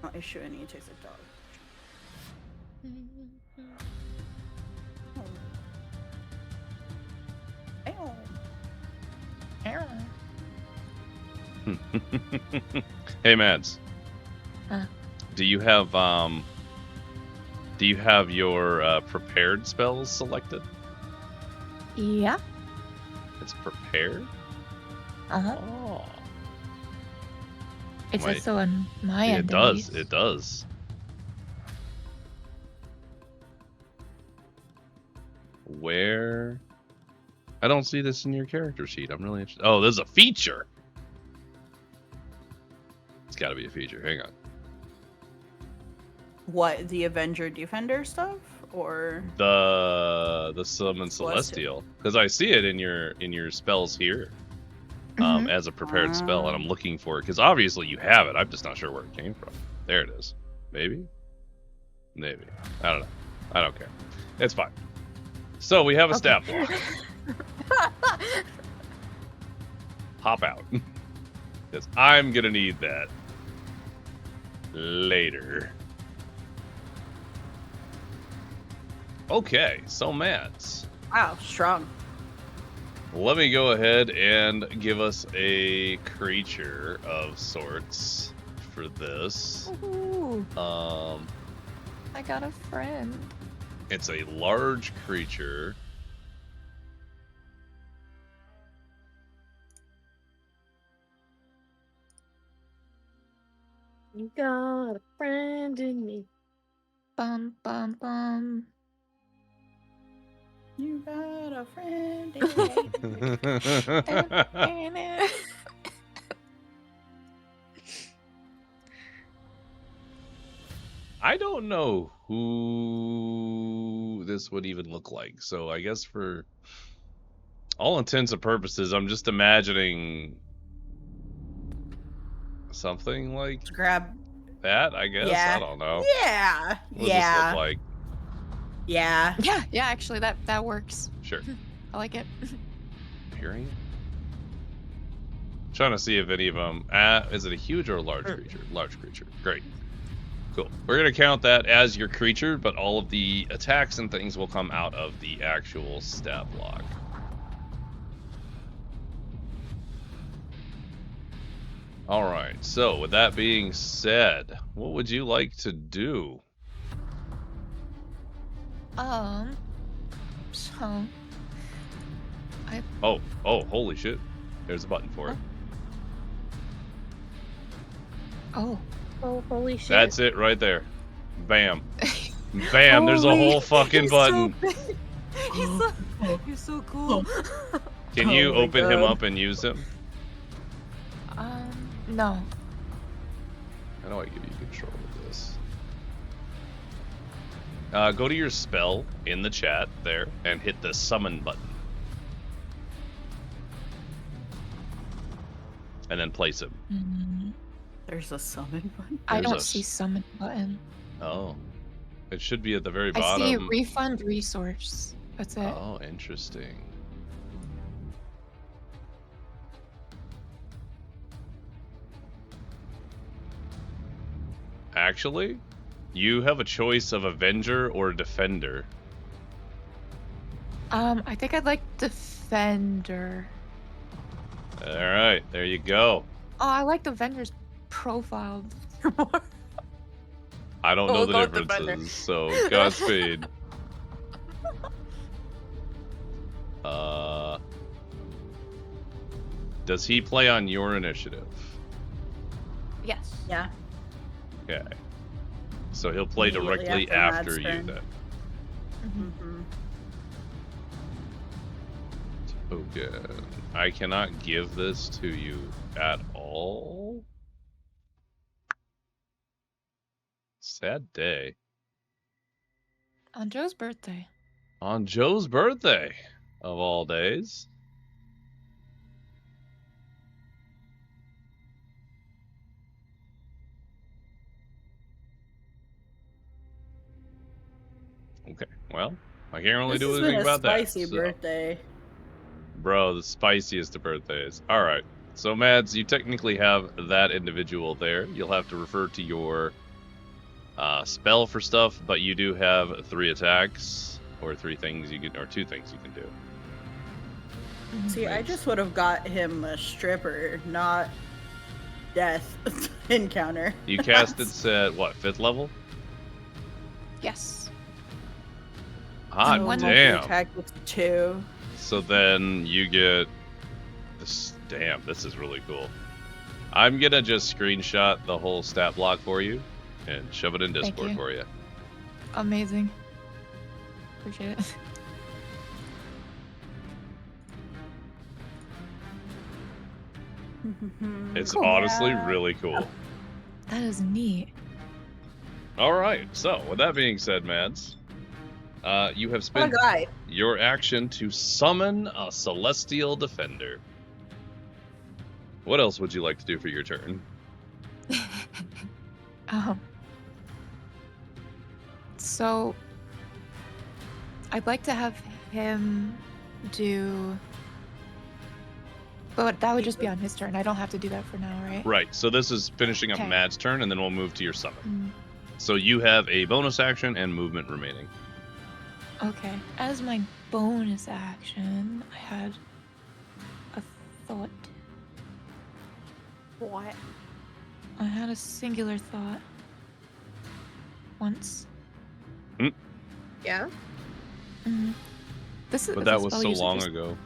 Not issue any. It takes a dog. Hey, Mads. Huh? Do you have your prepared spells selected? Yeah. It's prepared? Uh-huh. Oh. It Wait. says so on my Yeah, end. it at does. least. It does. Where? I don't see this in your character sheet. I'm really interested. Oh, there's a feature. It's got to be a feature. Hang on. What, the Avenger Defender stuff, or The summon Celestial. celestial, because I see it in your spells here as a prepared spell, and I'm looking for it because obviously you have it. I'm just not sure where it came from. There it is. Maybe. I don't know. I don't care. It's fine. So we have a stat block. Hop out. Because I'm gonna need that later. Okay, so Mads, wow, strong. let me go ahead and give us a creature of sorts for this. Ooh, Um, I got a friend. it's a large creature. You got a friend in me. Bum bum bum. You got a friend. I don't know who this would even look like. So I guess for all intents and purposes, I'm just imagining something like Grab. that, I guess. Yeah. I don't know. Yeah. What does this look like? Yeah. Yeah, actually that works. Sure. I like it. Pyri? Trying to see if any of them... is it a huge or a large creature? Large creature. Great. Cool. We're going to count that as your creature, but all of the attacks and things will come out of the actual stat block. Alright, so with that being said, what would you like to do? So Oh, holy shit. There's a button for it. oh. Oh, holy shit. That's it right there. Bam. Bam, there's a whole fucking button. He's so cool. Can you Oh my open him God. up and use him? No. How do I give you control of this? Go to your spell in the chat there and hit the summon button. And then place him. There's a summon button. I There's don't a see summon button. Oh. It should be at the very I bottom. see refund resource. That's it. Oh, interesting. Actually, you have a choice of Avenger or Defender. I think I'd like defender. Alright, there you go. I like the vendor's profile more. I don't know We'll go with the the vendor. differences, so Godspeed. Does he play on your initiative? Yes. Yeah. Okay. So he'll play Immediately directly after after Matt's you turn. then. Mm-hmm. Token. I cannot give this to you at all. Sad day. On Joe's birthday. On Joe's birthday, of all days. Okay, well, I can't really This do has anything been a about that. spicy so- birthday. Bro, the spiciest of birthdays. Alright, so Mads, you technically have that individual there. You'll have to refer to your spell for stuff, but you do have 3 attacks, or 3 things you can, or 2 things you can do. See, I just would have got him a stripper, not death encounter. You casted at what, 5th level? Yes. Hot And one damn. Attack with 2. So then you get this. Damn, this is really cool. I'm gonna just screenshot the whole stat block for you and shove it in Thank Discord you. for you. Amazing. Appreciate it. It's Cool. honestly Yeah. really cool. That is neat. All right. So with that being said, Mads, you have What a spent guy. your action to summon a celestial defender. What else would you like to do for your turn? So I'd like to have him do, but that would just be on his turn. I don't have to do that for now, right? Right. So this is finishing up Okay. Mads' turn, and then we'll move to your summon. Mm, So you have a bonus action and movement remaining. okay. As my bonus action, I had a thought. What? I had a singular thought. Once. Yeah. Mm. This is. But is that a was spell so usage long is ago.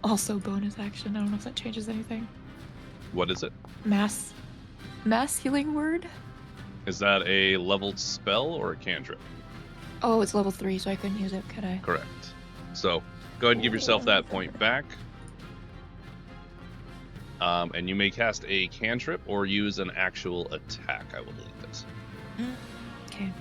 Also bonus action. I don't know if that changes anything. What is it? Mass healing word. Is that a leveled spell or a cantrip? Oh, it's level 3, so I couldn't use it, could I? Correct. So go ahead and give yourself that point back. And you may cast a cantrip or use an actual attack, I will delete this. Okay.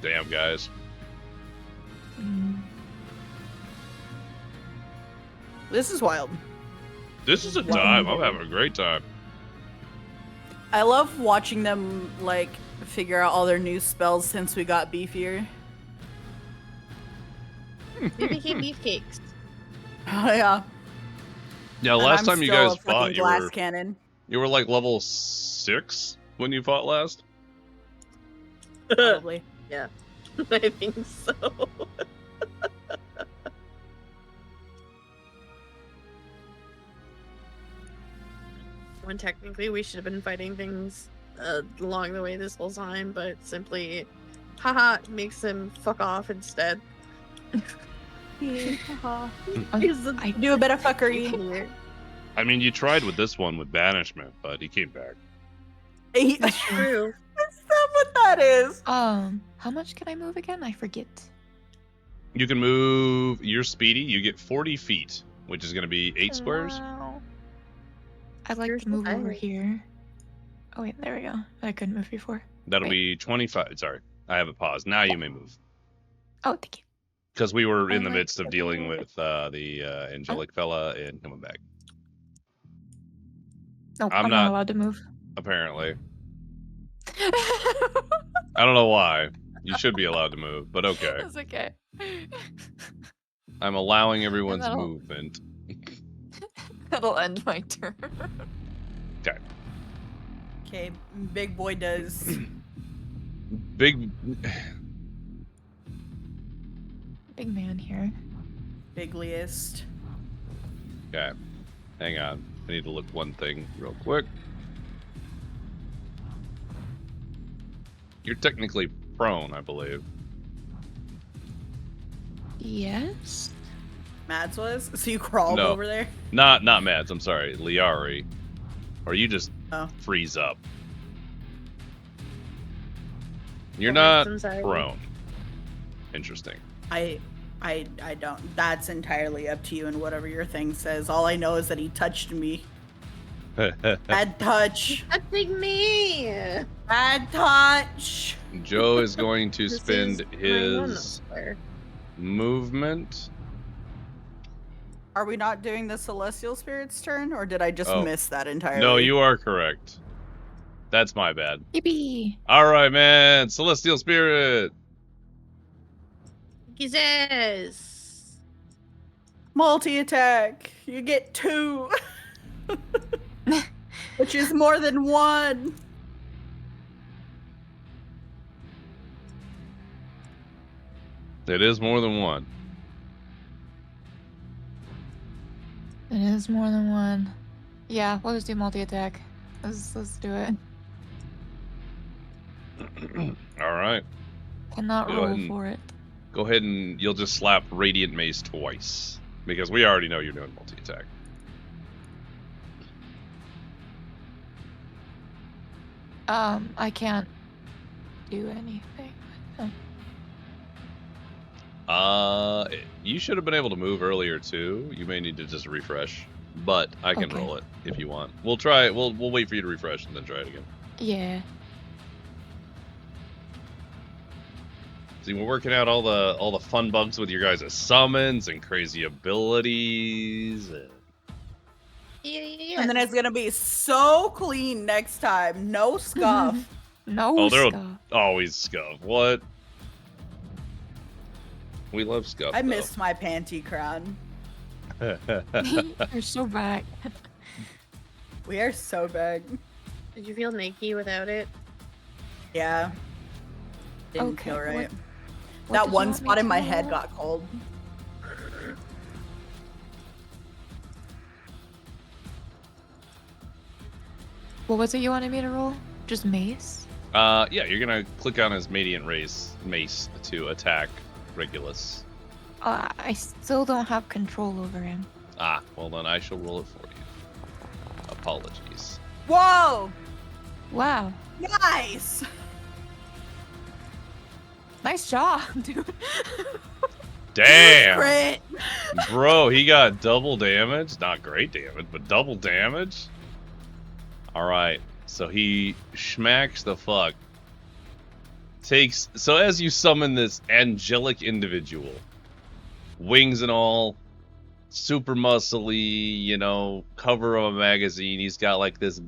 Damn, guys. Mm. This is wild. This is a Wow. time. I'm having a great time. I love watching them, like, figure out all their new spells since we got beefier. We became beefcakes. Oh, yeah. Yeah, And last I'm time you still guys a fucking fought, glass cannon. you were like level 6 when you fought last. Probably. I think so. When technically we should have been fighting things along the way this whole time, but simply, haha, makes them fuck off instead. Haha. I Do a bit of fuckery. I mean, you tried with this one with banishment, but he came back. That's true. True. That's not what that is. How much can I move again? I forget. You can move. You're speedy. You get 40 feet, which is going to be 8 squares. Wow. I'd like You're to move over fine. here. Oh wait, there we go. I couldn't move before. That'll Wait. be 25. Sorry, I have it paused. Now you may move. Oh, thank you. Because we were in the Alright, midst of dealing with the angelic fella and coming back. Nope, I'm I'm not- not allowed to move. Apparently. I don't know why. You should be allowed to move, but okay. That's okay. I'm allowing everyone's that'll- movement. That'll end my turn. Okay, big boy does. Big. Big man here. Bigliest. Okay, hang on. I need to look one thing real quick. You're technically prone, I believe. Yes. Mads was? So you crawled No. over there? Not Mads. I'm sorry, Liari. Or you just freeze up. You're not prone. Interesting. I don't. That's entirely up to you and whatever your thing says. All I know is that he touched me. Bad touch. Touching me. Bad touch. Joe is going to This spend is my his one movement. Are we not doing the Celestial Spirit's turn, or did I just miss that entirely? No, you are correct. That's my bad. Yippee! All right, man. Celestial Spirit. Jesus. Multi-attack. You get 2. Which is more than 1. It is more than 1. It is more than 1. Yeah, we'll just do multi-attack. Let's do it. All right. Cannot Go roll ahead and- for it. Go ahead and you'll just slap Radiant Mace twice. Because we already know you're doing multi-attack. I can't do anything with them. You should have been able to move earlier too. You may need to just refresh. But I can Okay. roll it if you want. We'll try it. We'll wait for you to refresh and then try it again. Yeah. See, we're working out all the fun bugs with your guys' summons and crazy abilities. Yeah. And then it's gonna be so clean next time. No scuff. No Oh, there'll stuff. always scuff. What? We love scuff. I missed my panty crown. You're so back. We are so big. Did you feel naked without it? Yeah. Didn't Okay, feel right. what That did you one want me spot in to my head roll? got cold. What was it you wanted me to roll? Just mace? Yeah, you're gonna click on his Radiant Mace to attack Regulus. I still don't have control over him. Ah, well then I shall roll it for you. Apologies. Whoa! Wow. Nice! Nice job, dude. Damn! Crit! Bro, he got double damage. Not great damage, but double damage. Alright, so he smacks the fuck. So as you summon this angelic individual, wings and all, super muscly, you know, cover of a magazine. He's got like this.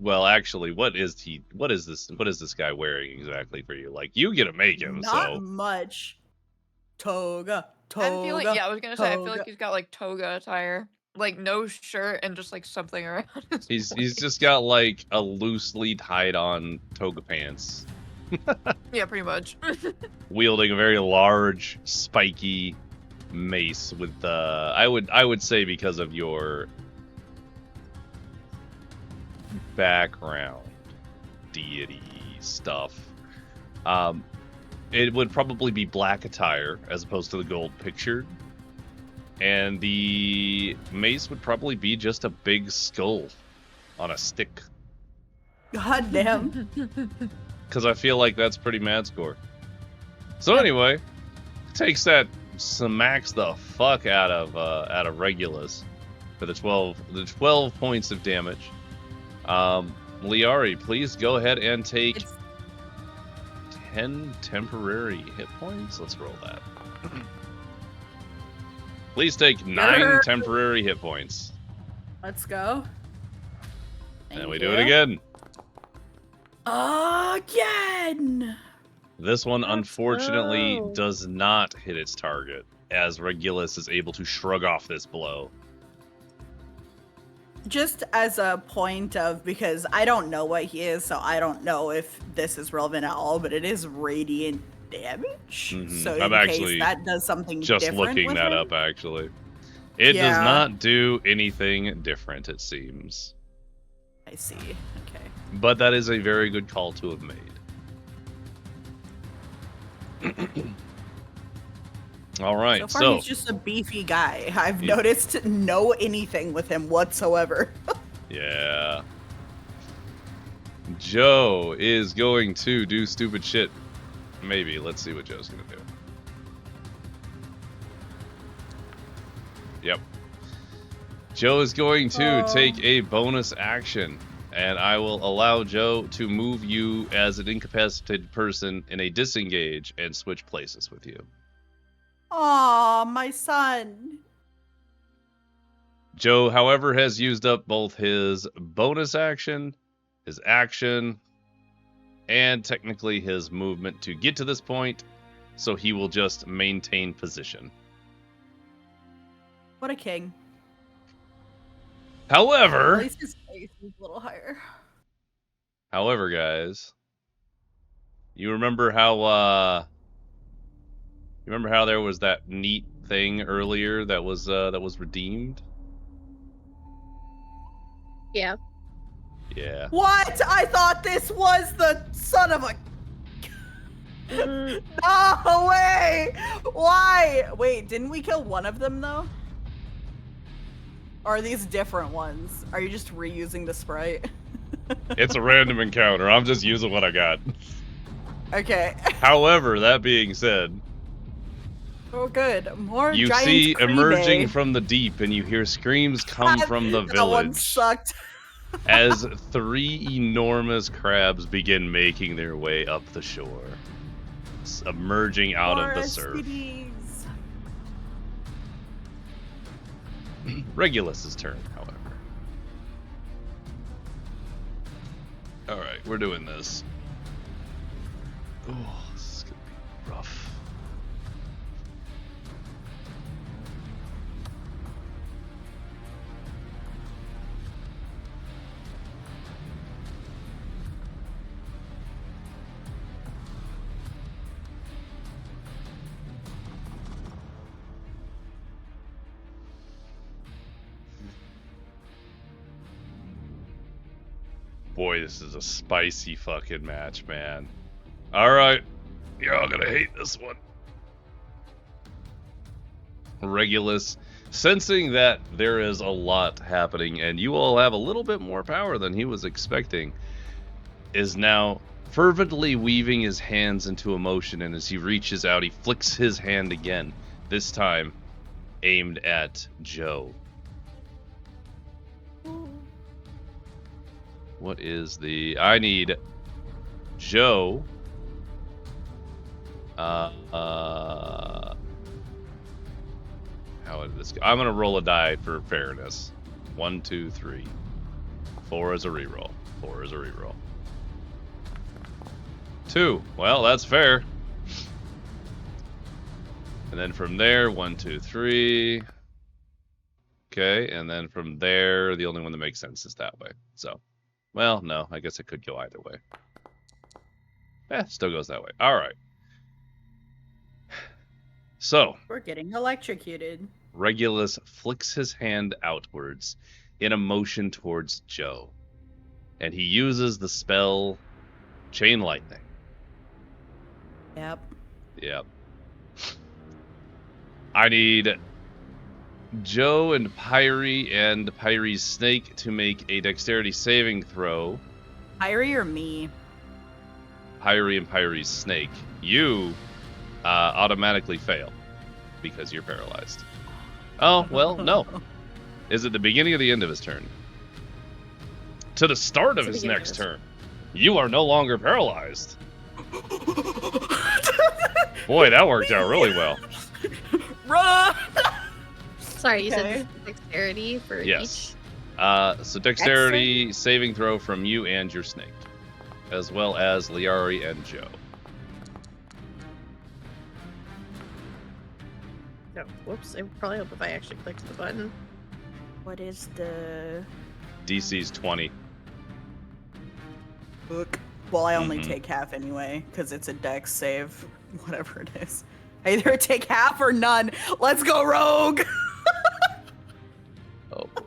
Well, actually, what is this guy wearing exactly for you? Like, you get to make him. Not much. Toga. I'm feeling, yeah, I was gonna say, I feel toga. like he's got like toga attire. Like no shirt and just like something around his He's just got like a loosely tied on toga pants, Yeah, pretty much. wielding a very large, spiky mace with I would say because of your background deity stuff, it would probably be black attire as opposed to the gold pictured, and the mace would probably be just a big skull on a stick, God damn. because I feel like that's pretty mad score. So anyway, takes that, smacks the fuck out of Regulus for the 12 points of damage. Liari, please go ahead and take 10 temporary hit points. Let's roll that. Please take 9 temporary hit points. Let's go. And we do it again. Again! This one, Let's unfortunately, go. does not hit its target, as Regulus is able to shrug off this blow. just as a point of, because I don't know what he is, so I don't know if this is relevant at all, but it is radiant damage. So I'm in actually case that does something just different looking with that him. up, actually. It does Yeah. not do anything different, it seems. I see. Okay. But that is a very good call to have made. All right, So far, so he's just a beefy guy. I've noticed no anything with him whatsoever. yeah. Joe is going to do stupid shit. Maybe. Let's see what Joe's going to do. Yep. Joe is going to take a bonus action, and I will allow Joe to move you as an incapacitated person in a disengage and switch places with you. Aw, my son. Joe, however, has used up both his bonus action, his action, and technically his movement to get to this point, so he will just maintain position. What a king. However, At least his face is a little higher. However, guys, you remember how there was that neat thing earlier that was redeemed? Yeah. Yeah. What? I thought this was the son of a... No way! Why? Wait, didn't we kill one of them though? Or are these different ones? Are you just reusing the sprite? It's a random encounter. I'm just using what I got. Okay. However, that being said, Oh, good. More you giant see Cree emerging Bay. from the deep, and you hear screams come from the That one village sucked. as 3 enormous crabs begin making their way up the shore, emerging out of the surf. STDs. Regulus's turn, however. Alright, we're doing this. Oh, this is gonna be rough. Boy, this is a spicy fucking match, man. Alright. Y'all gonna hate this one. Regulus, sensing that there is a lot happening and you all have a little bit more power than he was expecting, is now fervently weaving his hands into a motion, and as he reaches out, he flicks his hand again, this time aimed at Joe. What is the... I need Joe. How did this go? I'm going to roll a die for fairness. 1, 2, 3. 4 is a reroll. 4 is a reroll. 2. Well, that's fair. And then from there, 1, 2, 3. Okay, and then from there, the only one that makes sense is that way. So... well, no, I guess it could go either way. Still goes that way. All right. So, We're getting electrocuted. Regulus flicks his hand outwards in a motion towards Joe. And he uses the spell Chain Lightning. Yep. Yep. I need Joe and Pyri's snake to make a dexterity saving throw. Pyri or me? Pyri and Pyri's snake. You automatically fail because you're paralyzed. Oh, well, no. Is it the beginning or the end of his turn? To the start of his next turn. You are no longer paralyzed. Boy, that worked out really well. Run! Sorry, you said dexterity for each? So dexterity saving throw from you and your snake, as well as Liari and Joe. Oh, whoops, I would probably hope if I actually clicked the button. What is the... DC's 20. Look. Well, I only Mhm. take half anyway, because it's a dex save, whatever it is. I either take half or none. Let's go, rogue! Oh boy.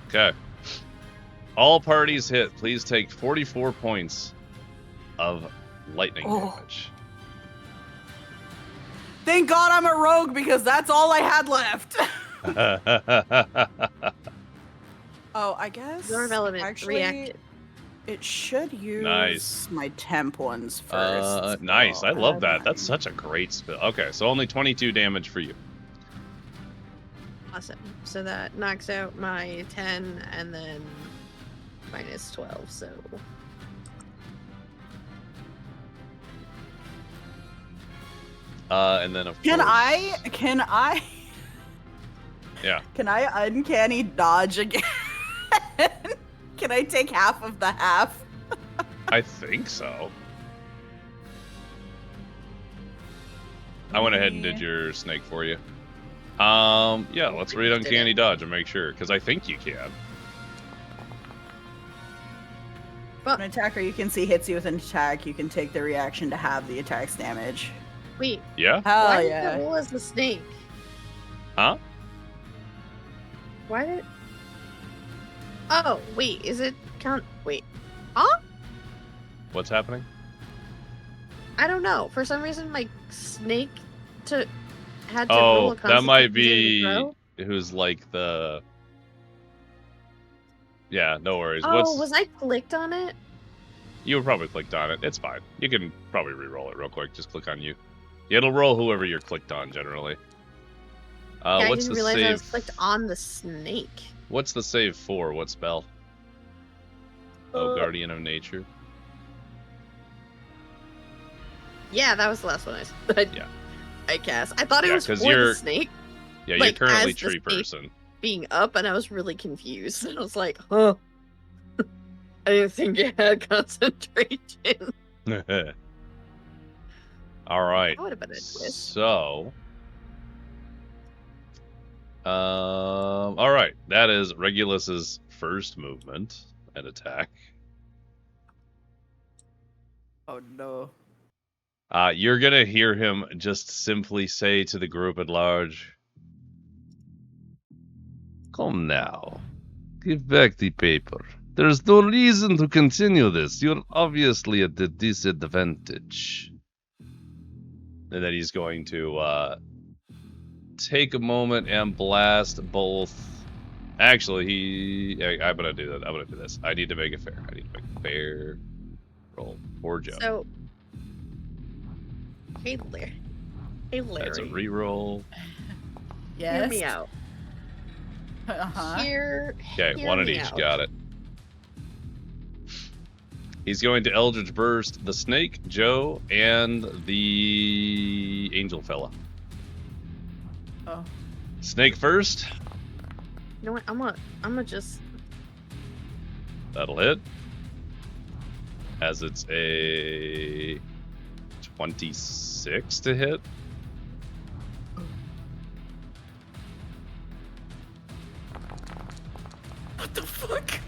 Okay. All parties hit. Please take 44 points of lightning damage. Thank God I'm a rogue, because that's all I had left. Oh, I guess. Your element actually, reacted. it should use Nice. my temp ones first. Nice. I so love that. have That's mine. such a great spell. Okay, so only 22 damage for you. Awesome. So that knocks out my 10 and then minus 12, so... And then of Can course... I? Yeah. Can I uncanny dodge again? Can I take half of the half? I think so. I went ahead and did your snake for you. Yeah, let's read Uncanny Dodge and make sure, because I think you can. When an attacker you can see hits you with an attack, you can take the reaction to have the attack's damage. Wait, Yeah? Hell why did yeah. that roll as the snake? Huh? Why did... Oh, wait, is it count... Wait. Huh? What's happening? I don't know. For some reason, my snake had to roll Oh, a that might constitution be saving throw. who's like the... Yeah, no worries. Oh, was I clicked on it? You probably clicked on it. It's fine. You can probably re-roll it real quick. Just click on you. Yeah, it'll roll whoever you're clicked on, generally. Yeah, I What's didn't the realize I was save? clicked on the snake. What's the save for? What spell? Oh, Guardian of Nature. Yeah, that was the last one Yeah. I cast. I thought it Yeah, was for 'cause you're- the snake Yeah, Like, you're currently as the tree snake. person. being up, and I was really confused. I was like, huh. I didn't think it had concentration. All right. That would have been a twist. So, all right. That is Regulus's first movement and attack. Oh no. You're gonna hear him just simply say to the group at large, "Come now, give back the paper. There's no reason to continue this. You're obviously at a disadvantage." And then he's going to take a moment and blast both. Actually, I'm gonna do that. I'm gonna do this. I need to make it fair. I need to make a fair roll. Poor Joe. So, hey, Larry. Hey, Larry. That's a re-roll. Yes. Hear me out. Uh-huh. Okay, hear one at me each. out. Got it. He's going to Eldritch Burst the snake, Joe, and the angel fella. Oh. Snake first. You know what? I'm gonna just... That'll hit. As it's a 26 to hit. What the fuck?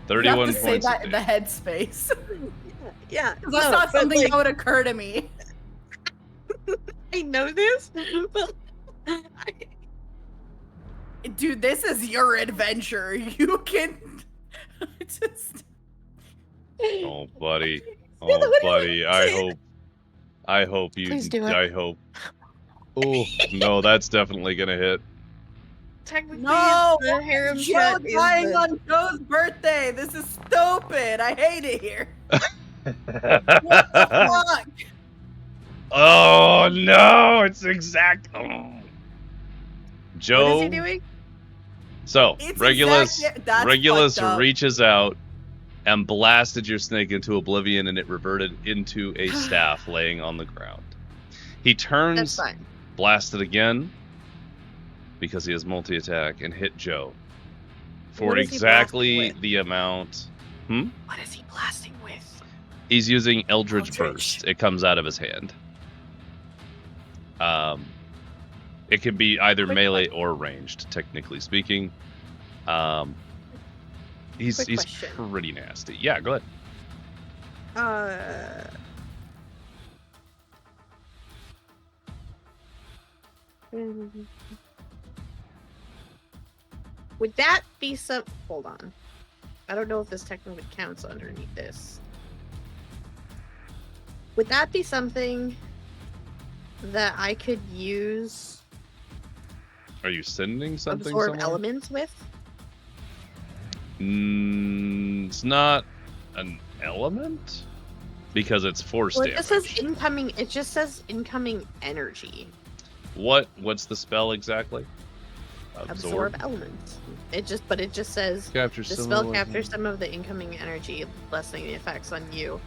31 you have to say points. that of in the damage. headspace. Yeah, That's not but, something like, that would occur to me. I know this, but Dude, this is your adventure. You can just... Oh, buddy. Yeah, Oh, what do you buddy. I hope you. Please do it. I hope. Oh no, that's definitely gonna hit. technically, No! the harem Joe shut is dying the... on Joe's birthday. This is stupid. I hate it here. Fuck. Oh no, it's exact. Oh. Joe. What is he doing? So It's Regulus, that's Regulus fucked up. reaches out and blasted your snake into oblivion, and it reverted into a staff laying on the ground. He That's turns, fine. blasted again because he has multi-attack, and hit Joe for What is he exactly blasting with? the amount What is he blasting with? He's using Eldritch Burst. It comes out of his hand. It can be either melee or ranged, technically speaking. He's pretty nasty. Yeah, go ahead. Would that be some... Hold on. I don't know if this technically counts underneath this. Would that be something that I could use... Are you sending something absorb somewhere? elements with? It's not an element? Because it's force damage. It just says incoming... It just says incoming energy. What's the spell exactly? Absorb elements. It just says capture the spell captures some of the incoming energy, lessening the effects on you,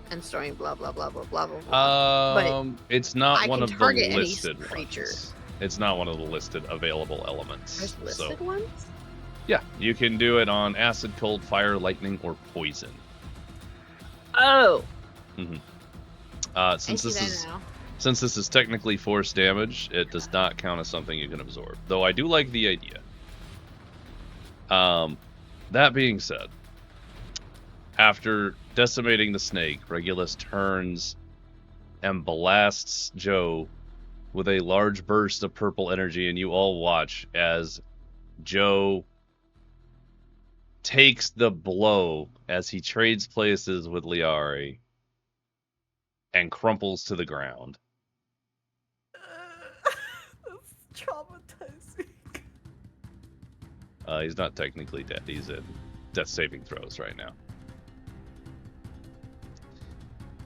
and storing blah blah blah blah blah blah. But it's not one of the listed creatures. Ones. It's not one of the listed available elements. There's listed ones? Yeah, you can do it on acid, cold, fire, lightning, or poison. Oh. Since this is technically force damage, it does not count as something you can absorb. Though I do like the idea. That being said, after decimating the snake, Regulus turns and blasts Joe with a large burst of purple energy, and you all watch as Joe takes the blow as he trades places with Liari and crumples to the ground. That's traumatizing. He's not technically dead. He's in death saving throws right now.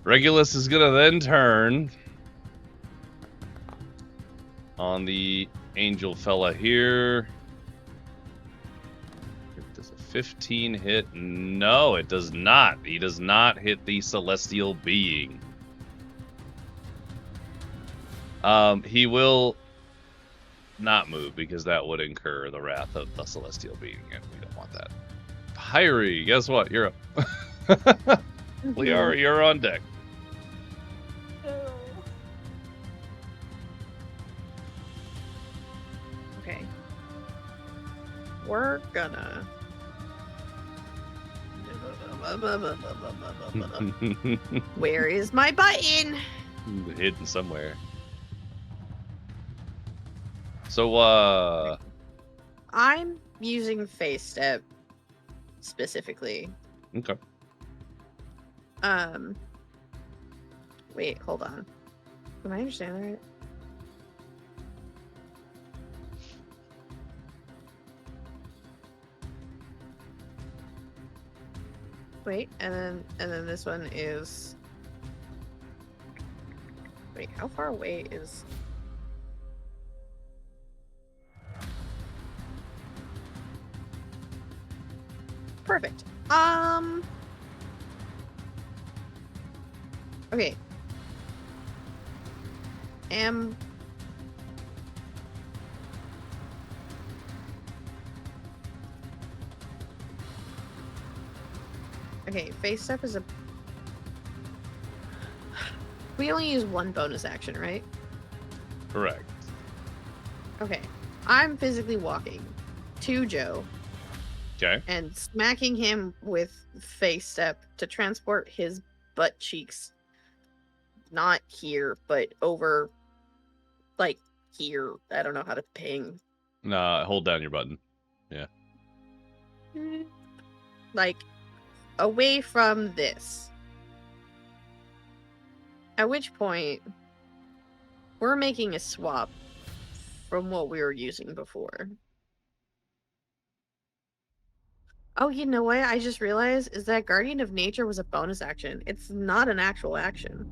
Regulus is gonna then turn on the angel fella here. Does a 15 hit? No, it does not. He does not hit the celestial being. He will not move because that would incur the wrath of the celestial being, and we don't want that. Pyri, guess what? You're up. Liara, you're on deck. Okay. We're gonna... Where is my button? Hidden somewhere. So, I'm using face step specifically. Okay. Wait, hold on. Am I understanding that right? Wait, and then this one is... Wait, how far away is... Perfect. Okay. Okay, face step is a... We only use one bonus action, right? Correct. Okay. I'm physically walking to Joe. Okay. And smacking him with face step to transport his butt cheeks. Not here, but over, like, here. I don't know how to ping. Nah, hold down your button. Yeah. Like, away from this. At which point, we're making a swap from what we were using before. Oh, you know what? I just realized is that Guardian of Nature was a bonus action. It's not an actual action.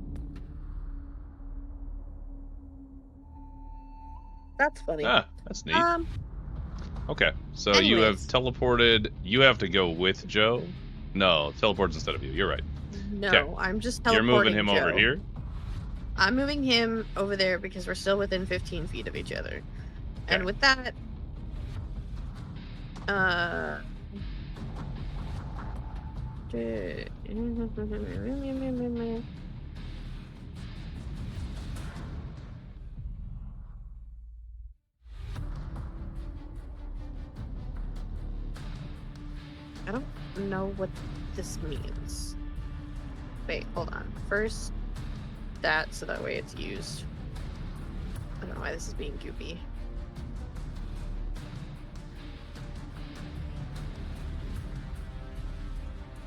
That's funny. Ah, that's neat. Okay, so anyways. You have teleported. You have to go with Joe? No, teleports instead of you. You're right. No, okay. I'm just You're teleporting moving him Joe. Over here? I'm moving him over there because we're still within 15 feet of each other. Okay. And with that... I don't know what this means. Wait, hold on. First, that, so that way it's used. I don't know why this is being goopy.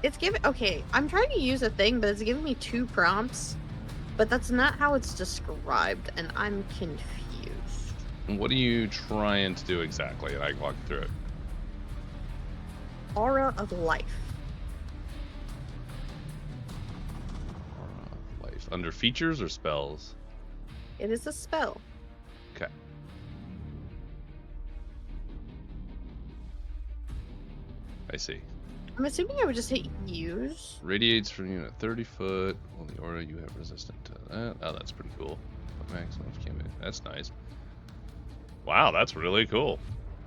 It's giving... Okay, I'm trying to use a thing, but it's giving me 2 prompts. But that's not how it's described, and I'm confused. What are you trying to do exactly? And I can walk you through it. Aura of life. Aura of life. Under features or spells? It is a spell. Okay. I see. I'm assuming I would just hit use. Radiates from you at 30 foot. Well, the aura you have resistant to that. Oh, that's pretty cool. Maximum can be. That's nice. Wow, that's really cool.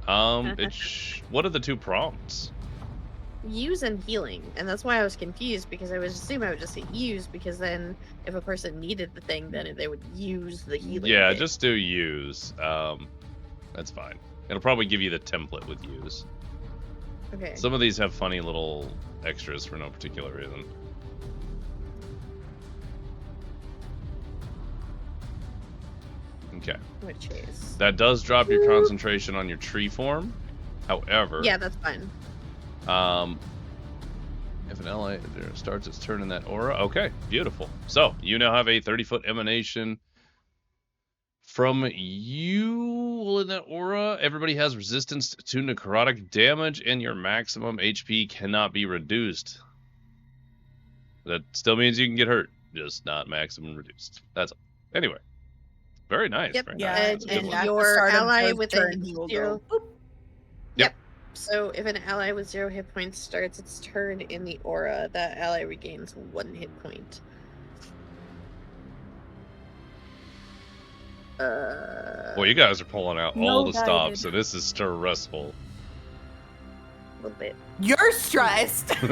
What are the 2 prompts? Use and healing, and that's why I was confused, because I was assuming I would just hit use, because then if a person needed the thing, then they would use the healing. Yeah, thing. just do use. That's fine. It'll probably give you the template with use. Okay. Some of these have funny little extras for no particular reason. Okay. Which is... That does drop your concentration on your tree form. However... Yeah, that's fine. If an ally starts its turn in that aura... Okay, beautiful. So, you now have a 30-foot emanation from you. Well, in that aura, everybody has resistance to necrotic damage, and your maximum HP cannot be reduced. That still means you can get hurt, just not maximum reduced. That's all. Anyway. Very nice. Yep. Very Yeah, nice. And at the your start of ally his with turn, a he will 0... go, boop. Yep. So if an ally with 0 hit points starts its turn in the aura, that ally regains 1 hit point. Well, you guys are pulling out all the stops, so this is stressful. A little bit. You're stressed. Do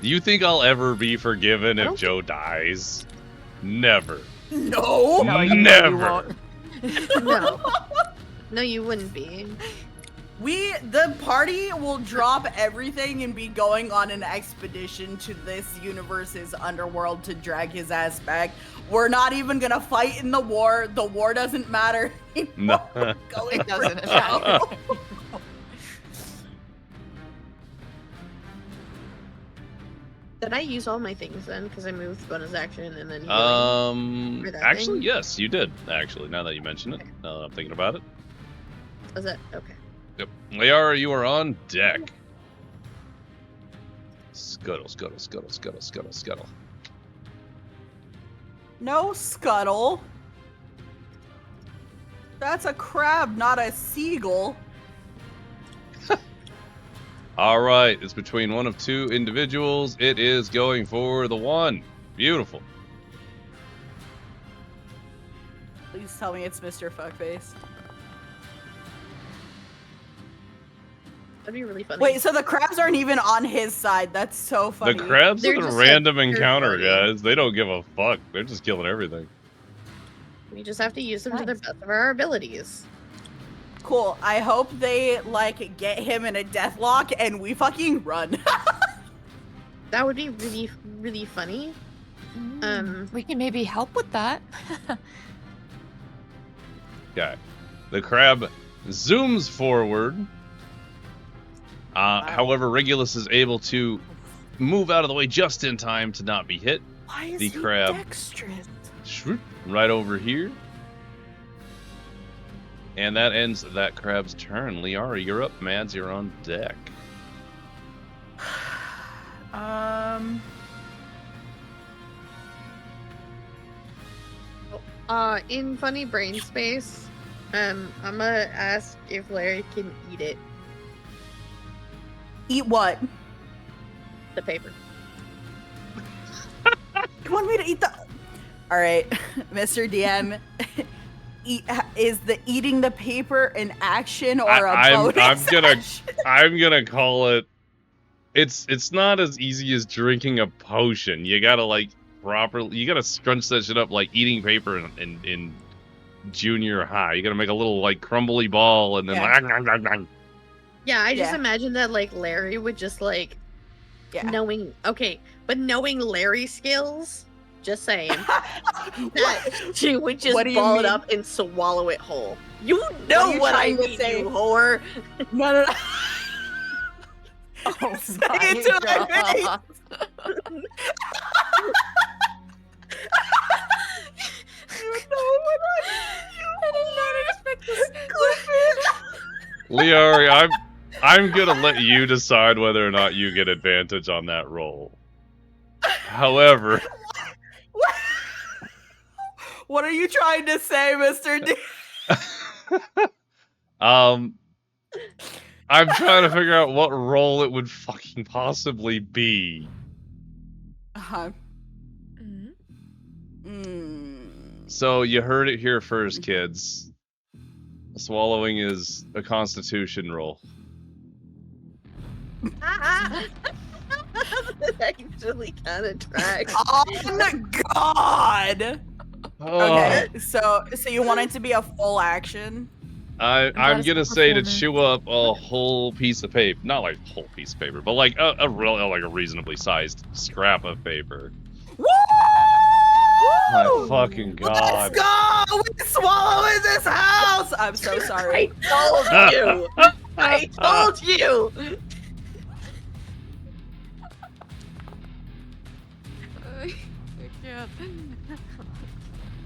you think I'll ever be forgiven I if don't Joe dies? Never. No. Never. No. No, you wouldn't be. The party will drop everything and be going on an expedition to this universe's underworld to drag his ass back. We're not even gonna fight in the war. The war doesn't matter anymore. No. We're going It doesn't for matter. show. Did I use all my things then? Because I moved bonus action and then healing. For that Actually, thing? yes, you did. Actually, now that you mention it, Okay. I'm thinking about it. Was that okay? Yep. Liara, you are on deck. Scuttle, scuttle, scuttle, scuttle, scuttle, scuttle. No scuttle. That's a crab, not a seagull. All right, it's between one of 2 individuals. It is going for the 1. Beautiful. Please tell me it's Mr. Fuckface. That'd be really funny. Wait, so the crabs aren't even on his side. That's so funny. The crabs They're are the just random like encounter, third party. guys. They don't give a fuck. They're just killing everything. We just have to use them to the Nice. best of our abilities. Cool. I hope they, like, get him in a deathlock and we fucking run. That would be really, really funny. We can maybe help with that. Okay. The crab zooms forward. However, Regulus is able to move out of the way just in time to not be hit. Why is The he crab. dexterous? Shroot, right over here. And that ends that crab's turn. Liara, you're up. Mads, you're on deck. In funny brain space, I'm gonna ask if Larry can eat it. Eat what? The paper. You want me to eat the... All right, Mr. DM. is the eating the paper an action or a bonus action? I'm gonna call it. It's not as easy as drinking a potion. You gotta like properly. You gotta scrunch that shit up like eating paper in junior high. You gotta make a little like crumbly ball and then. Yeah. Yeah, I just imagine that like Larry would just like knowing Larry's skills. Just saying that she would just ball it up and swallow it whole. You know what I mean, you whore. No. Oh my God. You know what I mean. I did not expect this. Liari, I'm gonna let you decide whether or not you get advantage on that roll. However, what are you trying to say, Mr. D? I'm trying to figure out what role it would fucking possibly be. So you heard it here first, kids. Swallowing is a constitution roll. That actually kind of tracks. Oh my God! Okay, so you want it to be a full action? I'm gonna say to chew up a whole piece of paper, not like a whole piece of paper, but like a reasonably sized scrap of paper. Woo! My fucking God! Let's go! We swallow in this house. I'm so sorry. I told you. I told you.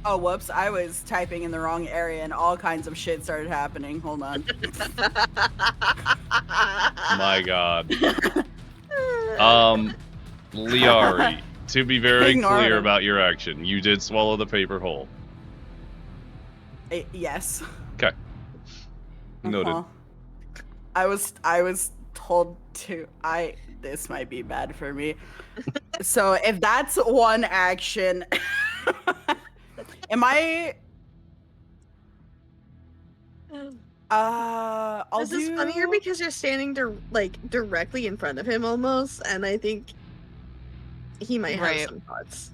Oh, whoops. I was typing in the wrong area and all kinds of shit started happening. Hold on. My God. Liari, to be very clear about your action, you did swallow the paper whole. Yes. Okay. Noted. I was told to. This might be bad for me. So if that's one action, am I? This is funnier because you're standing directly in front of him almost, and I think he might have some thoughts.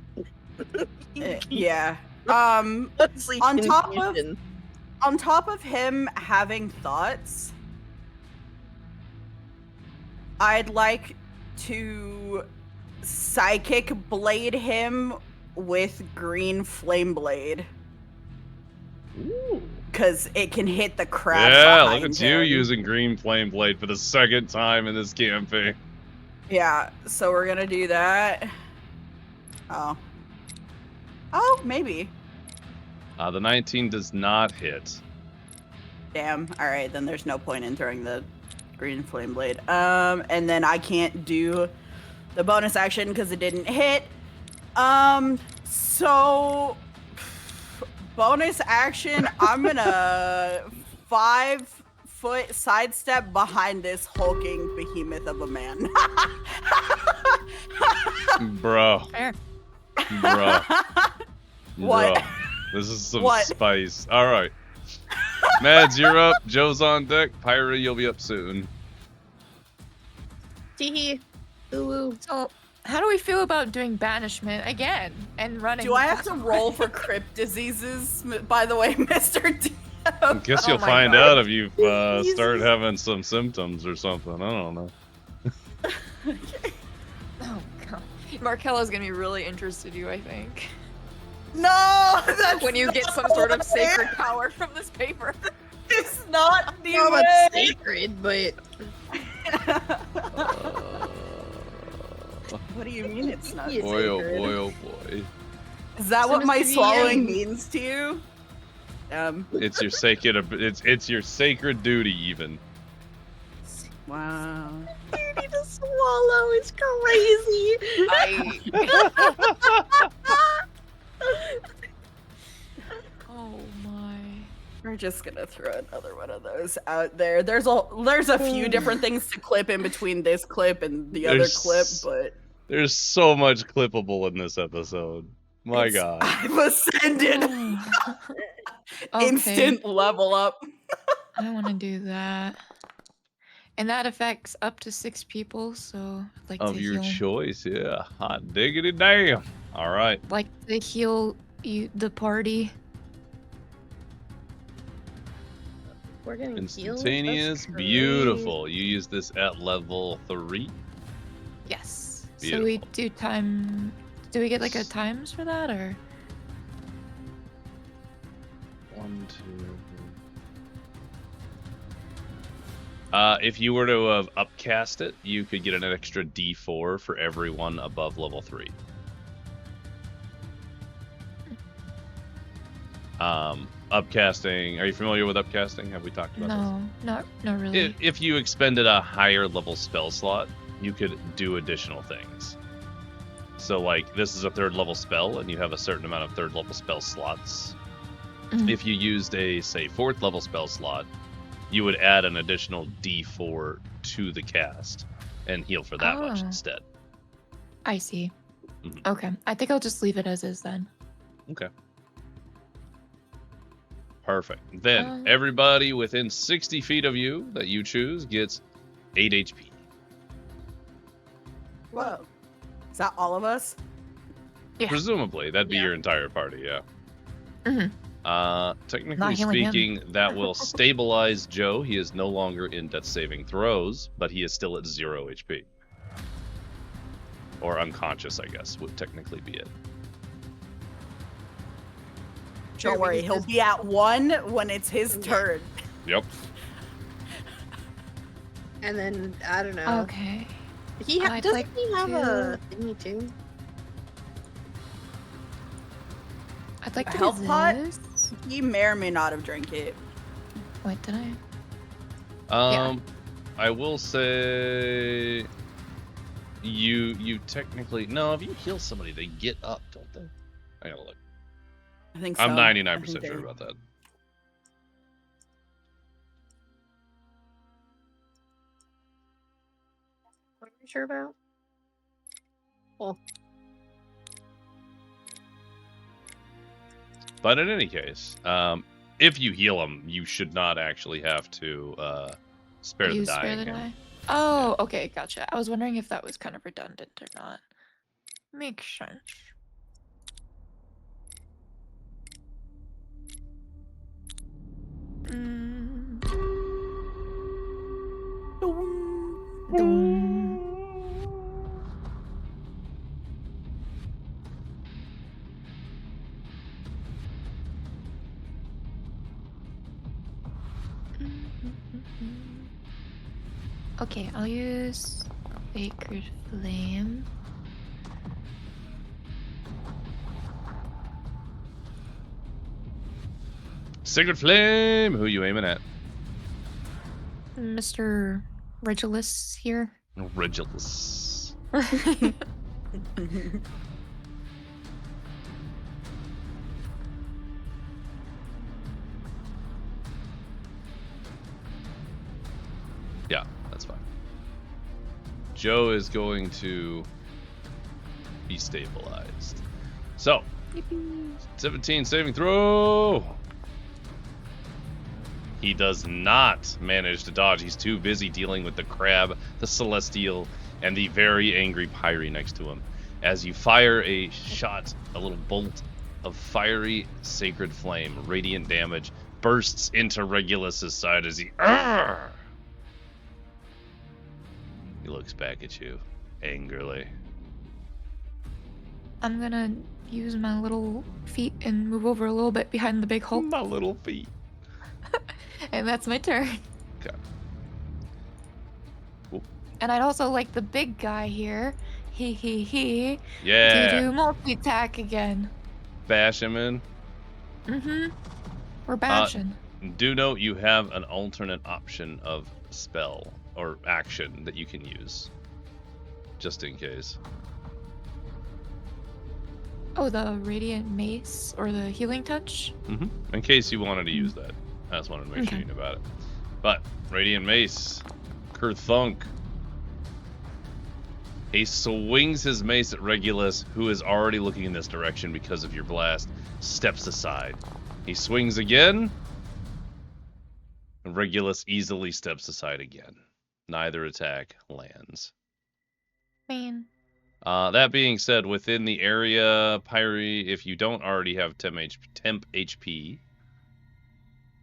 Yeah. On top of him having thoughts, I'd like to psychic blade him with green flame blade. Ooh. Because it can hit the crap. Yeah, look at you using green flame blade for the second time in this campaign. Yeah, so we're gonna do that. Oh, maybe. The 19 does not hit. Damn. All right, then there's no point in throwing the green flame blade. And then I can't do the bonus action because it didn't hit. So bonus action, I'm gonna 5-foot sidestep behind this hulking behemoth of a man. Bro. Fair. Bro. What? Bro. This is some spice. All right. Mads, you're up. Joe's on deck. Pyri, you'll be up soon. Teehee. Ooh. So, how do we feel about doing banishment again and running? Do I have to roll for crypt diseases? By the way, Mr. D. I guess you'll find out if you've started having some symptoms or something. I don't know. Okay. Oh God, Markella's gonna be really interested in you, I think. No, that's when you get some sort of sacred power from this paper. It's not the Well, way. it's sacred, but What do you mean it's not Boy, sacred? Oh boy, oh boy. Is that So what my Mr. swallowing DM. means to you? It's your sacred. It's your sacred duty, even. Wow. duty to swallow is crazy. Oh my. We're just gonna throw another one of those out there. There's a few different things to clip in between this clip and the other clip, but There's so much clippable in this episode. My God. I've ascended. Okay. Instant level up. I want to do that. And that affects up to 6 people, so I'd like Of to your heal. choice, yeah. Hot diggity damn. All right. Like to heal the party. We're getting Instantaneous, healed? beautiful. You use this at level 3. Yes. Beautiful. So we do time. Do we get like a times for that or? 1, 2. If you were to have upcast it, you could get an extra D4 for everyone above level 3. Upcasting. Are you familiar with upcasting? Have we talked about this? Not really. If you expended a higher level spell slot, you could do additional things. So, like, this is a 3rd level spell, and you have a certain amount of 3rd level spell slots. Mhm. If you used a, say, 4th level spell slot, you would add an additional D4 to the cast and heal for that much Oh. instead. I see. Mhm. Okay. I think I'll just leave it as is then. Okay. Perfect. Then, Um, everybody within 60 feet of you that you choose gets 8 HP. Whoa. Is that all of us? Yeah. Presumably, that'd be Yeah. your entire party, yeah. Mhm. Technically Not healing him. speaking, that will stabilize Joe. He is no longer in death saving throws, but he is still at 0 HP. Or unconscious, I guess, would technically be it. Don't Sure, worry, because he'll be at 1 when it's his turn. Yep. And then, I don't know. Okay. I'd Doesn't like he have to- a thingy too? I'd like A to health do pot? this. He may or may not have drank it. Wait, did I? I will say you technically no. If you heal somebody, they get up, don't they? I gotta look. I think so. I'm I 99% think sure they- about that. What are you sure about? But in any case, if you heal them, you should not actually have to spare the You dying. spare the him. die? Oh, okay, gotcha. I was wondering if that was kind of redundant or not. Makes sense. Mm. Dum. Okay, I'll use Sacred Flame. Sacred Flame! Who you aiming at? Mr. Regulus here. Regulus. Yeah, that's fine. Joe is going to be stabilized. So, 17 saving throw. He does not manage to dodge. He's too busy dealing with the crab, the celestial, and the very angry Pyri next to him. As you fire a shot, a little bolt of fiery sacred flame, radiant damage bursts into Regulus's side as he Arrgh! He looks back at you angrily. I'm gonna use my little feet and move over a little bit behind the big hole. My little feet. And that's my turn. Okay. Cool. And I'd also like the big guy here, to Yeah. do multi-attack again. Bash him in. Mm-hmm. We're bashing. Do note you have an alternate option of spell or action that you can use. Just in case. Oh, the Radiant Mace or the Healing Touch? Mm-hmm. In case you wanted to use that. I just wanted to make sure you knew about it. But, Radiant Mace. Kerthunk. He swings his mace at Regulus, who is already looking in this direction because of your blast, steps aside. He swings again. Regulus easily steps aside again. Neither attack lands. Man. That being said, within the area, Pyri, if you don't already have temp HP,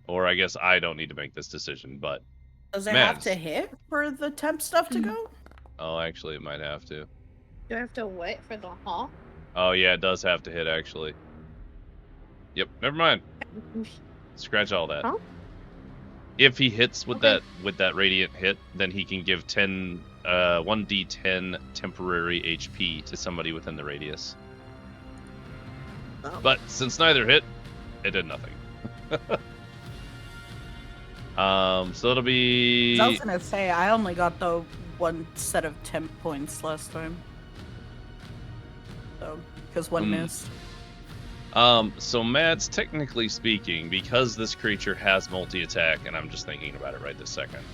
or I guess I don't need to make this decision, but does it have to hit for the temp stuff to go? Oh, actually, it might have to. Do I have to wait for the hall? Oh yeah, it does have to hit actually. Yep, never mind. Scratch all that. Huh? If he hits with that radiant hit, then he can give 1d10 temporary HP to somebody within the radius. Oh. But since neither hit, it did nothing. So it'll be. I was gonna say I only got the one set of temp points last time. So because one missed. So Mads, technically speaking, because this creature has multi-attack, and I'm just thinking about it right this second.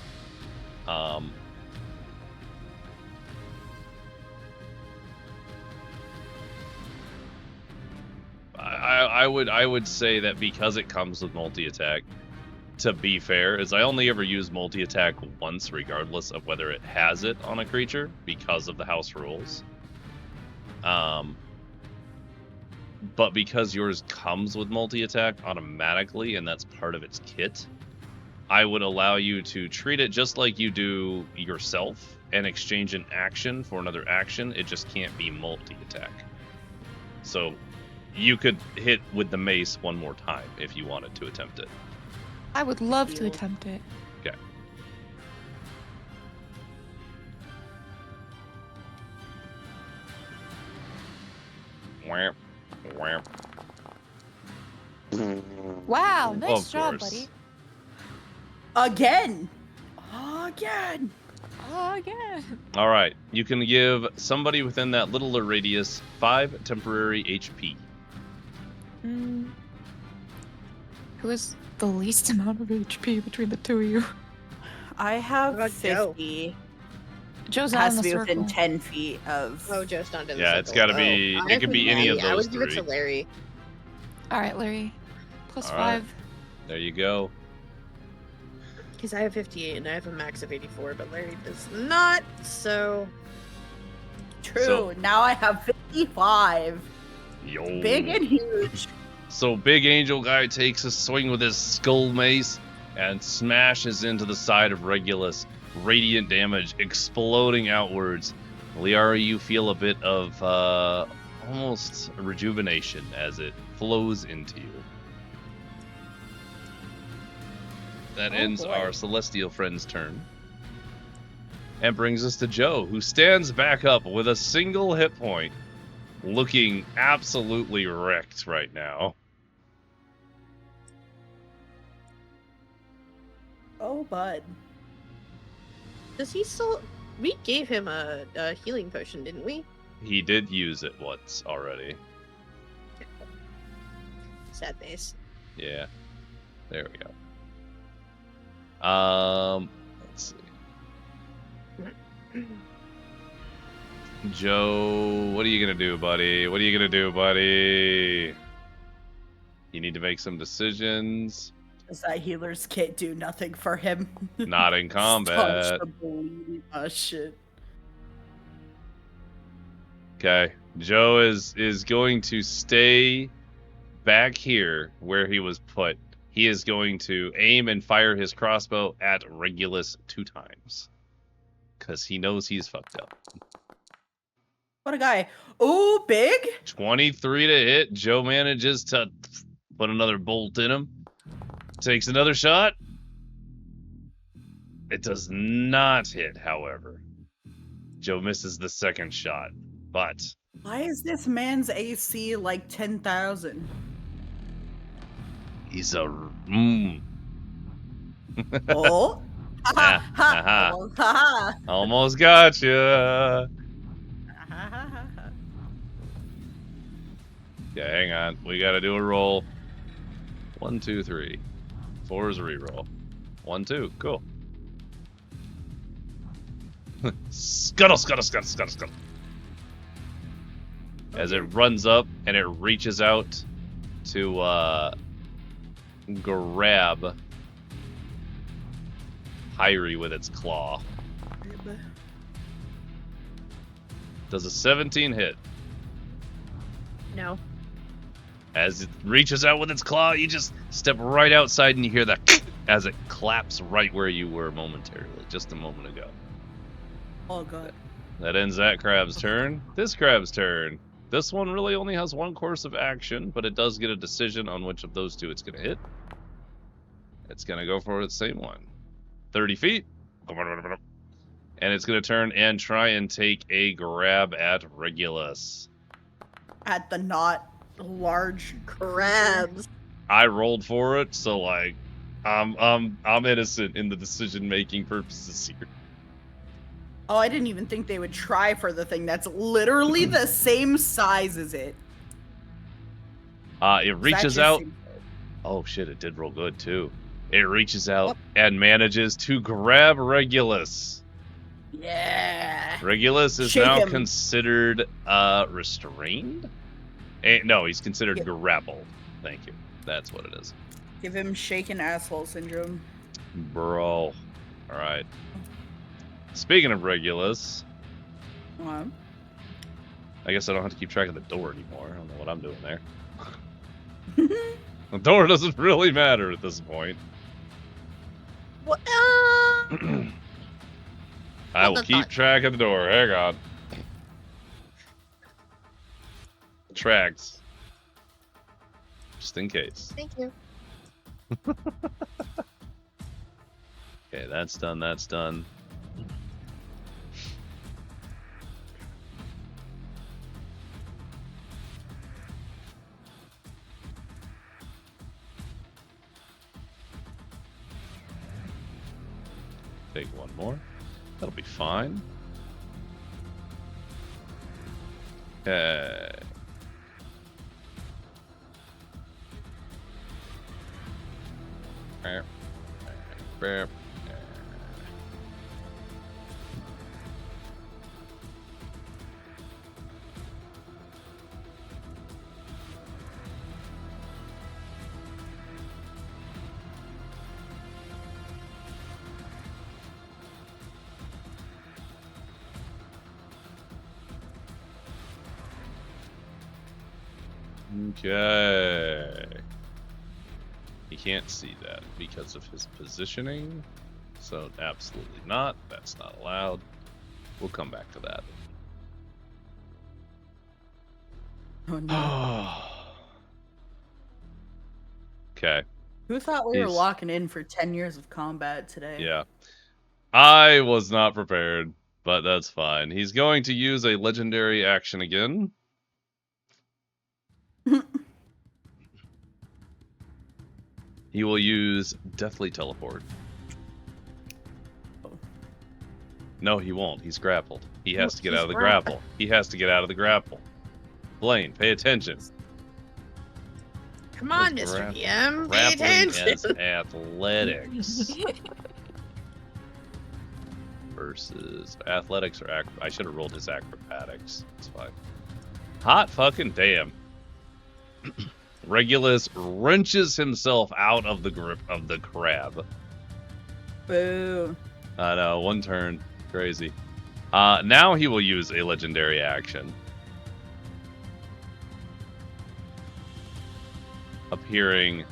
I would say that because it comes with multi-attack, to be fair, is I only ever use multi-attack once, regardless of whether it has it on a creature, because of the house rules. But because yours comes with multi-attack automatically, and that's part of its kit, I would allow you to treat it just like you do yourself, and exchange an action for another action. It just can't be multi-attack. So you could hit with the mace one more time if you wanted to attempt it. I would love to attempt it. Okay. Whamp. Whamp. Wow, nice Of job, course. buddy. Again. All right, you can give somebody within that little radius 5 temporary HP. Who is the least amount of HP between the two of you? I have What about Joe? 50. Joe's It not has in to the be within circle. 10 feet of. Oh, Joe's not in the Yeah, circle. it's gotta be- Oh, it could be any of I those would give it to three. Larry. All right, Larry. Plus All right. 5. There you go. Because I have 58 and I have a max of 84, but Larry does not, so... True. So- Now I have 55. Yo. Big and huge. So Big Angel Guy takes a swing with his skull mace and smashes into the side of Regulus. Radiant damage exploding outwards. Liara, you feel a bit of almost rejuvenation as it flows into you. That ends boy. our Celestial friend's turn. And brings us to Joe, who stands back up with a single hit point, looking absolutely wrecked right now. Oh, bud. Does he still... We gave him a healing potion, didn't we? He did use it once already. Sad face. Yeah. There we go. Let's see. Joe, what are you gonna do, buddy? What are you gonna do, buddy? You need to make some decisions. Does that healer's kit do nothing for him? Not in combat. Such a bleed. Oh, shit. Okay. Joe is going to stay back here where he was put. He is going to aim and fire his crossbow at Regulus 2 times. Because he knows he's fucked up. What a guy. Ooh, big? 23 to hit. Joe manages to put another bolt in him. Takes another shot. It does not hit, however. Joe misses the second shot. But Why is this man's AC like 10,000? he's a... Oh? Ha Ah, ha ha. aha. Oh, ha ha. Almost got ya. Ha, ha, ha, ha. Okay, hang on. We gotta do a roll. 1, 2, 3. 4 is a reroll. 1, 2. Cool. Scuttle, scuttle, scuttle, scuttle, scuttle. As it runs up and it reaches out to grab Pyri with its claw. Does a 17 hit? No. As it reaches out with its claw, you just step right outside and you hear that as it claps right where you were momentarily, just a moment ago. Oh, God. That ends that crab's turn. This crab's turn. This one really only has one course of action, but it does get a decision on which of those two it's going to hit. It's going to go for the same one. 30 feet. And it's going to turn and try and take a grab at Regulus. At the not large Crabs. I rolled for it, so like, I'm innocent in the decision-making purposes here. Oh, I didn't even think they would try for the thing that's literally the same size as it. It reaches out. Oh shit, it did roll good too. It reaches out and manages to grab Regulus. Yeah. Regulus is Shake now him. considered restrained? No, he's considered grappled. Thank you. That's what it is. Give him shaken asshole syndrome. Bro. Alright. Speaking of Regulus, What? I guess I don't have to keep track of the door anymore. I don't know what I'm doing there. The door doesn't really matter at this point. What? I will keep track of the door. Hang on. Tracks. Just in case. Thank you. Okay, that's done. That's done. Take one more. That'll be fine. Okay. Okay. He can't see that because of his positioning. So absolutely not. That's not allowed. We'll come back to that. Oh no. Okay. Who thought we were locking in for 10 years of combat today? Yeah. I was not prepared, but that's fine. He's going to use a legendary action again. He will use Deathly Teleport. No, he won't. He's grappled. He has to get out of the grapple. He has to get out of the grapple. Blaine, pay attention. Come on, Mr. DM. Pay attention. As athletics. Versus athletics or I should have rolled his acrobatics. It's fine. Hot fucking damn. Regulus wrenches himself out of the grip of the crab. Boo. I know, one turn. Crazy. Now he will use a legendary action. Appearing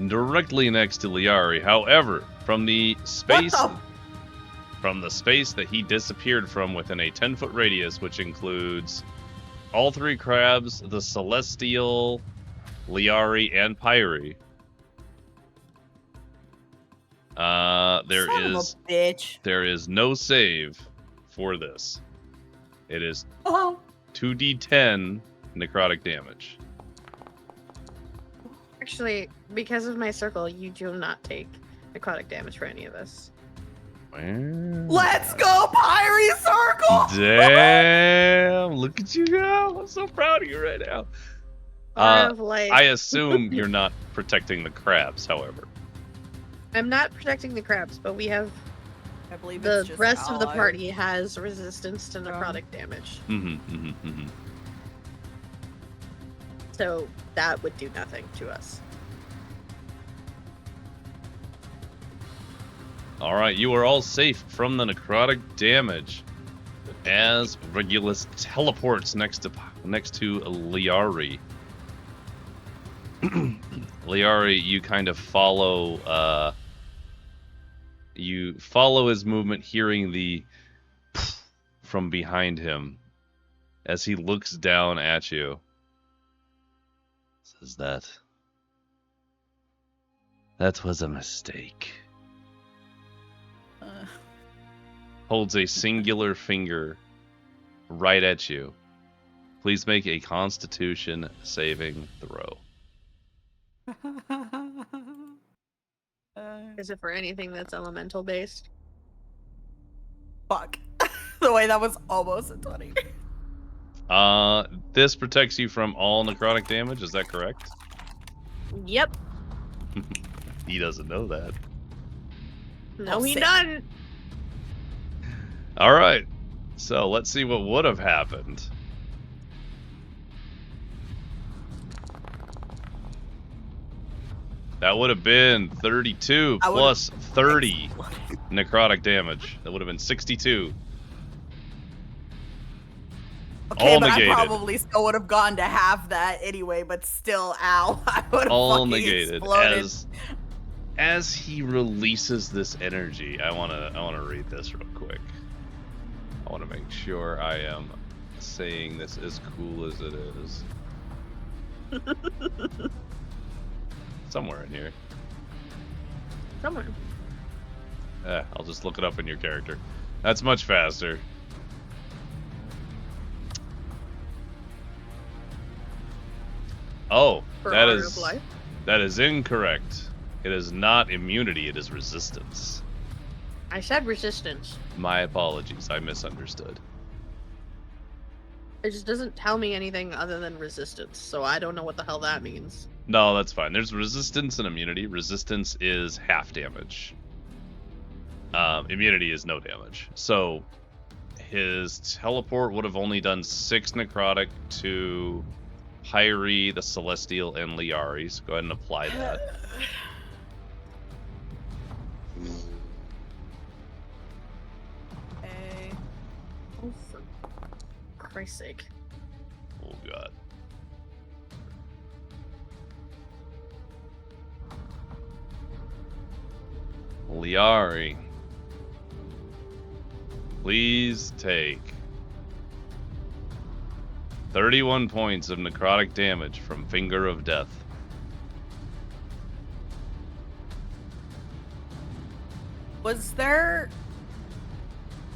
directly next to Liari. However, from the space that he disappeared from within a 10-foot radius, which includes all three crabs, the Celestial, Liari, and Pyri. There is no save for this. It is 2d10 necrotic damage. Actually, because of my circle, you do not take necrotic damage for any of us. Let's go, Pyri Circle! Damn, look at you go. I'm so proud of you right now. I assume you're not protecting the crabs, however. I'm not protecting the crabs, but we have... I believe the rest of the party has resistance to necrotic damage. So that would do nothing to us. All right, you are all safe from the necrotic damage as Regulus teleports next to Liari. Liari, you kind of follow. You follow his movement, hearing the from behind him as he looks down at you. Says that was a mistake. Holds a singular finger right at you. Please make a Constitution saving throw. Is it for anything that's elemental based? Fuck. The way that was almost a 20. This protects you from all necrotic damage, is that correct? Yep. He doesn't know that. No, he doesn't. Alright, so let's see what would have happened. That would have been 32 plus 30 necrotic damage. That would have been 62. Okay, all but negated. I probably still would have gone to half that anyway, but still, ow. I would have All fucking negated. exploded. As he releases this energy, I wanna read this real quick. I wanna make sure I am saying this as cool as it is. Somewhere in here. Somewhere. I'll just look it up in your character. That's much faster. Oh, that is incorrect. It is not immunity, it is resistance. I said resistance. My apologies, I misunderstood. It just doesn't tell me anything other than resistance, so I don't know what the hell that means. No, that's fine. There's resistance and immunity. Resistance is half damage. Immunity is no damage. So his teleport would have only done 6 necrotic to Pyri, the Celestial, and Liari. So go ahead and apply that. Okay. Oh, for Christ's sake. Oh god. Liari, please take 31 points of necrotic damage from Finger of Death. Was there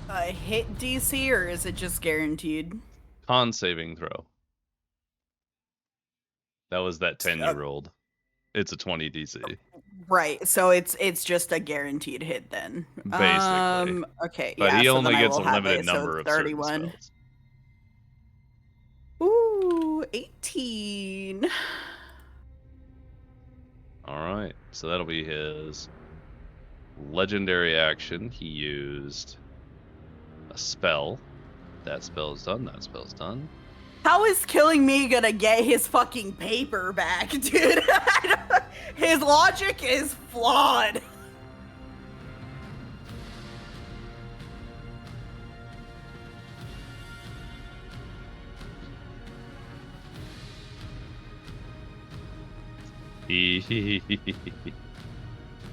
a hit DC, or is it just guaranteed? Con saving throw. That was that 10-year-old. It's a 20 DC. Right, so it's just a guaranteed hit then. Basically. Okay, But yeah, he so only then I gets a will have limited it, so number of 31. certain spells. Ooh, 18. Alright, so that'll be his legendary action. He used a spell. That spell is done, that spell's done. How is killing me gonna get his fucking paper back, dude? His logic is flawed.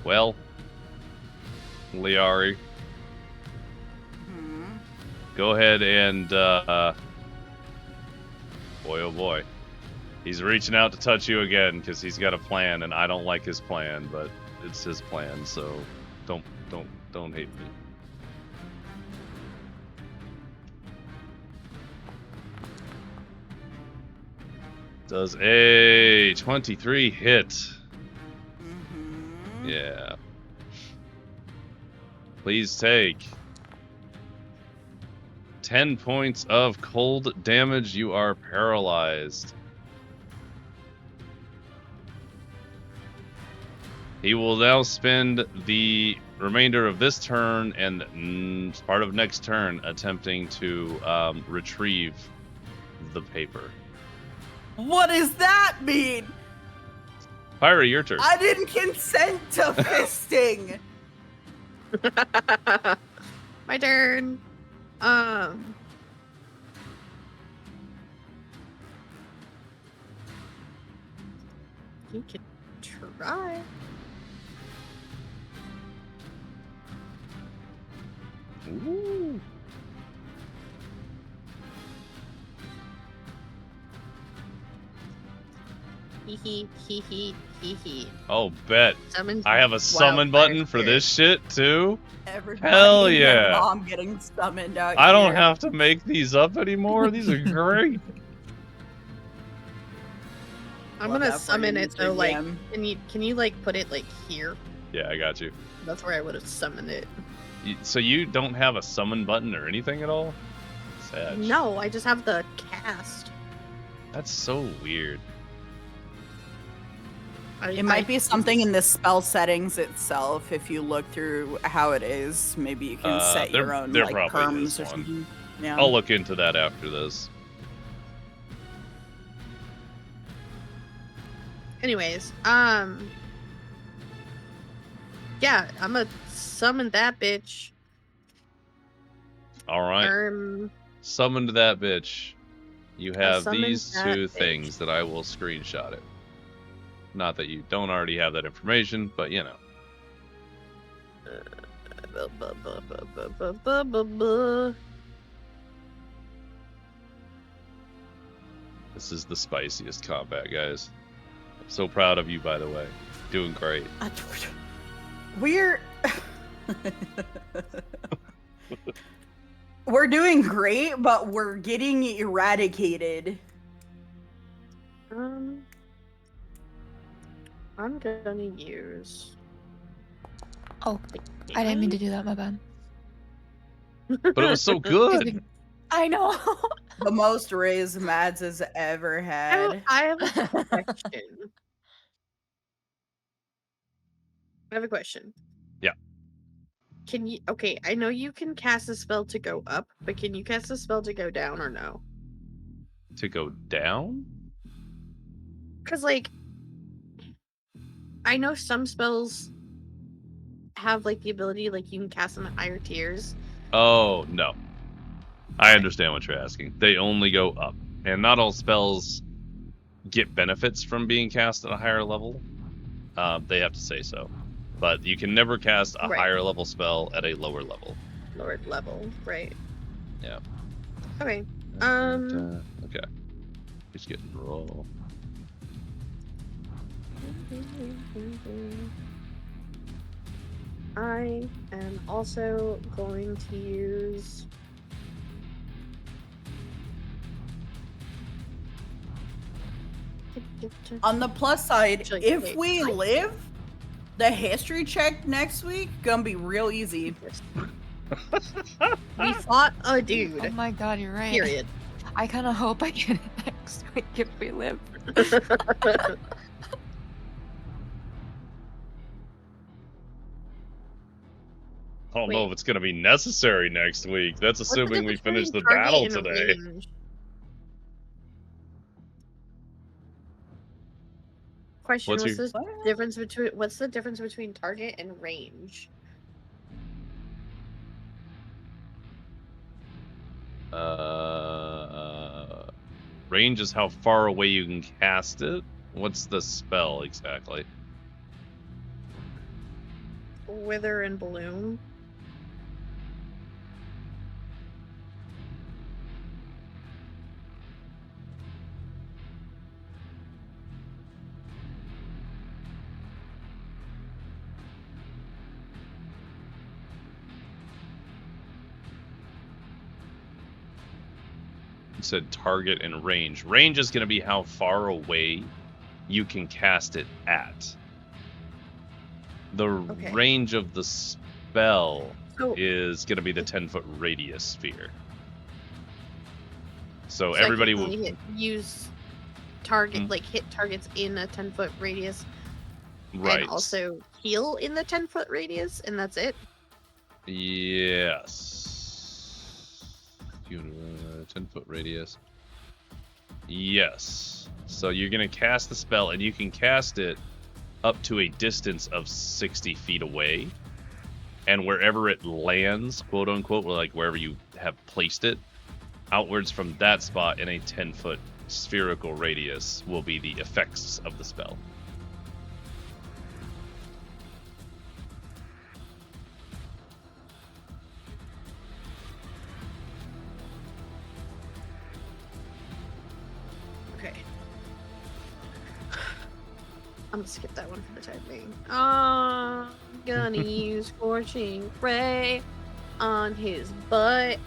Well, Liari, go ahead and, boy oh boy. He's reaching out to touch you again because he's got a plan, and I don't like his plan, but it's his plan, so don't hate me. Does a 23 hit? Yeah. Please take 10 points of cold damage. You are paralyzed. He will now spend the remainder of this turn and part of next turn attempting to retrieve the paper. What does that mean? Pyri, your turn. I didn't consent to fisting. My turn. You can try. Ooh. Hee hee. Oh, bet. Summon. I have a summon button for this shit too. Everybody Hell and their yeah. mom getting summoned out I don't here. have to make these up anymore. These are great. I'm Love gonna that for summon you, it Mr. though. Like, DM. can you like put it like here? Yeah, I got you. That's where I would have summoned it. So you don't have a summon button or anything at all? Sad. No, I just have the cast. That's so weird. It might be something in the spell settings itself. If you look through how it is, maybe you can set your own there like probably is perms or one. something. Yeah. I'll look into that after this. Anyways, yeah, I'm gonna summon that bitch. All right. Summoned that bitch. You have summoned these that two bitch. things that I will screenshot it. Not that you don't already have that information, but you know. This is the spiciest combat, guys. I'm so proud of you, by the way. Doing great. We're we're doing great, but we're getting eradicated. I'm gonna use. Oh, I didn't mean to do that. My bad. But it was so good. I know. The most raise Mads has ever had. I have a question. I have a question. Yeah. Can you? Okay, I know you can cast a spell to go up, but can you cast a spell to go down or no? To go down? Because like, I know some spells have like the ability, like you can cast them at higher tiers. Oh, no. I understand what you're asking. They only go up. And not all spells get benefits from being cast at a higher level. They have to say so. But you can never cast a higher level spell at a lower level. Lower level, right. Yeah. Okay. Okay. Just getting roll. I am also going to use On the plus side, Actually, if wait, we live, the history check next week gonna be real easy. we fought a dude. Oh my god, you're right. Period. I kind of hope I get it next week if we live. I don't know if it's going to be necessary next week. That's assuming we finish the battle today. Question: What's what's the difference between target and range? Range is how far away you can cast it. What's the spell exactly? Wither and Bloom. You said target and range. Range is going to be how far away you can cast it at. The range of the spell is going to be the 10-foot radius sphere. So everybody will use target hit targets in a 10-foot radius, right? And also heal in the 10-foot radius, and that's it. Yes. 10-foot radius. Yes. So you're going to cast the spell, and you can cast it up to a distance of 60 feet away. and wherever it lands, quote unquote, like wherever you have placed it, outwards from that spot in a 10-foot spherical radius will be the effects of the spell. Okay. I'm gonna skip that one for the time being. Gonna use Scorching Ray on his butt.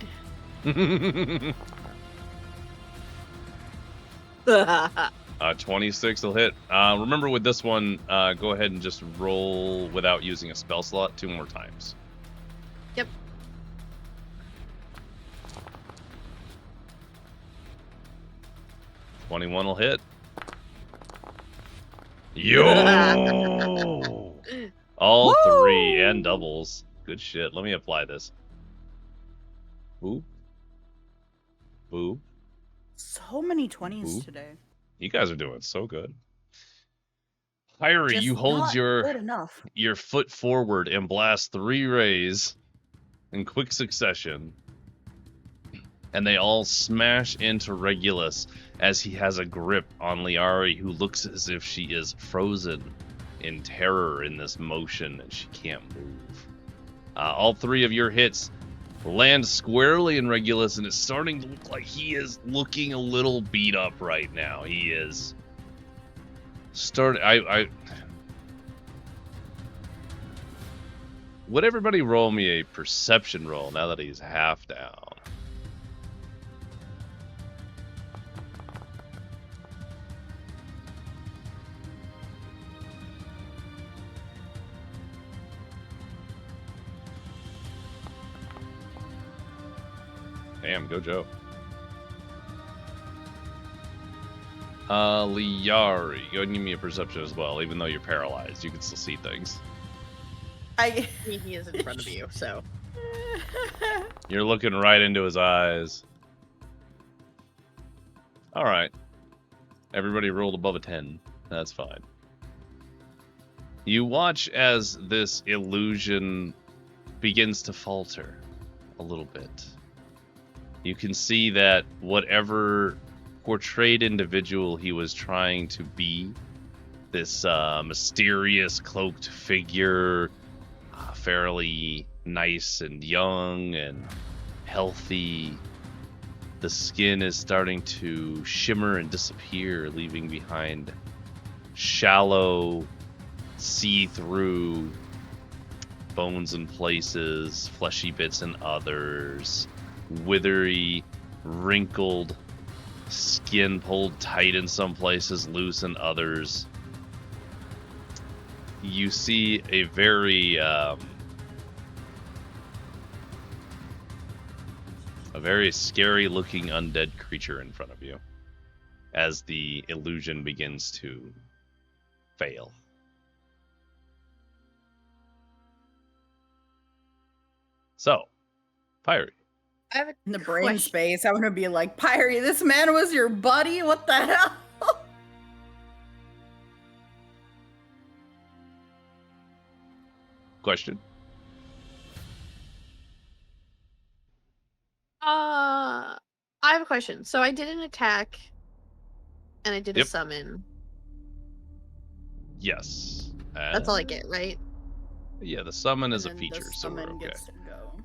26 will hit. Remember with this one, go ahead and just roll without using a spell slot 2 more times. Yep. $21 will hit. Yo! All Woo! 3 and doubles. Good shit. Let me apply this. Boop. Boop. So many 20s Ooh. today. You guys are doing so good. Pyri, Just you hold not your good enough. foot forward and blast 3 rays in quick succession. And they all smash into Regulus as he has a grip on Liari, who looks as if she is frozen in terror in this motion and she can't move. All 3 of your hits land squarely in Regulus, and it's starting to look like he is looking a little beat up right now. He is would everybody roll me a perception roll now that he's half down? Damn, go Joe. Liari, go ahead and give me a perception as well. Even though you're paralyzed, you can still see things. He is in front of you, so. You're looking right into his eyes. Alright. Everybody rolled above a 10. That's fine. You watch as this illusion begins to falter a little bit. You can see that whatever portrayed individual he was trying to be, this mysterious cloaked figure, fairly nice and young and healthy, the skin is starting to shimmer and disappear, leaving behind shallow, see-through bones in places, fleshy bits in others, withery, wrinkled skin pulled tight in some places, loose in others. You see a very scary looking undead creature in front of you as the illusion begins to fail. So, Pyri. I have In the brain space, I want to be like, Pyri, this man was your buddy? What the hell? Question? I have a question. So I did an attack, and I did a Yep. summon. Yes. That's all I get, right? Yeah, the summon is a And then the feature, so we're summon okay. gets to go.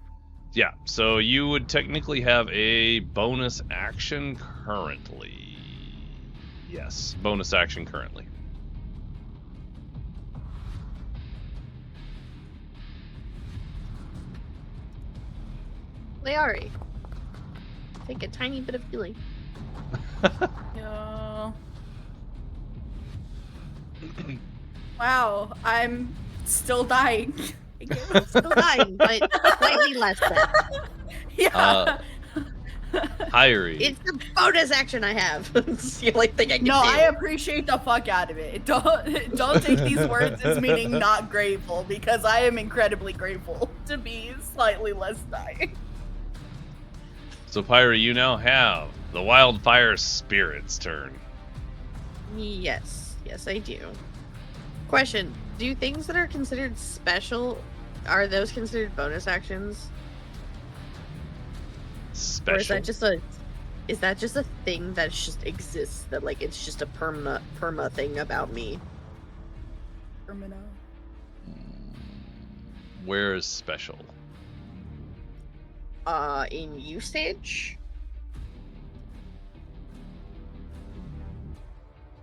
Yeah, so you would technically have a bonus action currently. Yes, bonus action currently. Liari. Take a tiny bit of healing. Yeah. Wow, I'm still dying. Still dying, but slightly less than. Yeah. Pyri. It's the bonus action I have. It's the only thing I can No, do. I appreciate the fuck out of it. Don't take these words as meaning not grateful, because I am incredibly grateful to be slightly less dying. So Pyri, you now have the wildfire spirit's turn. Yes, I do. Question: do things that are considered special are those considered bonus actions? Special. Or is that just a thing that just exists, that like it's just a perma thing about me? Permano. Where is special? In usage?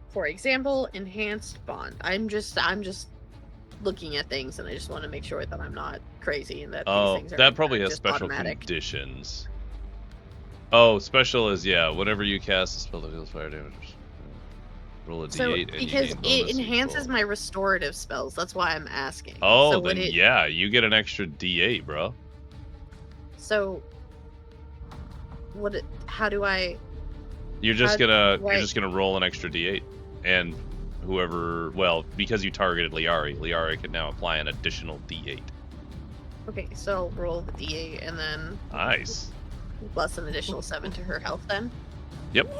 For example, enhanced bond. I'm just looking at things, and I just want to make sure that I'm not crazy and that these things are that probably has just special automatic. conditions. Oh, special is, yeah, whenever you cast a spell that deals fire damage, roll a d8 and you because gain it bonus enhances equal. my restorative spells, that's why I'm asking. Oh, so then yeah, you get an extra d8, bro. So, how do I... You're just gonna roll an extra d8, and whoever, well, because you targeted Liari can now apply an additional d8. Okay, so I'll roll the d8 and then Nice. plus an additional 7 to her health then. Yep.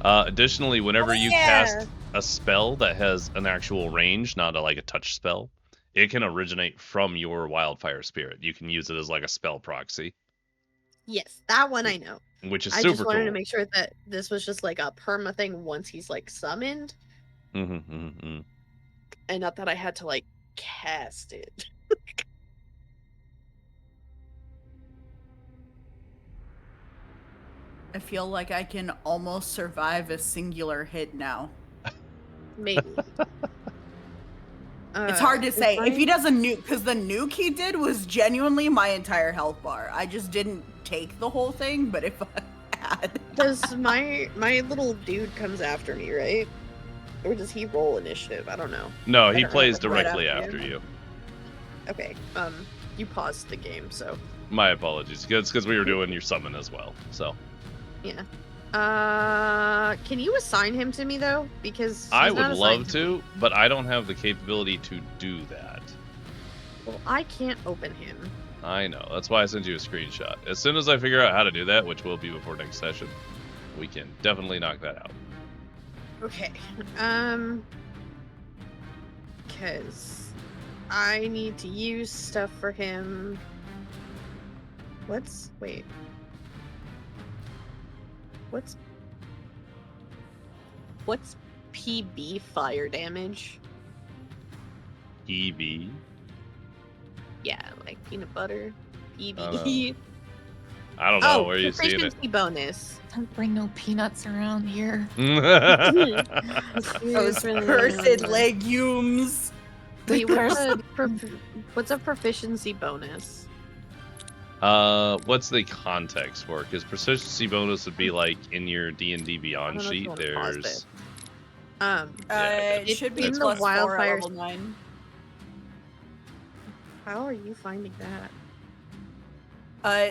Additionally, whenever you cast a spell that has an actual range, not like a touch spell, it can originate from your wildfire spirit. You can use it as like a spell proxy. Yes, that one I know. Which is super I just wanted cool. to make sure that this was just like a perma thing once he's like summoned. And not that I had to like cast it. I feel like I can almost survive a singular hit now. Maybe. It's hard to say. If he does a nuke, because the nuke he did was genuinely my entire health bar. I just didn't take the whole thing, but if I had... Does my little dude comes after me, right? Or does he roll initiative? I don't know. No, he plays directly after you. Okay. You paused the game, so... My apologies. It's because we were doing your summon as well, so... Yeah. Can you assign him to me though? Because I would love to, but I don't have the capability to do that. Well, I can't open him. I know. That's why I sent you a screenshot. As soon as I figure out how to do that, which will be before next session, we can definitely knock that out. Okay. Because I need to use stuff for him. Wait. What's PB fire damage? PB? Yeah, like peanut butter. PB. I don't know. Where are you seeing it? Proficiency bonus. Don't bring no peanuts around here. Those cursed legumes. Wait, what's a proficiency bonus? What's the context for? Because proficiency bonus would be like in your D&D Beyond sheet. There's it should be in the plus 4 at wildfire level 9. How are you finding that?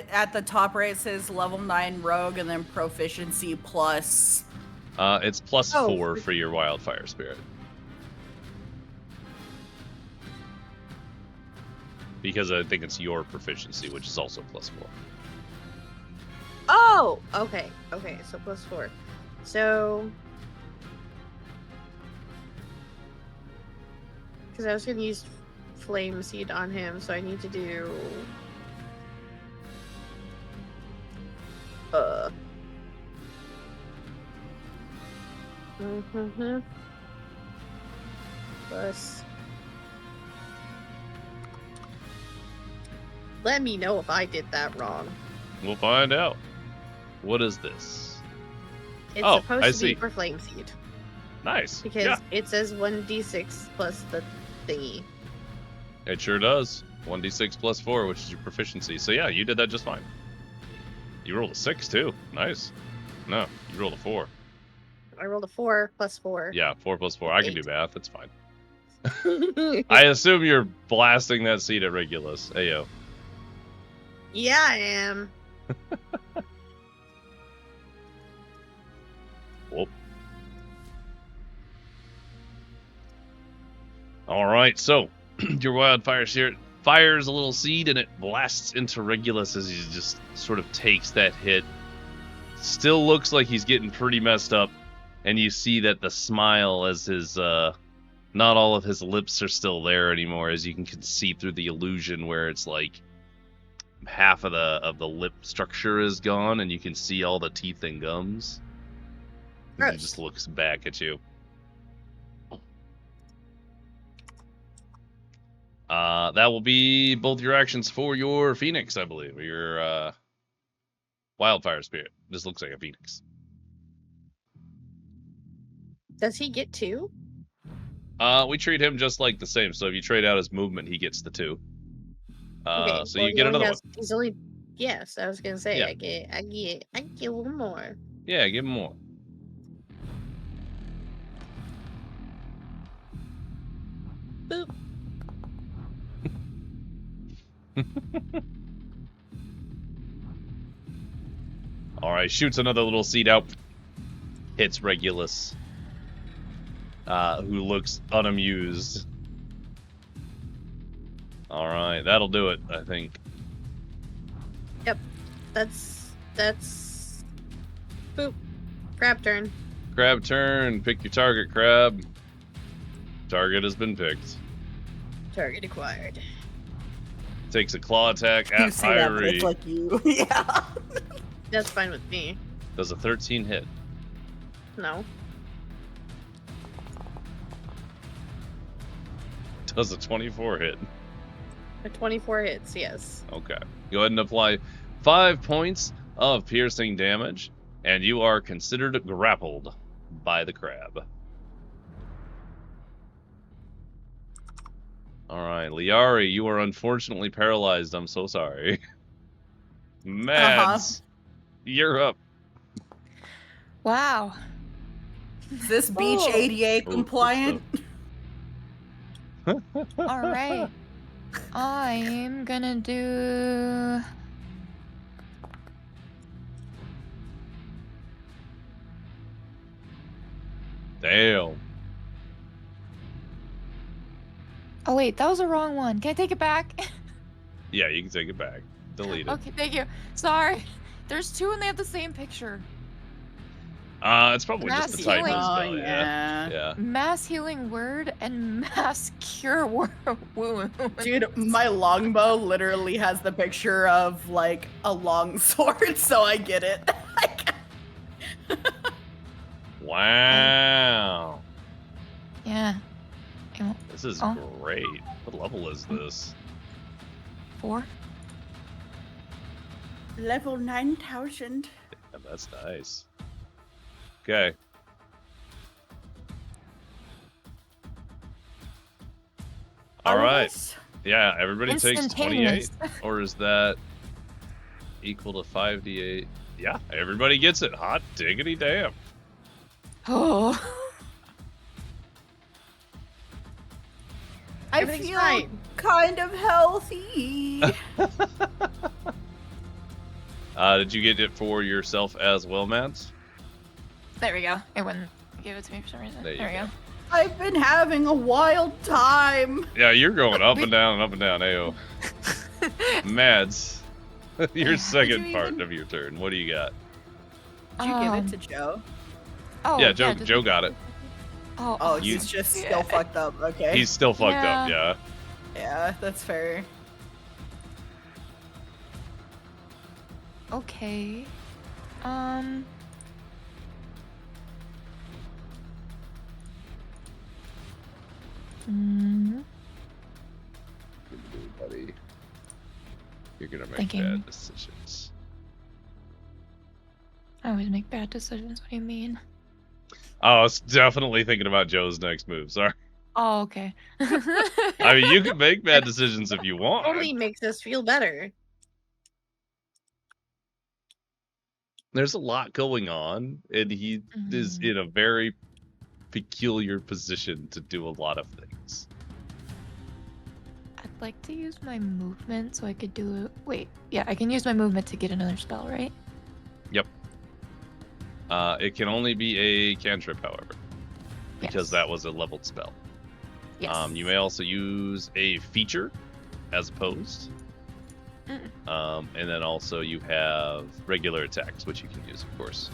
At the top right it says level 9 rogue and then proficiency plus. It's plus 4 for your wildfire spirit. Because I think it's your proficiency, which is also plus 4. Oh, okay, so plus 4. So, because I was gonna use flame seed on him, so I need to do plus. Let me know if I did that wrong. We'll find out. What is this? It's supposed to be for flame seed. Nice. Because it says 1d6 plus the thingy. It sure does. 1d6 plus 4, which is your proficiency. So yeah, you did that just fine. You rolled a 6 too. Nice. No, you rolled a 4. I rolled a 4 plus 4. Yeah, 4 plus 4. I can do math. It's fine. I assume you're blasting that seed at Regulus. Ayo. Yeah, I am. Whoop. All right, so your wildfire spirit fires a little seed and it blasts into Regulus as he just sort of takes that hit. Still looks like he's getting pretty messed up, and you see that the smile as his not not all of his lips are still there anymore, as you can see through the illusion where it's like half of the lip structure is gone, and you can see all the teeth and gums. And he just looks back at you. That will be both your actions for your Phoenix, I believe, or your Wildfire Spirit. This looks like a Phoenix. Does he get 2? We treat him just like the same. So if you trade out his movement, he gets the 2. Okay, so you get another one. He's only. Yes, I was gonna say. Yeah. I get one more. Yeah, give him more. Boop. All right, shoots another little seed out. Hits Regulus, who looks unamused. All right, that'll do it, I think. Yep, that's boop. Crab turn. Crab turn. Pick your target, Crab. Target has been picked. Target acquired. Takes a claw attack You at say that, but Pyri. it's like you. Yeah. That's fine with me. Does a 13 hit? No. Does a 24 hit? A 24 hits, yes. Okay. Go ahead and apply 5 points of piercing damage, and you are considered grappled by the crab. Alright, Liari, you are unfortunately paralyzed. I'm so sorry. Mads, you're up. Wow. Is this beach ADA compliant? All right. I'm gonna do. Damn. Oh wait, that was the wrong one. Can I take it back? Yeah, you can take it back. Delete it. Okay, thank you. Sorry. There's 2 and they have the same picture. It's probably just the Mass Titan healing. spell, Oh, yeah. Yeah. Mass healing word and mass cure wound. Dude, my longbow literally has the picture of like a long sword, so I get it. Wow. Yeah. This is Oh. great. What level is this? 4. Level 9,000. Yeah, that's nice. Okay. All right. Yeah, everybody takes 28, Instantaneous. or is that equal to 5d8? Yeah, everybody gets it. Hot diggity damn. Oh. I Everything's feel fine. kind of healthy. Did you get it for yourself as well, Mads? There we go. It wouldn't give it to me for some reason. There you There we go. go. I've been having a wild time. Yeah, you're going up and down, ayo. Mads, your second you part even- of your turn. What do you got? Did you give it to Joe? Oh, Yeah, Joe did- got it. Oh, Oh, You- he's just still fucked up. Okay. He's still fucked up, Yeah. yeah. Yeah, that's fair. okay. Mm, Buddy, you're gonna make Thinking. bad decisions. I always make bad decisions. What do you mean? I was definitely thinking about Joe's next move. Sorry. Oh, okay. I mean, you can make bad decisions if you want. Totally makes us feel better. There's a lot going on, and he is in a very peculiar position to do a lot of things. I'd like to use my movement so I could do it. Wait, yeah, I can use my movement to get another spell, right? Yep. It can only be a cantrip, however, because Yes. that was a leveled spell. Yes. You may also use a feature as opposed. And then also you have regular attacks, which you can use, of course.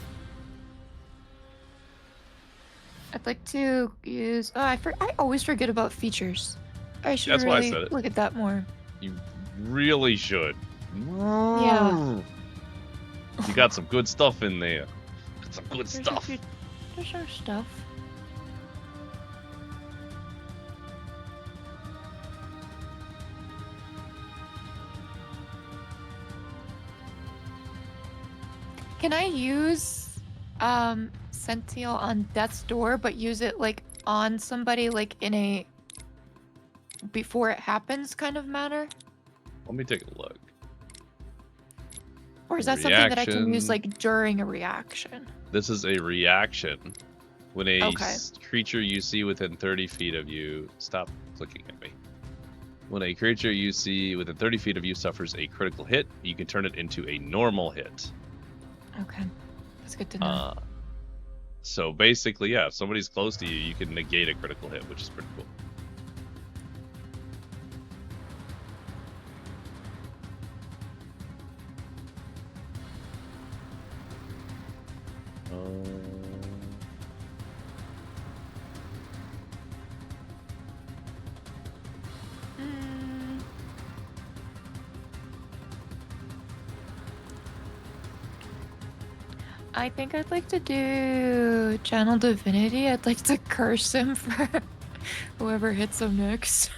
I'd like to use. Oh, I always forget about features. I should That's why I really said it. look at that more. You really should. Yeah. You got some good stuff in there. Got some good stuff. There's some stuff. Can I use Sentinel on Death's Door, but use it like on somebody, like in a before it happens kind of manner? Let me take a look. Or is that something that I can use Reaction. like during a reaction? This is a reaction. When a Okay. creature you see within 30 feet of you... Stop clicking at me. When a creature you see within 30 feet of you suffers a critical hit, you can turn it into a normal hit. Okay. That's good to know. So basically, yeah, if somebody's close to you, you can negate a critical hit, which is pretty cool. Mm. I think I'd like to do Channel Divinity. I'd like to curse him for whoever hits him next.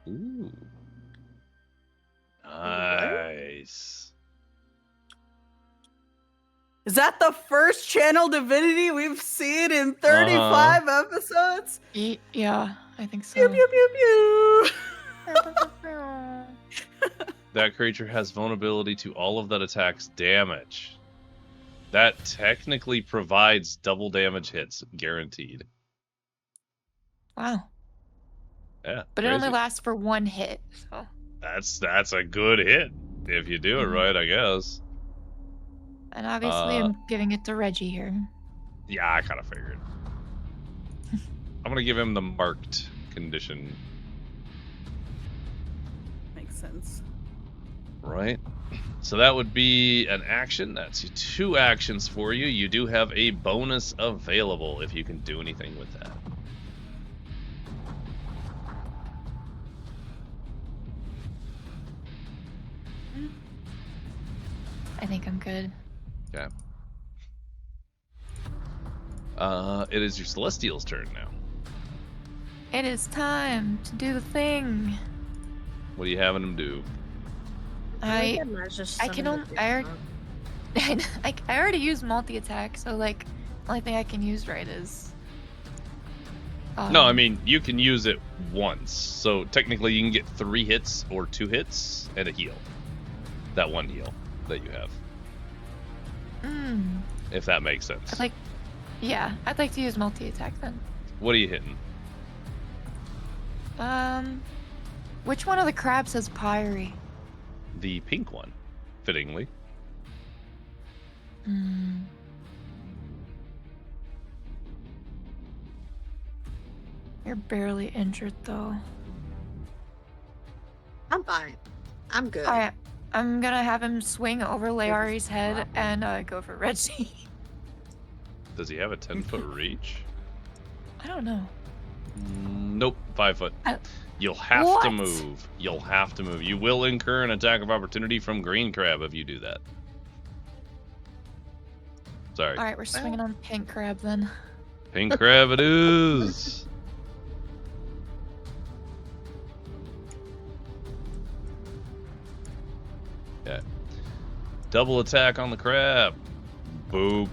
Ooh. Nice. Is that the first channel divinity we've seen in 35 episodes? Yeah, I think so. Pew pew pew pew. That creature has vulnerability to all of that attack's damage. That technically provides double damage hits, guaranteed. Wow. Yeah, But it only crazy. lasts for one hit, so. That's a good hit if you do it right, I guess. And obviously I'm giving it to Reggie here. Yeah, I kind of figured. I'm gonna give him the marked condition. Makes sense. Right. So that would be an action. That's 2 actions for you. You do have a bonus available if you can do anything with that. I think I'm good. Okay. It is your Celestial's turn now. It is time to do the thing. What are you having him do? I already used multi-attack, so like the only thing I can use right is No, I mean you can use it once. So technically you can get 3 hits or 2 hits and a heal. That 1 heal that you have. If that makes sense. I'd like to use multi-attack then. What are you hitting? Which one of the crabs has Pyri? The pink one, fittingly. You're barely injured though. I'm fine. I'm good. Alright, I'm gonna have him swing over Leari's head and go for Reggie. Does he have a 10-foot reach? I don't know. Nope, 5 foot. You'll have to What? move. You'll have to move. You will incur an attack of opportunity from Green Crab if you do that. Sorry. Alright, we're swinging on Pink Crab then. Pink Crab it is. Yeah. Double attack on the crab. Boop.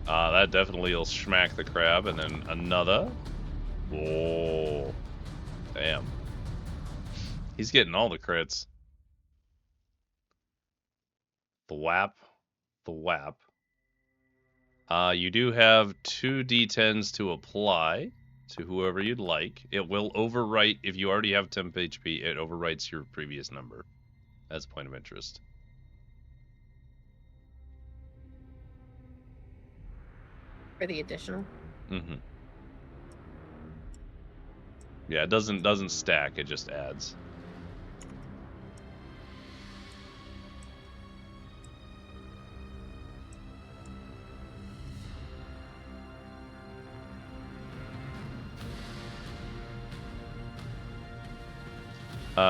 That definitely will smack the crab, and then another. Oh, damn. He's getting all the crits. The whap. The whap. You do have 2 d10s to apply to whoever you'd like. It will overwrite, if you already have 10 HP, it overwrites your previous number as a point of interest. For the additional. Mm-hmm. Yeah, it doesn't stack, it just adds.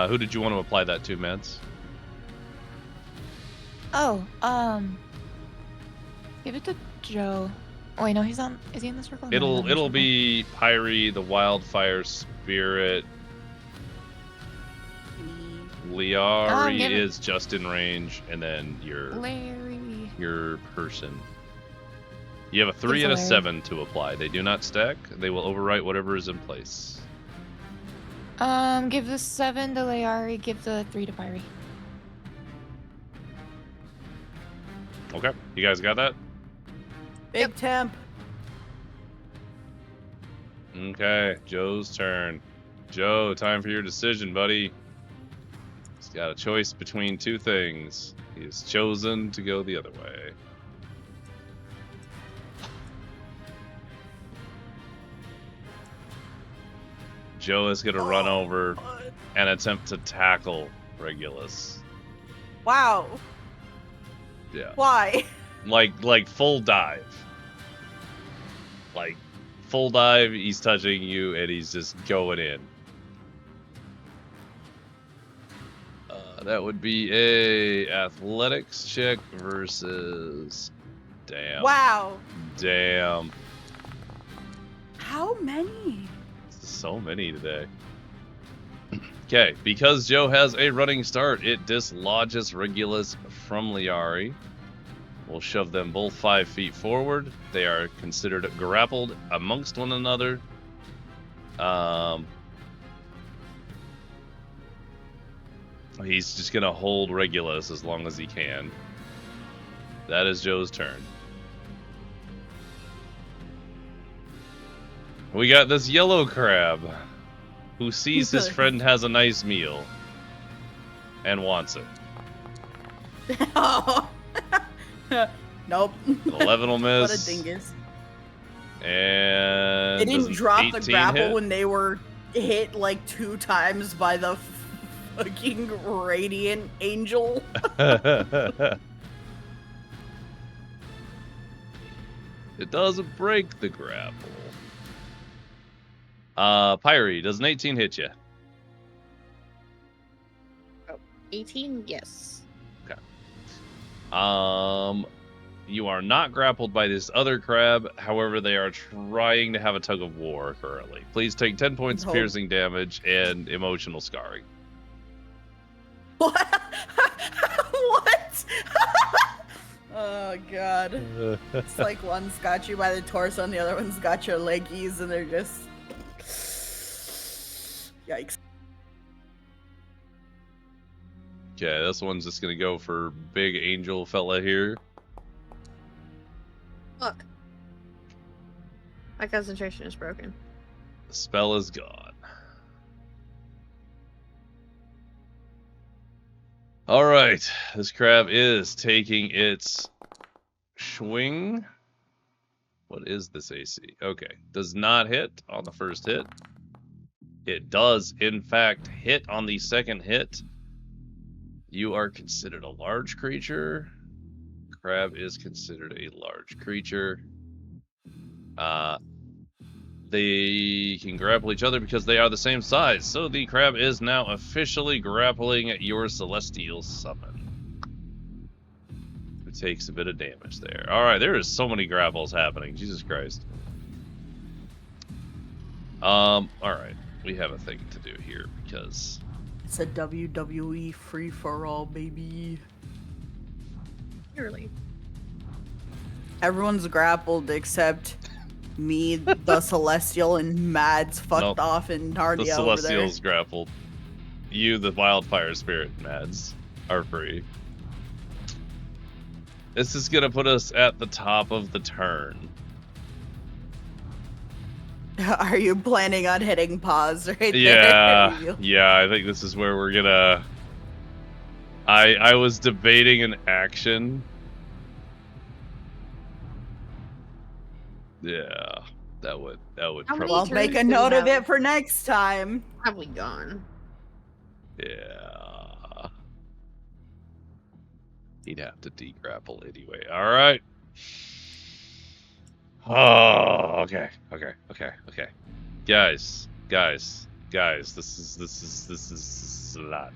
Who did you want to apply that to, Mads? Oh, give it to Joe. Oh wait, no, he's on. Is he in the circle? No, he's on the It'll circle. be Pyri, the wildfire spirit. Liari is just in range, and then your person. You have a 3 and a 7 to apply. They do not stack. They will overwrite whatever is in place. Give the 7 to Liari. Give the 3 to Pyri. Okay, you guys got that? Big temp. Okay, Joe's turn. Joe, time for your decision, buddy. He's got a choice between two things. He has chosen to go the other way. Joe is going to run over and attempt to tackle Regulus. Wow. Yeah. Why? Like full dive. Like full dive, he's touching you and he's just going in. That would be a athletics check versus... Damn. Wow. Damn. How many? So many today. Okay, because Joe has a running start, it dislodges Regulus from Liari. We'll shove them both 5 feet forward. They are considered grappled amongst one another. He's just going to hold Regulus as long as he can. That is Joe's turn. We got this yellow crab who sees his friend has a nice meal and wants it. Oh. Nope. 11 will miss. What a dingus. And it didn't drop the grapple hit? when they were hit like 2 times by the fucking radiant angel. It doesn't break the grapple. Pyri, does an 18 hit you? 18, yes. Okay. You are not grappled by this other crab. However, they are trying to have a tug of war currently. Please take 10 points of piercing damage and emotional scarring. What? What? Oh god. It's like one's got you by the torso and the other one's got your leggies and they're just... Yikes. Okay, this one's just gonna go for big angel fella here. Look. My concentration is broken. The spell is gone. Alright, this crab is taking its swing. What is this AC? Okay, does not hit on the first hit. It does, in fact, hit on the second hit. You are considered a large creature. Crab is considered a large creature. They can grapple each other because they are the same size. So the crab is now officially grappling your celestial summon. It takes a bit of damage there. Alright, there is so many grapples happening. Jesus Christ. Alright. We have a thing to do here because... It's a WWE free-for-all, baby. Surely. Everyone's grappled except me, the Celestial, and Mads fucked off in Narnia. The Celestial's grappled. You, the wildfire spirit, Mads, are free. This is gonna put us at the top of the turn. Are you planning on hitting pause right there? Yeah, I think this is where we're gonna... I was debating an action. Yeah, that would probably... Well, make a note of it for next time. Probably gone. Yeah. He'd have to degrapple anyway. Alright. Oh, okay. Guys. guys, this is a lot.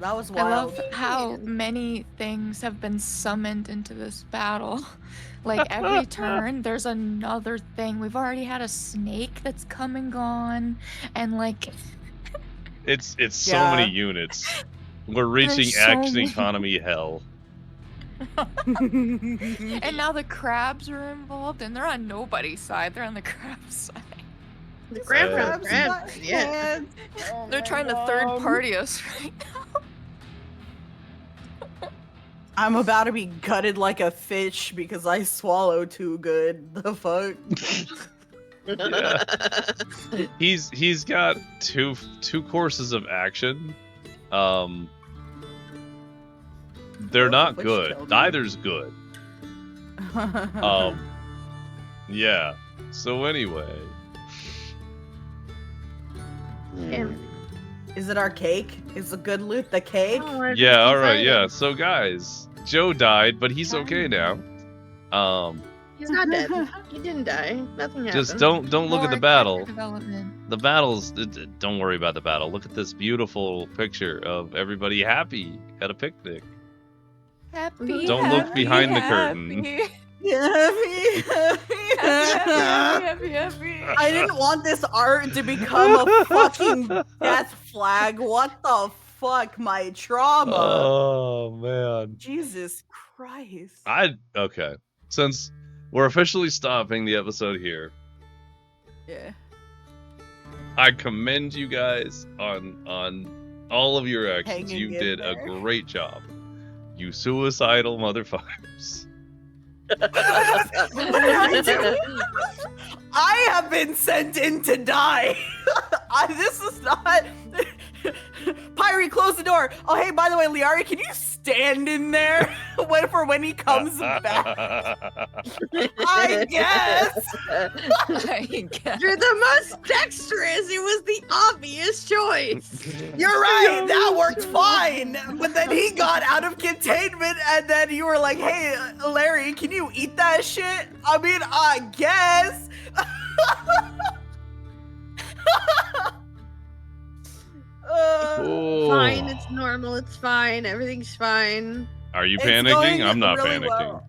That was I wild. love how many things have been summoned into this battle. Like every turn, there's another thing. We've already had a snake that's come and gone, and like It's so many units. We're reaching so action many. economy hell. And now the crabs are involved, and they're on nobody's side. They're on the crab's side. The crab Crabs crabs, yeah. They're trying to third party us right now. I'm about to be gutted like a fish because I swallow too good. The fuck? Yeah. He's got two courses of action. They're not Which good. killed me. Neither's good. Yeah. So anyway. Is it our cake? Is the good loot the cake? Yeah, alright, yeah. So guys, Joe died, but he's okay now. He's not dead. He didn't die. Nothing happened. Just don't look at the More battle. character development. The battles, don't worry about the battle. Look at this beautiful picture of everybody happy at a picnic. Happy. Don't look happy, behind the happy. curtain. Happy. I didn't want this art to become a fucking death flag. What the fuck? My trauma. Oh man. Jesus Christ. Okay. Since we're officially stopping the episode here, Yeah. I commend you guys on all of your actions. Hanging You in did a there. great job. You suicidal motherfuckers. I have been sent in to die. This is not. Pyri, close the door. Oh, hey, by the way, Liari, can you stand in there when he comes back? I guess. You're the most dexterous. It was the obvious choice. You're right. That worked fine. But then he got out of containment, and then you were like, "Hey, Larry, can you eat that shit?" I mean, I guess. Fine, it's normal. It's fine. Everything's fine. Are you It's panicking? going I'm not really panicking.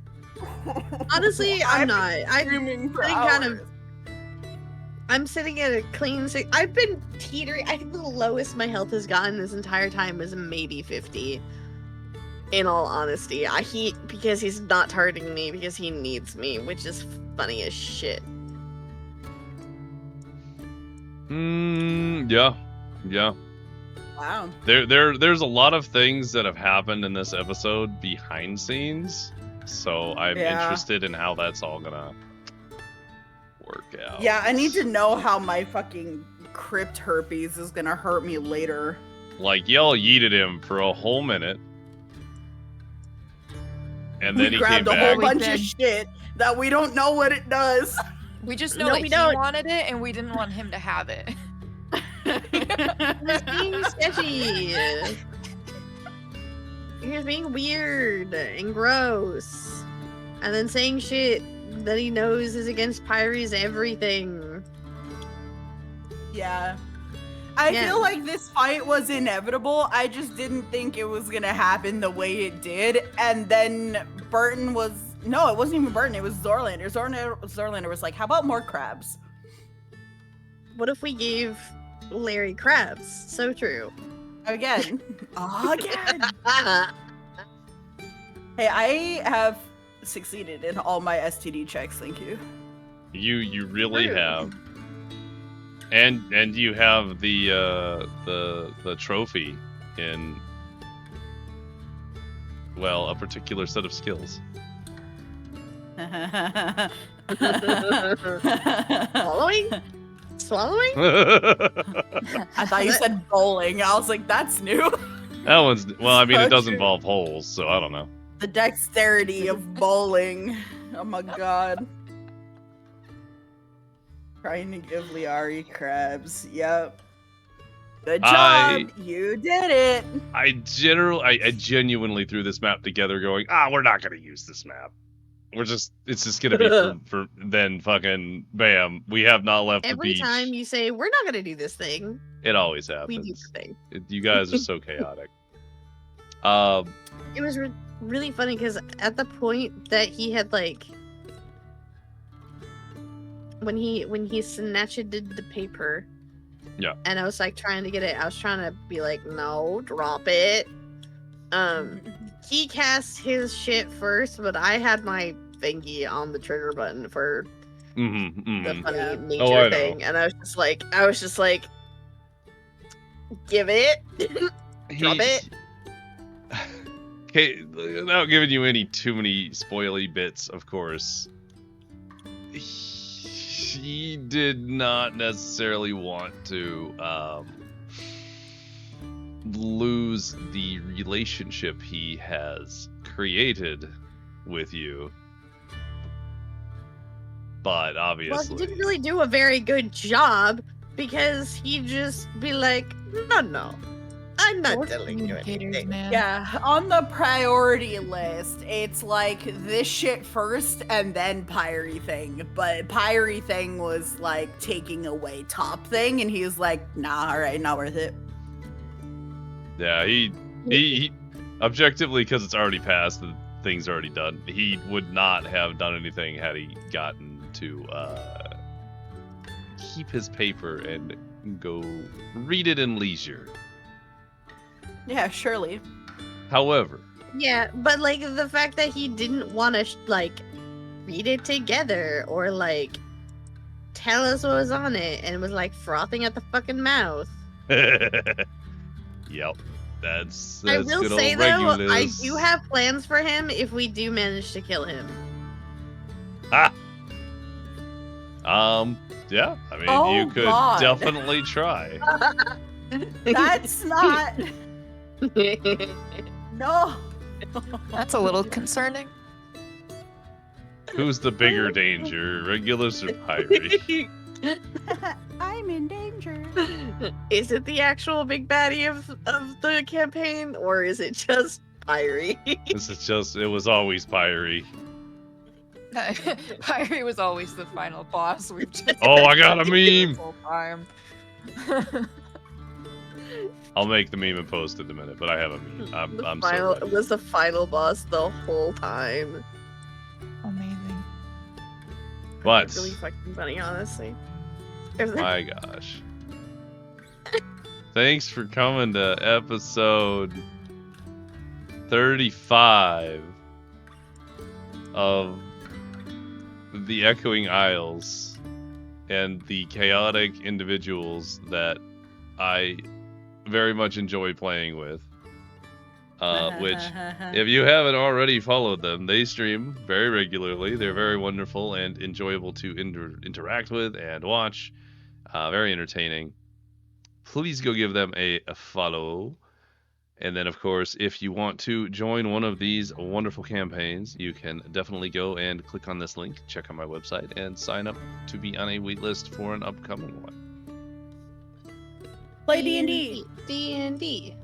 well. Honestly, I'm not. Screaming for I kind of- hours. I'm sitting at a clean six. I've been teetering. I think the lowest my health has gotten this entire time is maybe 50. In all honesty, because he's not targeting me because he needs me, which is funny as shit. Yeah. Wow. There's a lot of things that have happened in this episode behind scenes, so I'm interested in how that's all gonna work out. Yeah, I need to know how my fucking crypt herpes is gonna hurt me later. Like y'all yeeted him for a whole minute, and then We he came grabbed a back. whole bunch of shit that we don't know what it does. We just know No, that we he don't. wanted it, and we didn't want him to have it. He's being sketchy. He's being weird and gross. And then saying shit that he knows is against Pyri's everything. Yeah. I Yeah. feel like this fight was inevitable. I just didn't think it was gonna happen the way it did. And then Burton was... No, it wasn't even Burton. It was Zorlander. Zorlander was like, how about more crabs? What if we gave Larry crabs? So true. Again. Again. Hey, I have succeeded in all my STD checks. Thank you. You really True. have, and you have the trophy in, well, a particular set of skills. Swallowing? Swallowing? I thought you said bowling. I was like, that's new. That one's, well, I mean, it does true. involve holes, so I don't know. The dexterity of bowling. Oh my god. Trying to give Liari crabs. Yep. Good job. You did it. I genuinely threw this map together going, we're not going to use this map. it's just gonna be for then fucking bam. We have not left the Every beach. time you say we're not gonna do this thing, It always we do happens. the thing. You guys are so chaotic. It was really funny because at the point that he had like when he snatched the paper, yeah, and I was like trying to get it. I was trying to be like, no, drop it. He cast his shit first, but I had my thingy on the trigger button for the funny nature thing, and I was just like, give it, drop it. Okay, without giving you too many spoily bits, of course. He did not necessarily want to lose the relationship he has created with you. But obviously... Well, he didn't really do a very good job, because he'd just be like, no, I'm not telling you anything. Man. Yeah, on the priority list, it's like this shit first and then Pyri thing. But Pyri thing was like taking away top thing, and he was like, nah, alright, not worth it. Yeah, he objectively, because it's already passed, the thing's already done. He would not have done anything had he gotten to keep his paper and go read it in leisure. Yeah, surely. However. Yeah, but like the fact that he didn't want to like read it together or like tell us what was on it and was like frothing at the fucking mouth. Yep, that's I will good say old though, Regulus. I do have plans for him if we do manage to kill him. Ah. Yeah, I mean, you could definitely try. That's not. No. That's a little concerning. Who's the bigger danger, Regulus or Pyri? I'm in danger. Is it the actual big baddie of the campaign, or is it just Pyri? It was always Pyri. Pyri was always the final boss. We've just Oh, I got a meme! this whole time. I'll make the meme and post it in a minute, but I have a meme. I'm so ready. It was the final boss the whole time. Amazing. But It's really fucking funny, honestly. my gosh. Thanks for coming to episode 35 of the Echoing Isles and the chaotic individuals that I very much enjoy playing with. Which, if you haven't already followed them, they stream very regularly. They're very wonderful and enjoyable to interact with and watch. Very entertaining. Please go give them a follow. And then, of course, if you want to join one of these wonderful campaigns, you can definitely go and click on this link, check out my website, and sign up to be on a waitlist for an upcoming one. Play D&D. D&D.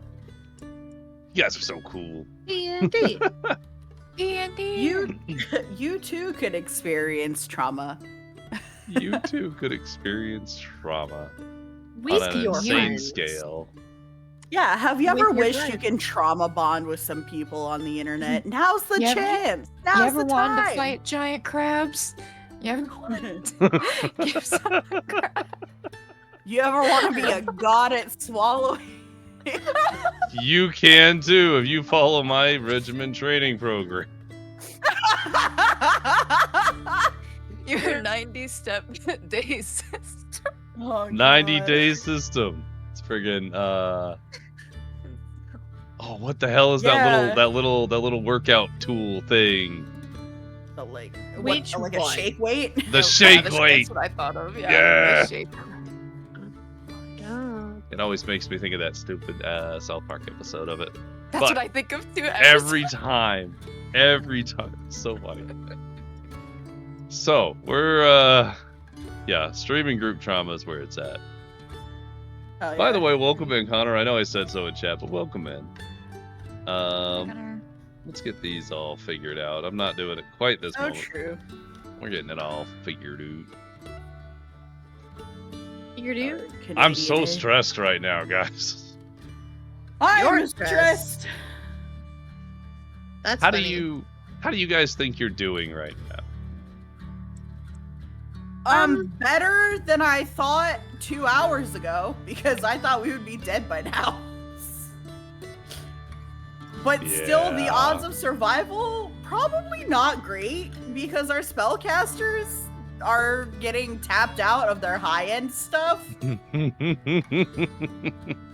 You guys are so cool. D&D. D&D. You too could experience trauma. You too could experience trauma With on an your insane friends. scale. Yeah, have you ever With your wished you friends. can trauma bond with some people on the internet? Now's the You ever- chance. You Now's ever the wanted time. to fight giant crabs? You ever wanted to give some crab? You ever want to be a god at swallowing? You can too if you follow my regiment training program. Your 90-step day system. Oh, 90-day system. It's friggin' oh, what the hell is Yeah. that little workout tool thing? So, like, Which like a one? shake weight? The shake That's weight. what I thought of. Yeah. The shake. God. It always makes me think of that stupid South Park episode of it. That's But what I think of too. Every time. It's so funny. So we're streaming group trauma is where it's at. Oh, By yeah. the way, welcome in, Connor. I know I said so in chat, but welcome in. Let's get these all figured out. I'm not doing it quite this Oh, moment. true. We're getting it all figured out. Figured out? I'm so stressed right now, guys. I'm You're stressed. That's How do funny. you guys think you're doing right now? Better than I thought 2 hours ago, because I thought we would be dead by now. But still, the Yeah. odds of survival, probably not great, because our spellcasters are getting tapped out of their high-end stuff.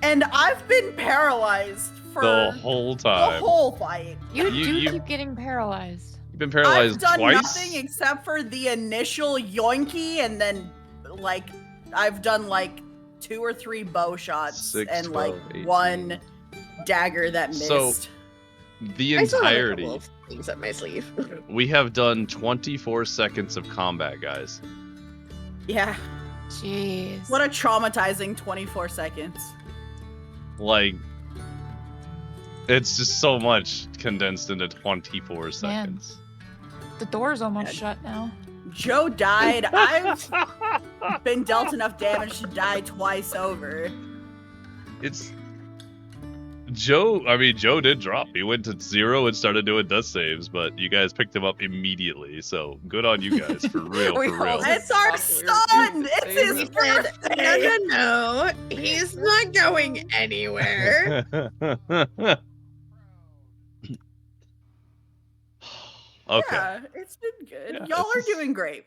And I've been paralyzed for The whole the time. whole fight. You You- keep getting paralyzed. You've been paralyzed I've done twice? nothing except for the initial yoinky, and then like I've done like 2 or 3 bow shots 6, and 12, like 18. 1 dagger that missed. So- The I still have a entirety. couple of things up my sleeve. We have done 24 seconds of combat, guys. Yeah, Jeez. what a traumatizing 24 seconds. Like, it's just so much condensed into 24 seconds. The door's almost shut now. Joe died. I've been dealt enough damage to die twice over. It's Joe did drop. He went to 0 and started doing death saves, but you guys picked him up immediately, so good on you guys, for real, We for real. all- It's our son! It's his He said, birthday! no, he's not going anywhere. Okay. Yeah, it's been good. Yeah, Y'all are this is- doing great.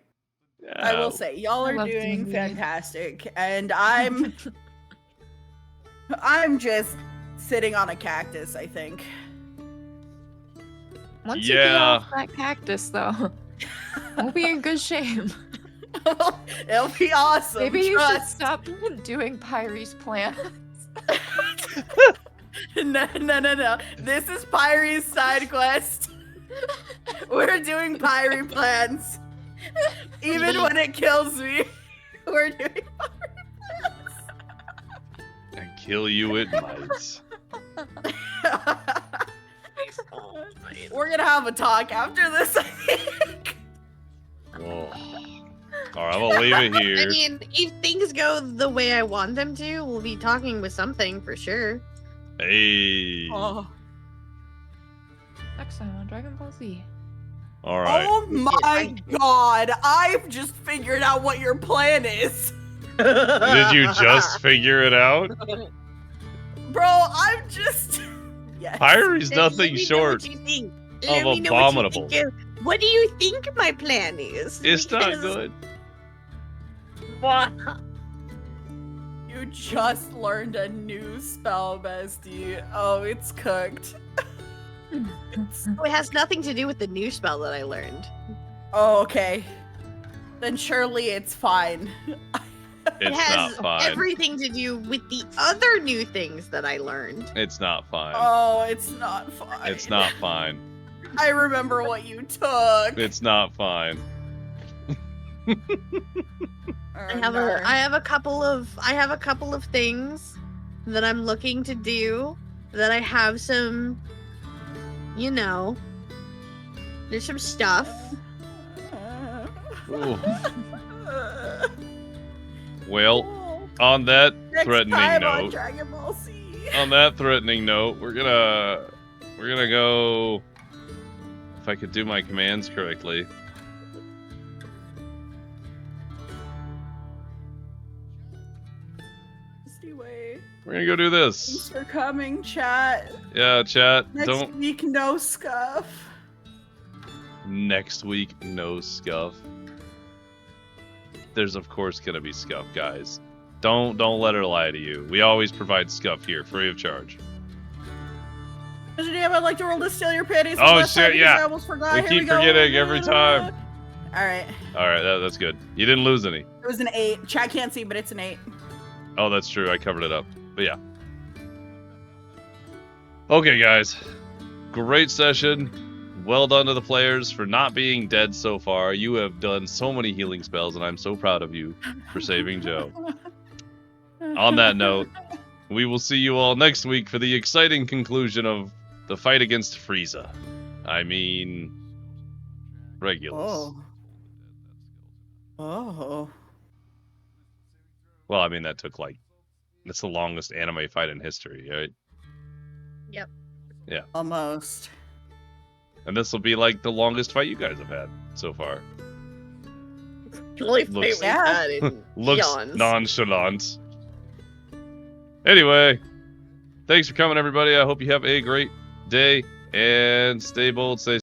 Yeah. I will say, y'all I are love doing D&D. fantastic, and I'm just sitting on a cactus, I think. Once you get Yeah. off that cactus, though, we'll be in good shape. It'll be awesome. Maybe you should trust. stop doing Pyri's plan. No. This is Pyri's side quest. We're doing Pyri plans. Even when it kills me, we're doing And kill you with might. We're gonna have a talk after this, I think. Whoa. Alright, I'm gonna leave it here. I mean, if things go the way I want them to, we'll be talking with something for sure. Hey. Oh, Next time on Dragon Ball Z. Alright. oh my god, I've just figured out what your plan is. Did you just figure it out? Bro, I'm just... Yes. Pyri's Let nothing me know short what you think. of Let me know what you abominable. think. What do you think my plan is? It's not Because- good. You just learned a new spell, bestie. Oh, it's cooked. Oh, it has nothing to do with the new spell that I learned. Oh, okay. Then surely it's fine. It It's not has fine. everything to do with the other new things that I learned. It's not fine. Oh, it's not fine. It's not fine. I remember what you took. It's not fine. I have a couple of things that I'm looking to do that I have some, you know, there's some stuff. Ooh. Well, on that Next threatening time on note, Dragon Ball Z. on that threatening note, we're gonna go. If I could do my commands correctly. Anyway, We're gonna go do thanks this. for coming, chat. Yeah, chat. Next Don't week, no scuff. next week, no scuff. There's of course gonna be scuff, guys. Don't let her lie to you. We always provide scuff here, free of charge. Mr. DM, I'd like to roll to steal your panties. Oh, Last time shit, because yeah. I almost forgot. We Here keep go. forgetting every time. All right. All right, that's good. You didn't lose any. It was an 8. Chat can't see, but it's an 8. Oh, that's true. I covered it up. But yeah. Okay, guys. Great session. Well done to the players for not being dead so far. You have done so many healing spells, and I'm so proud of you for saving Joe. On that note, we will see you all next week for the exciting conclusion of the fight against Frieza. I mean, Regulus. Oh. Well, I mean, that's the longest anime fight in history, right? Yep. Yeah. Almost. And this will be like the longest fight you guys have had so far. Only fight Looks- we've had in Looks eons. nonchalant. Anyway, thanks for coming, everybody. I hope you have a great day and stay bold, stay